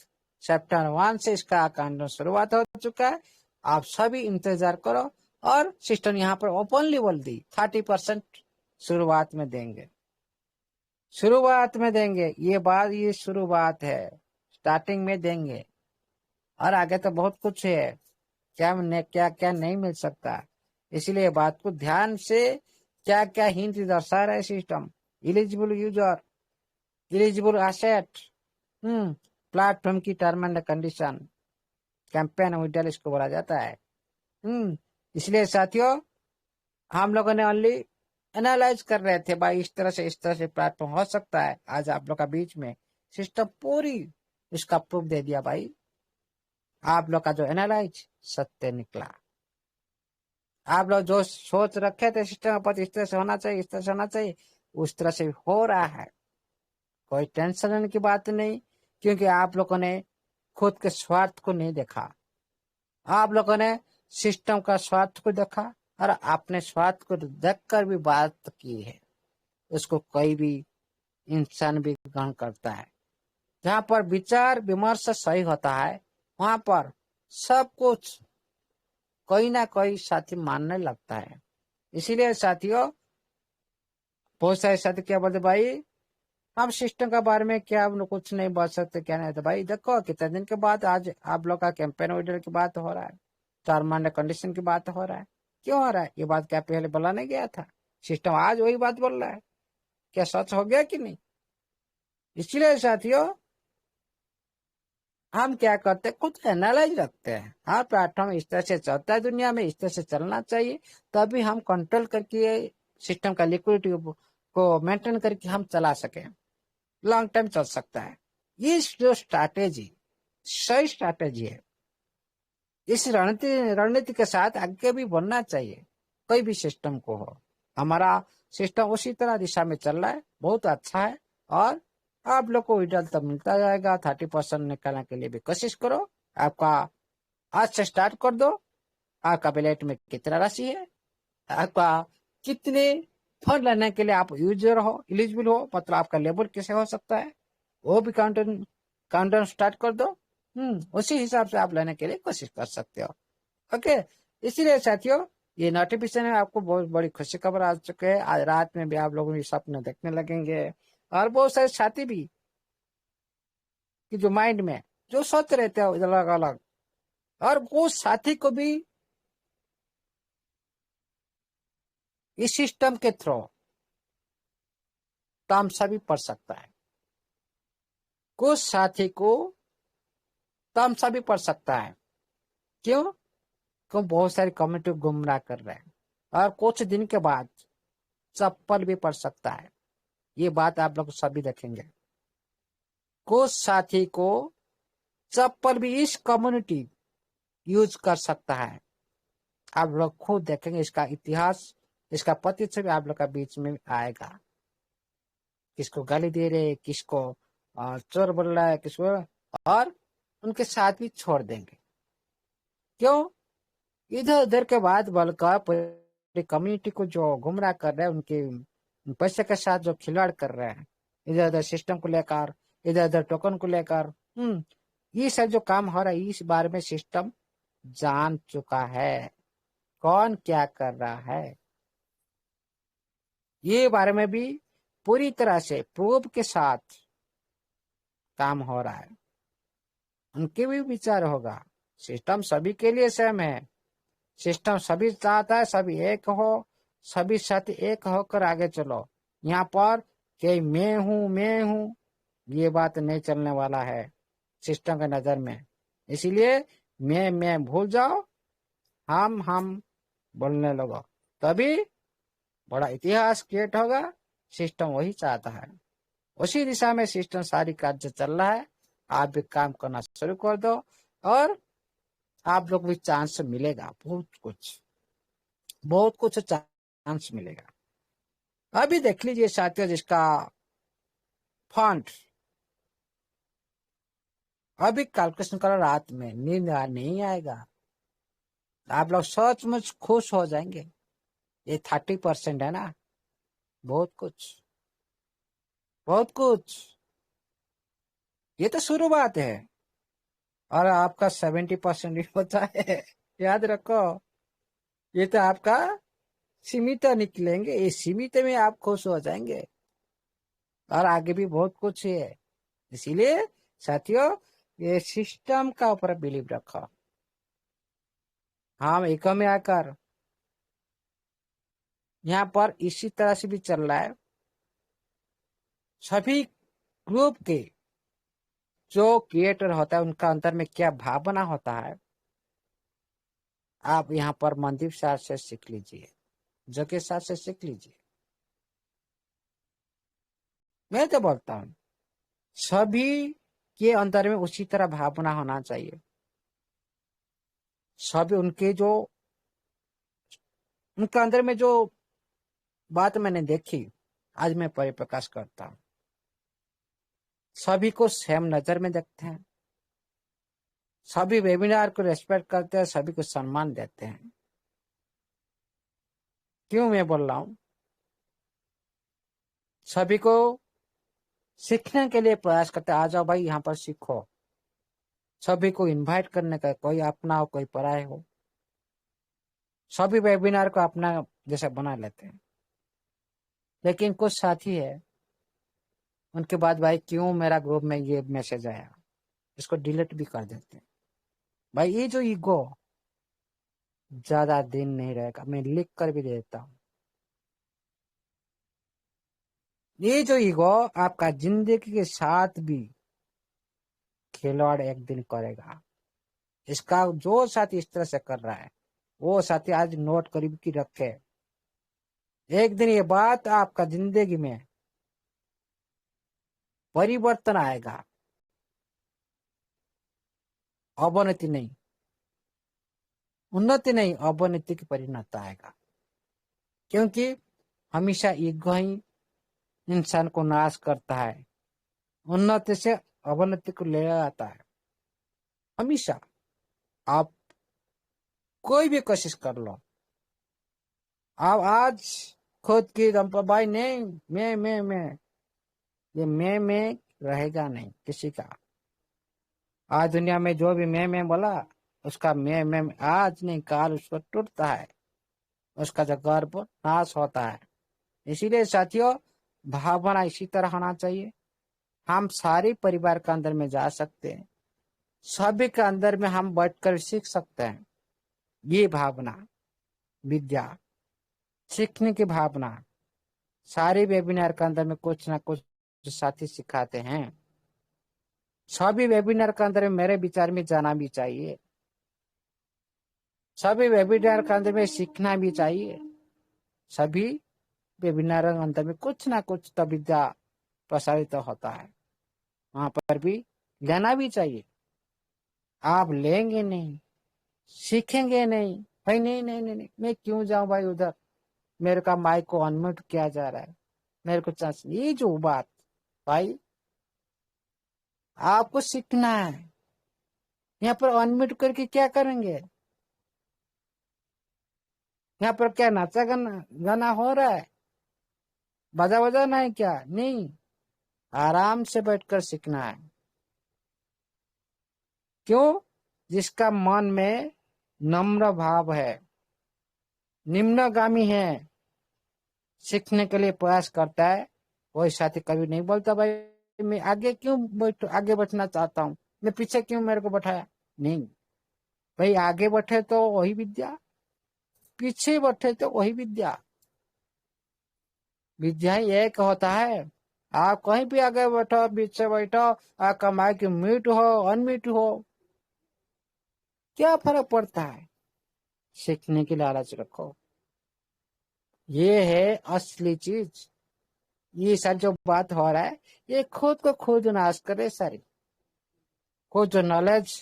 चैप्टर 1 से इसका कांड शुरुआत हो चुका है। आप सभी इंतजार करो। और सिस्टम यहाँ पर ओपनली बोल दी 30% शुरुआत में देंगे। शुरुआत में देंगे, ये बात ये शुरुआत है, स्टार्टिंग में देंगे। और आगे तो बहुत कुछ है, क्या क्या नहीं मिल सकता। इसलिए बात को ध्यान से क्या क्या हिंट दर्शा रहा है system. Eligible user, eligible asset, platform की term and condition, campaign withdrawal इसको बोला जाता है। इसलिए साथियों हम लोगों ने ओनली एनालाइज कर रहे थे भाई इस तरह से प्लेटफॉर्म हो सकता है। आज आप लोग का बीच में सिस्टम पूरी इसका प्रूफ दे दिया भाई। आप लोग का जो एनालाइज सत्य निकला। आप लोग जो सोच रखे थे सिस्टम पर इस तरह से होना चाहिए, इस तरह से होना चाहिए, उस तरह से हो रहा है। कोई टेंशन लेने की बात नहीं, क्योंकि आप लोगों ने खुद के स्वार्थ को नहीं देखा। आप लोगों ने सिस्टम का स्वार्थ को देखा और अपने स्वार्थ को देखकर भी बात की है। उसको कोई भी इंसान भी ग्रहण करता है। जहाँ पर विचार विमर्श सही होता है, वहां पर सब कुछ कोई ना कोई साथी मानने लगता है। इसीलिए साथियों बहुत सारे साथी क्या बोलते भाई हम सिस्टम के बारे में क्या हम लोग कुछ नहीं बोल सकते, क्या नहीं। तो भाई देखो कितने दिन के बाद आज आप लोग का कैंपेन विड्रॉल की बात हो रहा है, टर्म एंड कंडीशन की बात हो रहा है। क्यों हो रहा है? ये बात क्या पहले बोला नहीं गया था? सिस्टम आज वही बात बोल रहा है। क्या सच हो गया कि नहीं? इसलिए साथियों हम क्या करते हैं, खुद एनालाइज रखते हैं। हर प्लेटफॉर्म इस तरह से चलता है, दुनिया में इस तरह से चलना चाहिए, तभी हम कंट्रोल करके सिस्टम का लिक्विडिटी को मेंटेन करके हम चला सके, लॉन्ग टाइम चल सकता है। ये जो स्ट्रैटेजी सही स्ट्रैटेजी है, इस रणनीति के साथ आगे भी बढ़ना चाहिए। कोई भी सिस्टम को हो, हमारा सिस्टम उसी तरह दिशा में चल रहा है, बहुत अच्छा है। और आप लोग को विड्रॉल तब मिलता जाएगा। 30% निकालने के लिए भी कोशिश करो। आपका आज से स्टार्ट कर दो। आपका वैलेट में कितना राशि है, आपका कितने फंड लेने के लिए आप यूजर हो, एलिजिबल हो, मतलब आपका लेवल कैसे हो सकता है, वो भी काउंटडाउन स्टार्ट कर दो। उसी हिसाब से आप लेने के लिए कोशिश कर सकते हो। ओके, इसीलिए साथियों ये नोटिफिकेशन है, आपको बहुत बड़ी खुशी खबर आ चुके हैं। आज रात में भी आप लोग ये सपने देखने लगेंगे। और बहुत सारे साथी भी कि जो माइंड में जो सोच रहते हो अलग अलग, और वो साथी को भी इस सिस्टम के थ्रू तमसा भी पड़ सकता है। कुछ साथी को तमसा भी पड़ सकता है। क्यों? क्यों बहुत सारी कम्युनिटी गुमराह कर रहे हैं, और कुछ दिन के बाद चप्पल भी पड़ सकता है। ये बात आप लोग सभी देखेंगे। कुछ साथी को चप्पल भी इस कम्युनिटी यूज कर सकता है। आप लोग खुद देखेंगे, इसका इतिहास, इसका पतित्व भी आप लोग का बीच में आएगा। किसको गाली दे रहे, किसको चोर बोल रहा है, किसको, और उनके साथ भी छोड़ देंगे। क्यों? इधर उधर के बात बोलकर पूरी कम्युनिटी को जो गुमराह कर रहे हैं, उनके पैसे के साथ जो खिलवाड़ कर रहे हैं, इधर उधर सिस्टम को लेकर, इधर उधर टोकन को लेकर, ये सब जो काम हो रहा है, इस बारे में सिस्टम जान चुका है कौन क्या कर रहा है। ये बारे में भी पूरी तरह से प्रूफ के साथ काम हो रहा है। उनके भी विचार होगा, सिस्टम सभी के लिए सेम है, सिस्टम सभी चाहता है सभी एक हो, सभी साथ एक होकर आगे चलो। यहाँ पर कि मैं हूँ ये बात नहीं चलने वाला है सिस्टम के नजर में। इसीलिए मैं भूल जाओ, हम बोलने लगो, तभी बड़ा इतिहास क्रिएट होगा। सिस्टम वही चाहता है, उसी दिशा में सिस्टम सारी कार्य चल रहा है। आप भी काम करना शुरू कर दो और आप लोग भी चांस मिलेगा, बहुत कुछ चांस मिलेगा। अभी देख लीजिए साथियों, जिसका फंड अभी कैलकुलेशन करो, रात में नींद नहीं आएगा, आप लोग सचमुच खुश हो जाएंगे। ये 30% है ना, बहुत कुछ ये तो शुरुआत है, और आपका 70% भी होता है। याद रखो, ये तो आपका सीमित निकलेंगे, ये सीमित में आप खुश हो जाएंगे, और आगे भी बहुत कुछ है। इसीलिए साथियों, ये सिस्टम का ऊपर बिलीव रखो। हम एक में आकर यहाँ पर इसी तरह से भी चल रहा है। सभी ग्रुप के जो क्रिएटर होता है, उनका अंदर में क्या भावना होता है, आप यहाँ पर मनदीप सर से सीख लीजिए, जगह सर से सीख लीजिए। मैं तो बोलता हूँ सभी के अंदर में उसी तरह भावना होना चाहिए। सभी उनके अंदर में जो बात मैंने देखी, आज मैं परिप्रकाश करता हूँ। सभी को सेम नजर में देखते हैं, सभी वेबिनार को रेस्पेक्ट करते हैं, सभी को सम्मान देते हैं। क्यों मैं बोल रहा हूँ, सभी को सीखने के लिए प्रयास करते हैं। आ जाओ भाई, यहाँ पर सीखो। सभी को इनवाइट करने का, कोई अपना हो कोई पराया हो, सभी वेबिनार को अपना जैसा बना लेते हैं। लेकिन कुछ साथी है, उनके बाद भाई क्यों मेरा ग्रुप में ये मैसेज आया, इसको डिलीट भी कर देते हैं। भाई ये जो ईगो ज्यादा दिन नहीं रहेगा, मैं लिख कर भी देता हूँ। ये जो ईगो आपका जिंदगी के साथ भी खिलवाड़ एक दिन करेगा। इसका जो साथी इस तरह से कर रहा है, वो साथी आज नोट करीब की रखे, एक दिन ये बात आपका जिंदगी में परिवर्तन आएगा, अवनति नहीं, उन्नति नहीं, अवनति की परिणत आएगा। क्योंकि हमेशा ईगो ही इंसान को नाश करता है, उन्नति से अवनति को ले आता है। हमेशा आप कोई भी कोशिश कर लो, आप आज खुद की दम पर भाई नहीं मैं ये मैं रहेगा नहीं किसी का। आज दुनिया में जो भी मैं बोला, उसका मैं आज नहीं काल उसको टूटता है, उसका जो गर्व नाश होता है। इसीलिए साथियों, भावना इसी तरह होना चाहिए। हम सारे परिवार के अंदर में जा सकते हैं, सभी के अंदर में हम बैठकर सीख सकते हैं। ये भावना, विद्या सीखने की भावना, सारे वेबिनार के अंदर में कुछ ना कुछ साथी सिखाते हैं। सभी वेबिनार के अंदर में मेरे विचार में जाना भी चाहिए, सभी वेबिनार के अंदर में सीखना भी चाहिए। सभी वेबिनार के अंदर में कुछ ना कुछ तो विद्या प्रसारित होता है, वहां पर भी लेना भी चाहिए। आप लेंगे नहीं, सीखेंगे नहीं, भाई नहीं, मैं क्यों जाऊं भाई उधर, मेरे का माइक को अनम्यूट किया जा रहा है, मेरे को चांस। ये जो बात भाई, आपको सीखना है। यहाँ पर अनम्यूट करके क्या करेंगे? यहाँ पर क्या नाचा गाना हो रहा है, बाजा बजाना है क्या? नहीं, आराम से बैठकर सीखना है। क्यों? जिसका मन में नम्र भाव है, निम्नगामी है, सीखने के लिए प्रयास करता है, वही साथी कभी नहीं बोलता भाई मैं आगे क्यों आगे बैठना चाहता हूँ, मैं पीछे क्यों मेरे को बैठाया। नहीं भाई, आगे बैठे तो वही विद्या, पीछे बैठे तो वही विद्या। विद्या ही एक होता है। आप कहीं भी आगे बैठो, पीछे बैठो, आपका माइक म्यूट हो अनम्यूट हो, क्या फर्क पड़ता है? सीखने की लालच रखो, ये है असली चीज। ये सारी जो बात हो रहा है, ये खुद को खुद नाश करे सारी। खुद जो नॉलेज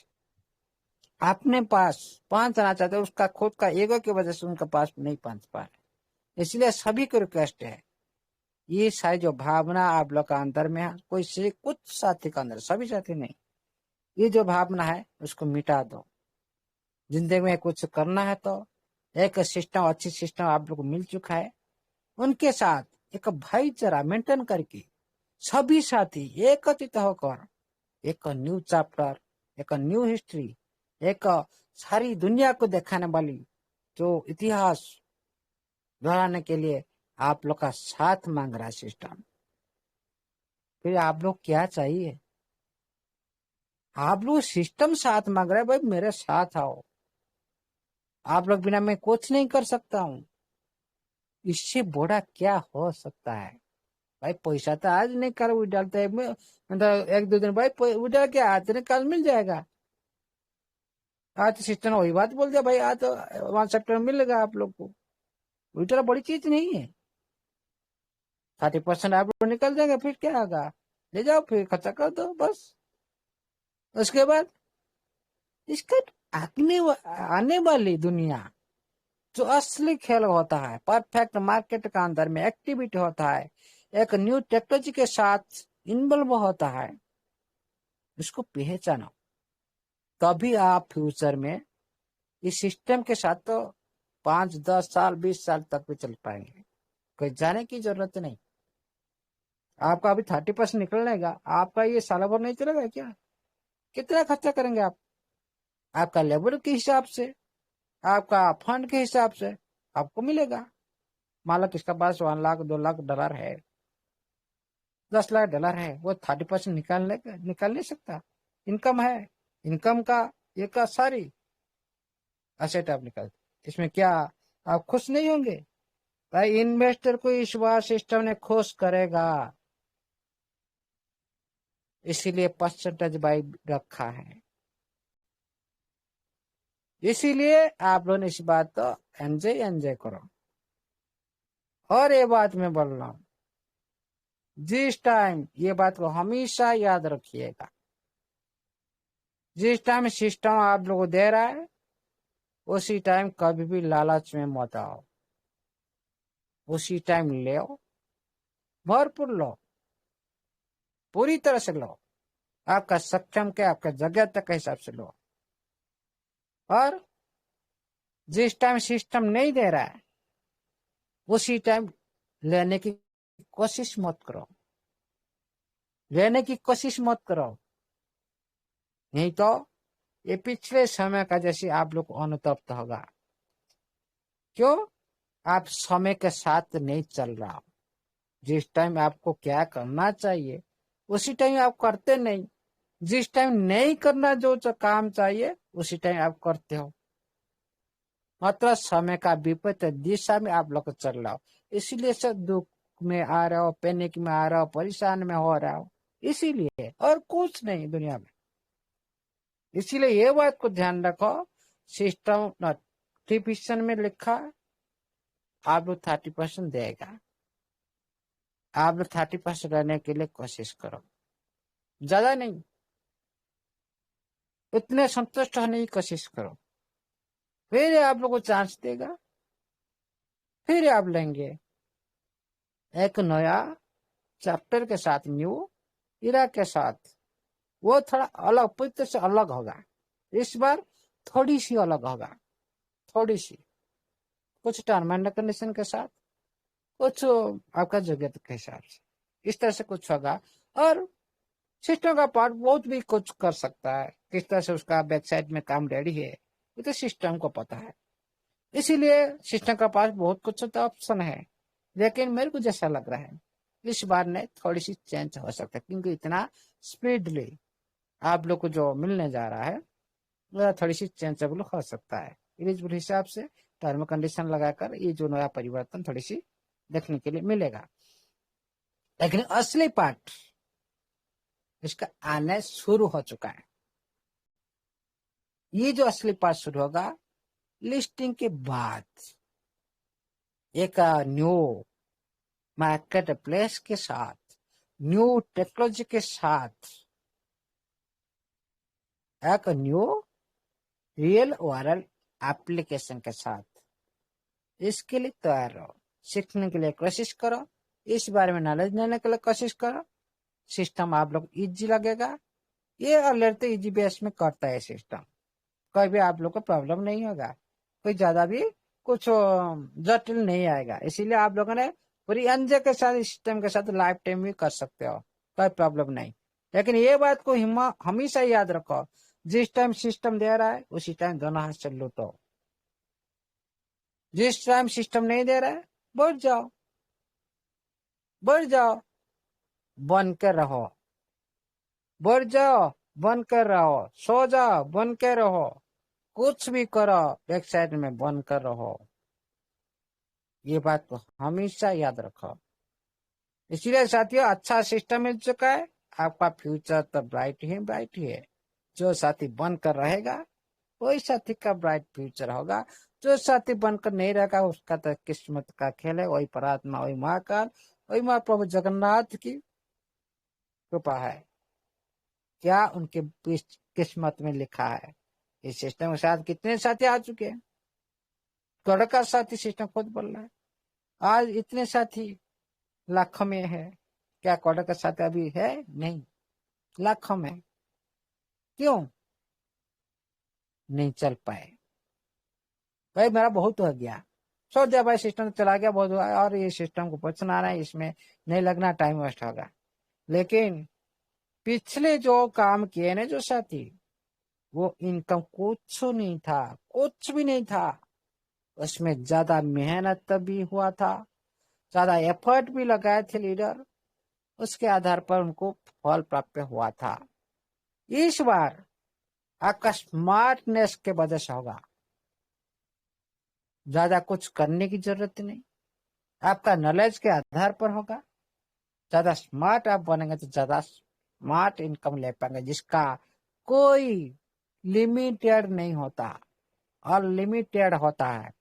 अपने पास पहुंचना चाहते हैं, उसका खुद का ईगो की वजह से उनके पास नहीं पहुंच पा रहे। इसलिए सभी को रिक्वेस्ट है, ये सारी जो भावना आप लोग का अंदर में है, कोई से कुछ साथी का अंदर, सभी साथी नहीं, ये जो भावना है उसको मिटा दो। जिंदगी में कुछ करना है तो एक सिस्टम, अच्छी सिस्टम आप लोग को मिल चुका है, उनके साथ एक भाईचारा मेंटेन करके सभी साथी एकत्रित होकर एक न्यू चैप्टर, एक न्यू हिस्ट्री, एक सारी दुनिया को दिखाने वाली जो इतिहास दोहराने के लिए आप लोग का साथ मांग रहा है सिस्टम। फिर आप लोग क्या चाहिए? आप लोग सिस्टम साथ मांग रहे हैं, भाई मेरे साथ आओ, आप लोग बिना मैं कुछ नहीं कर सकता हूँ। इससे बड़ा क्या हो सकता है? भाई पैसा तो आज नहीं कर वो डालते है, मतलब एक दो दिन भाई वो डाल के आज नहीं कल मिल जाएगा। आज सिस्टम वही बात बोल दिया भाई, आज तो 1 सितंबर मिलेगा आप लोग को। विड्रॉ बड़ी चीज नहीं है, 30% आप लोग निकल जाएंगे, फिर क्या होगा? ले जाओ फिर खर्चा कर दो बस। उसके बाद इसका आने वाली दुनिया जो असली खेल होता है, परफेक्ट मार्केट का अंदर में एक्टिविटी होता है, एक न्यू टेक्नोलॉजी के साथ इन्वॉल्व होता है, उसको पहचानो, तभी आप फ्यूचर में इस सिस्टम के साथ तो 5, 10 साल 20 साल तक भी चल पाएंगे। कोई जाने की जरूरत नहीं। आपका अभी 30% निकलनेगा, आपका ये साल भर नहीं चलेगा क्या? कितना खर्चा करेंगे आप? आपका लेबर के हिसाब से, आपका फंड के हिसाब से आपको मिलेगा। मान लो किसका पास 1 लाख $2 लाख है, $10 लाख है, वो 30% निकाल नहीं सकता। इनकम है, इनकम का ये का सारी असेट आप निकाल, इसमें क्या आप खुश नहीं होंगे? भाई इन्वेस्टर को इस बार सिस्टम ने खुश करेगा, इसीलिए परसेंटेज बाई रखा है। इसीलिए आप लोग इस बात तो एंजॉय करो। और ये बात मैं बोल रहा हूं, जिस टाइम ये बात को हमेशा याद रखिएगा, जिस टाइम सिस्टम आप लोगों को दे रहा है, उसी टाइम कभी भी लालच में मत आओ, उसी टाइम ले, भरपूर लो, पूरी तरह से लो, आपका सक्षम के आपका जगह तक के हिसाब से लो। और जिस टाइम सिस्टम नहीं दे रहा है, उसी टाइम लेने की कोशिश मत करो, लेने की कोशिश मत करो, नहीं तो ये पिछले समय का जैसे आप लोग को अनुतप्त होगा। क्यों? आप समय के साथ नहीं चल रहा हो। जिस टाइम आपको क्या करना चाहिए उसी टाइम आप करते नहीं, जिस टाइम नहीं करना जो काम चाहिए उसी टाइम आप करते हो, मतलब समय का विपरीत दिशा में आप लोग चल रहा हो। इसीलिए से दुख में आ रहे हो, पैनिक में आ रहे हो, परेशान में हो रहा हो, इसीलिए, और कुछ नहीं दुनिया में। इसीलिए ये बात को ध्यान रखो, सिस्टम नोटिफिकेशन में लिखा आप लोग 30% देगा, आप लोग 30% रहने के लिए कोशिश करो, ज्यादा नहीं, उतने संतुष्ट होने की कोशिश करो, फिर आप लोग को चांस देगा, फिर आप लेंगे एक नया चैप्टर के साथ, न्यू इरा के साथ। वो थोड़ा अलग, पूरी से अलग होगा, इस बार थोड़ी सी अलग होगा, थोड़ी सी। कुछ टर्म एंड कंडीशन के साथ, कुछ आपका जरूरत के हिसाब से, इस तरह से कुछ होगा। और सिस्टम का पार्ट बहुत भी कुछ कर सकता है, किस तरह से उसका वेबसाइट में काम रेडी है ये तो सिस्टम को पता है। इसीलिए सिस्टम का पास बहुत कुछ तो ऑप्शन है, लेकिन मेरे को जैसा लग रहा है इस बार ने थोड़ी सी चेंज हो सकता है, क्योंकि इतना स्पीडली आप लोग को जो मिलने जा रहा है वह थोड़ी सी चेंजेबल हो सकता है। एलिजिबल हिसाब से टर्म कंडीशन लगाकर ये जो नया परिवर्तन थोड़ी सी देखने के लिए मिलेगा। लेकिन असली पार्ट इसका आने शुरू हो चुका है। ये जो असली पार्ट शुरू होगा लिस्टिंग के बाद, एक न्यू मार्केट प्लेस के साथ, न्यू टेक्नोलॉजी के साथ, एक न्यू रियल वर्ल्ड एप्लीकेशन के साथ। इसके लिए तैयार रहो, सीखने के लिए कोशिश करो, इस बारे में नॉलेज लेने के लिए कोशिश करो। सिस्टम आप लोग इजी लगेगा, ये ऑलरेडी इजी बेस में करता है सिस्टम, कोई भी आप लोग को प्रॉब्लम नहीं होगा, कोई ज्यादा भी कुछ जटिल नहीं आएगा। इसीलिए आप लोगों ने पूरी अंजे के साथ सिस्टम के साथ लाइफ टाइम भी कर सकते हो, कोई प्रॉब्लम नहीं। लेकिन ये बात को हमेशा याद रखो, जिस टाइम सिस्टम दे रहा है उसी टाइम दोनों हाथ से लूटो। जिस टाइम सिस्टम नहीं दे रहा है बढ़ जाओ, बढ़ जाओ, बन कर रहो, बढ़ जाओ, बन कर रहो, सो जाओ, बन कर रहो, कुछ भी करो वेबसाइट में बन कर रहो। ये बात को हमेशा याद रखो। इसलिए साथियों अच्छा सिस्टम मिल चुका है, आपका फ्यूचर तो ब्राइट ही ब्राइट ही है। जो साथी बनकर रहेगा वही साथी का ब्राइट फ्यूचर होगा, जो साथी बनकर नहीं रहेगा उसका तो किस्मत का खेल है। वही परात्मा, वही महाकाल, वही माँ प्रभु जगन्नाथ की कृपा है, क्या उनके किस्मत में लिखा है। इस सिस्टम के साथ कितने साथी आ चुके हैं, करोड़ का साथी सिस्टम खुद बोल रहा है। आज इतने साथी लाखों में है, क्या करोड़ का साथी अभी है? नहीं, लाखों में। क्यों नहीं चल पाए? भाई मेरा बहुत हो गया, छोड़ दिया भाई, सिस्टम चला गया, बहुत हुआ और ये सिस्टम को पहुंचना है, इसमें नहीं लगना, टाइम वेस्ट होगा। लेकिन पिछले जो काम किए ना जो साथी, वो इनकम कुछ नहीं था, कुछ भी नहीं था। उसमें ज्यादा मेहनत भी हुआ था, ज्यादा एफर्ट भी लगाए थे लीडर, उसके आधार पर उनको फल प्राप्त हुआ था। इस बार आपका स्मार्टनेस के वजह से होगा, ज्यादा कुछ करने की जरूरत नहीं, आपका नॉलेज के आधार पर होगा। ज्यादा स्मार्ट आप बनेंगे तो ज्यादा स्मार्ट इनकम ले पाएंगे, जिसका कोई लिमिटेड नहीं होता, अनलिमिटेड होता है।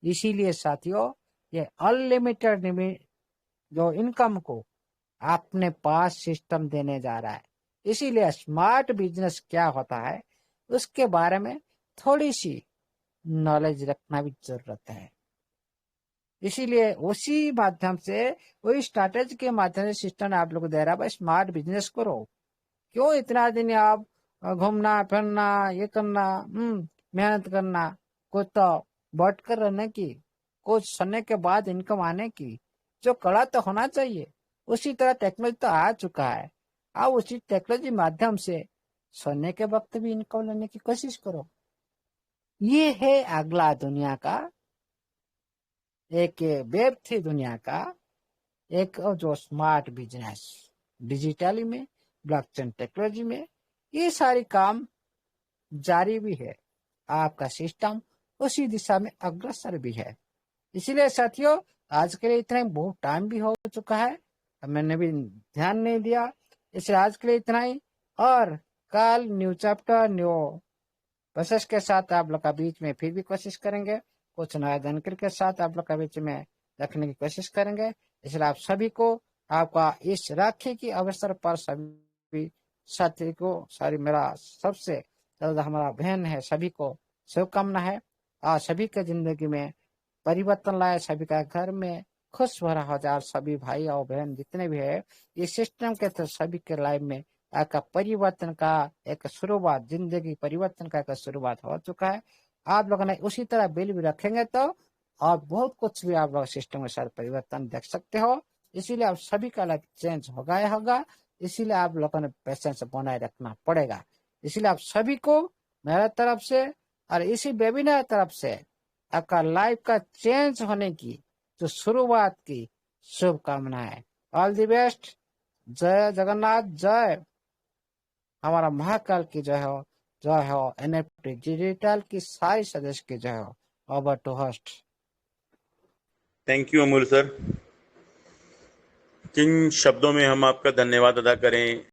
इसीलिए साथियों ये अनलिमिटेड जो इनकम को अपने पास सिस्टम देने जा रहा है। इसीलिए स्मार्ट बिजनेस क्या होता है उसके बारे में थोड़ी सी नॉलेज रखना भी जरूरत है। इसीलिए उसी माध्यम से, वही स्ट्रैटेजी के माध्यम से सिस्टम आप लोग दे रहा है, भाई स्मार्ट बिजनेस करो। क्यों इतना दिन आप घूमना फिरना, ये करना, मेहनत करना, कुछ तो बढ़ कर रहने की, कुछ सोने के बाद इनकम आने की जो कला तो होना चाहिए। उसी तरह टेक्नोलॉजी तो आ चुका है, आप उसी टेक्नोलॉजी माध्यम से सोने के वक्त भी इनकम लेने की कोशिश करो। ये है अगला दुनिया का, एक वेब थ्री दुनिया का एक जो स्मार्ट बिजनेस, डिजिटली में, ब्लॉकचेन टेक्नोलॉजी में, ये सारी काम जारी भी है। आपका सिस्टम उसी दिशा में अग्रसर भी है। इसीलिए साथियों आज के लिए इतना ही, बहुत टाइम भी हो चुका है, मैंने भी ध्यान नहीं दिया, इसलिए आज के लिए इतना ही। और कल न्यू चैप्टर, न्यू प्रोसेस के साथ आप लोग का बीच में फिर भी कोशिश करेंगे, कुछ नया जानकारी के साथ आप लोग का बीच में रखने की कोशिश करेंगे। इसलिए आप सभी को, आपका इस राखी की अवसर पर सभी साथी को, सारी मेरा सबसे ज्यादा हमारा बहन है, सभी को शुभकामना है। और सभी के जिंदगी में परिवर्तन लाए, सभी का घर में खुश भरा हो जाए। सभी भाई और बहन जितने भी है इस सिस्टम के तो सभी के लाइफ में आपका परिवर्तन का एक शुरुआत, जिंदगी परिवर्तन का एक शुरुआत हो चुका है। आप लोगों ने उसी तरह बिल भी रखेंगे तो और बहुत कुछ भी आप लोग सिस्टम के साथ परिवर्तन देख सकते हो। इसीलिए आप सभी का लाइफ चेंज होगा ही होगा। इसीलिए आप लोगों ने पेशेंस बनाए रखना पड़ेगा। इसीलिए आप सभी को मेरे तरफ से और इसी वेबिनार तरफ से आपका लाइफ का चेंज होने की जो शुरुआत की शुभकामनाएं। All the best. जय जगन्नाथ। जय हमारा महाकाल की जय हो एनएफटी डिजिटल की सारी सदस्य की जय हो। Over to host. Thank you Amul sir. किन शब्दों में हम आपका धन्यवाद अदा करें।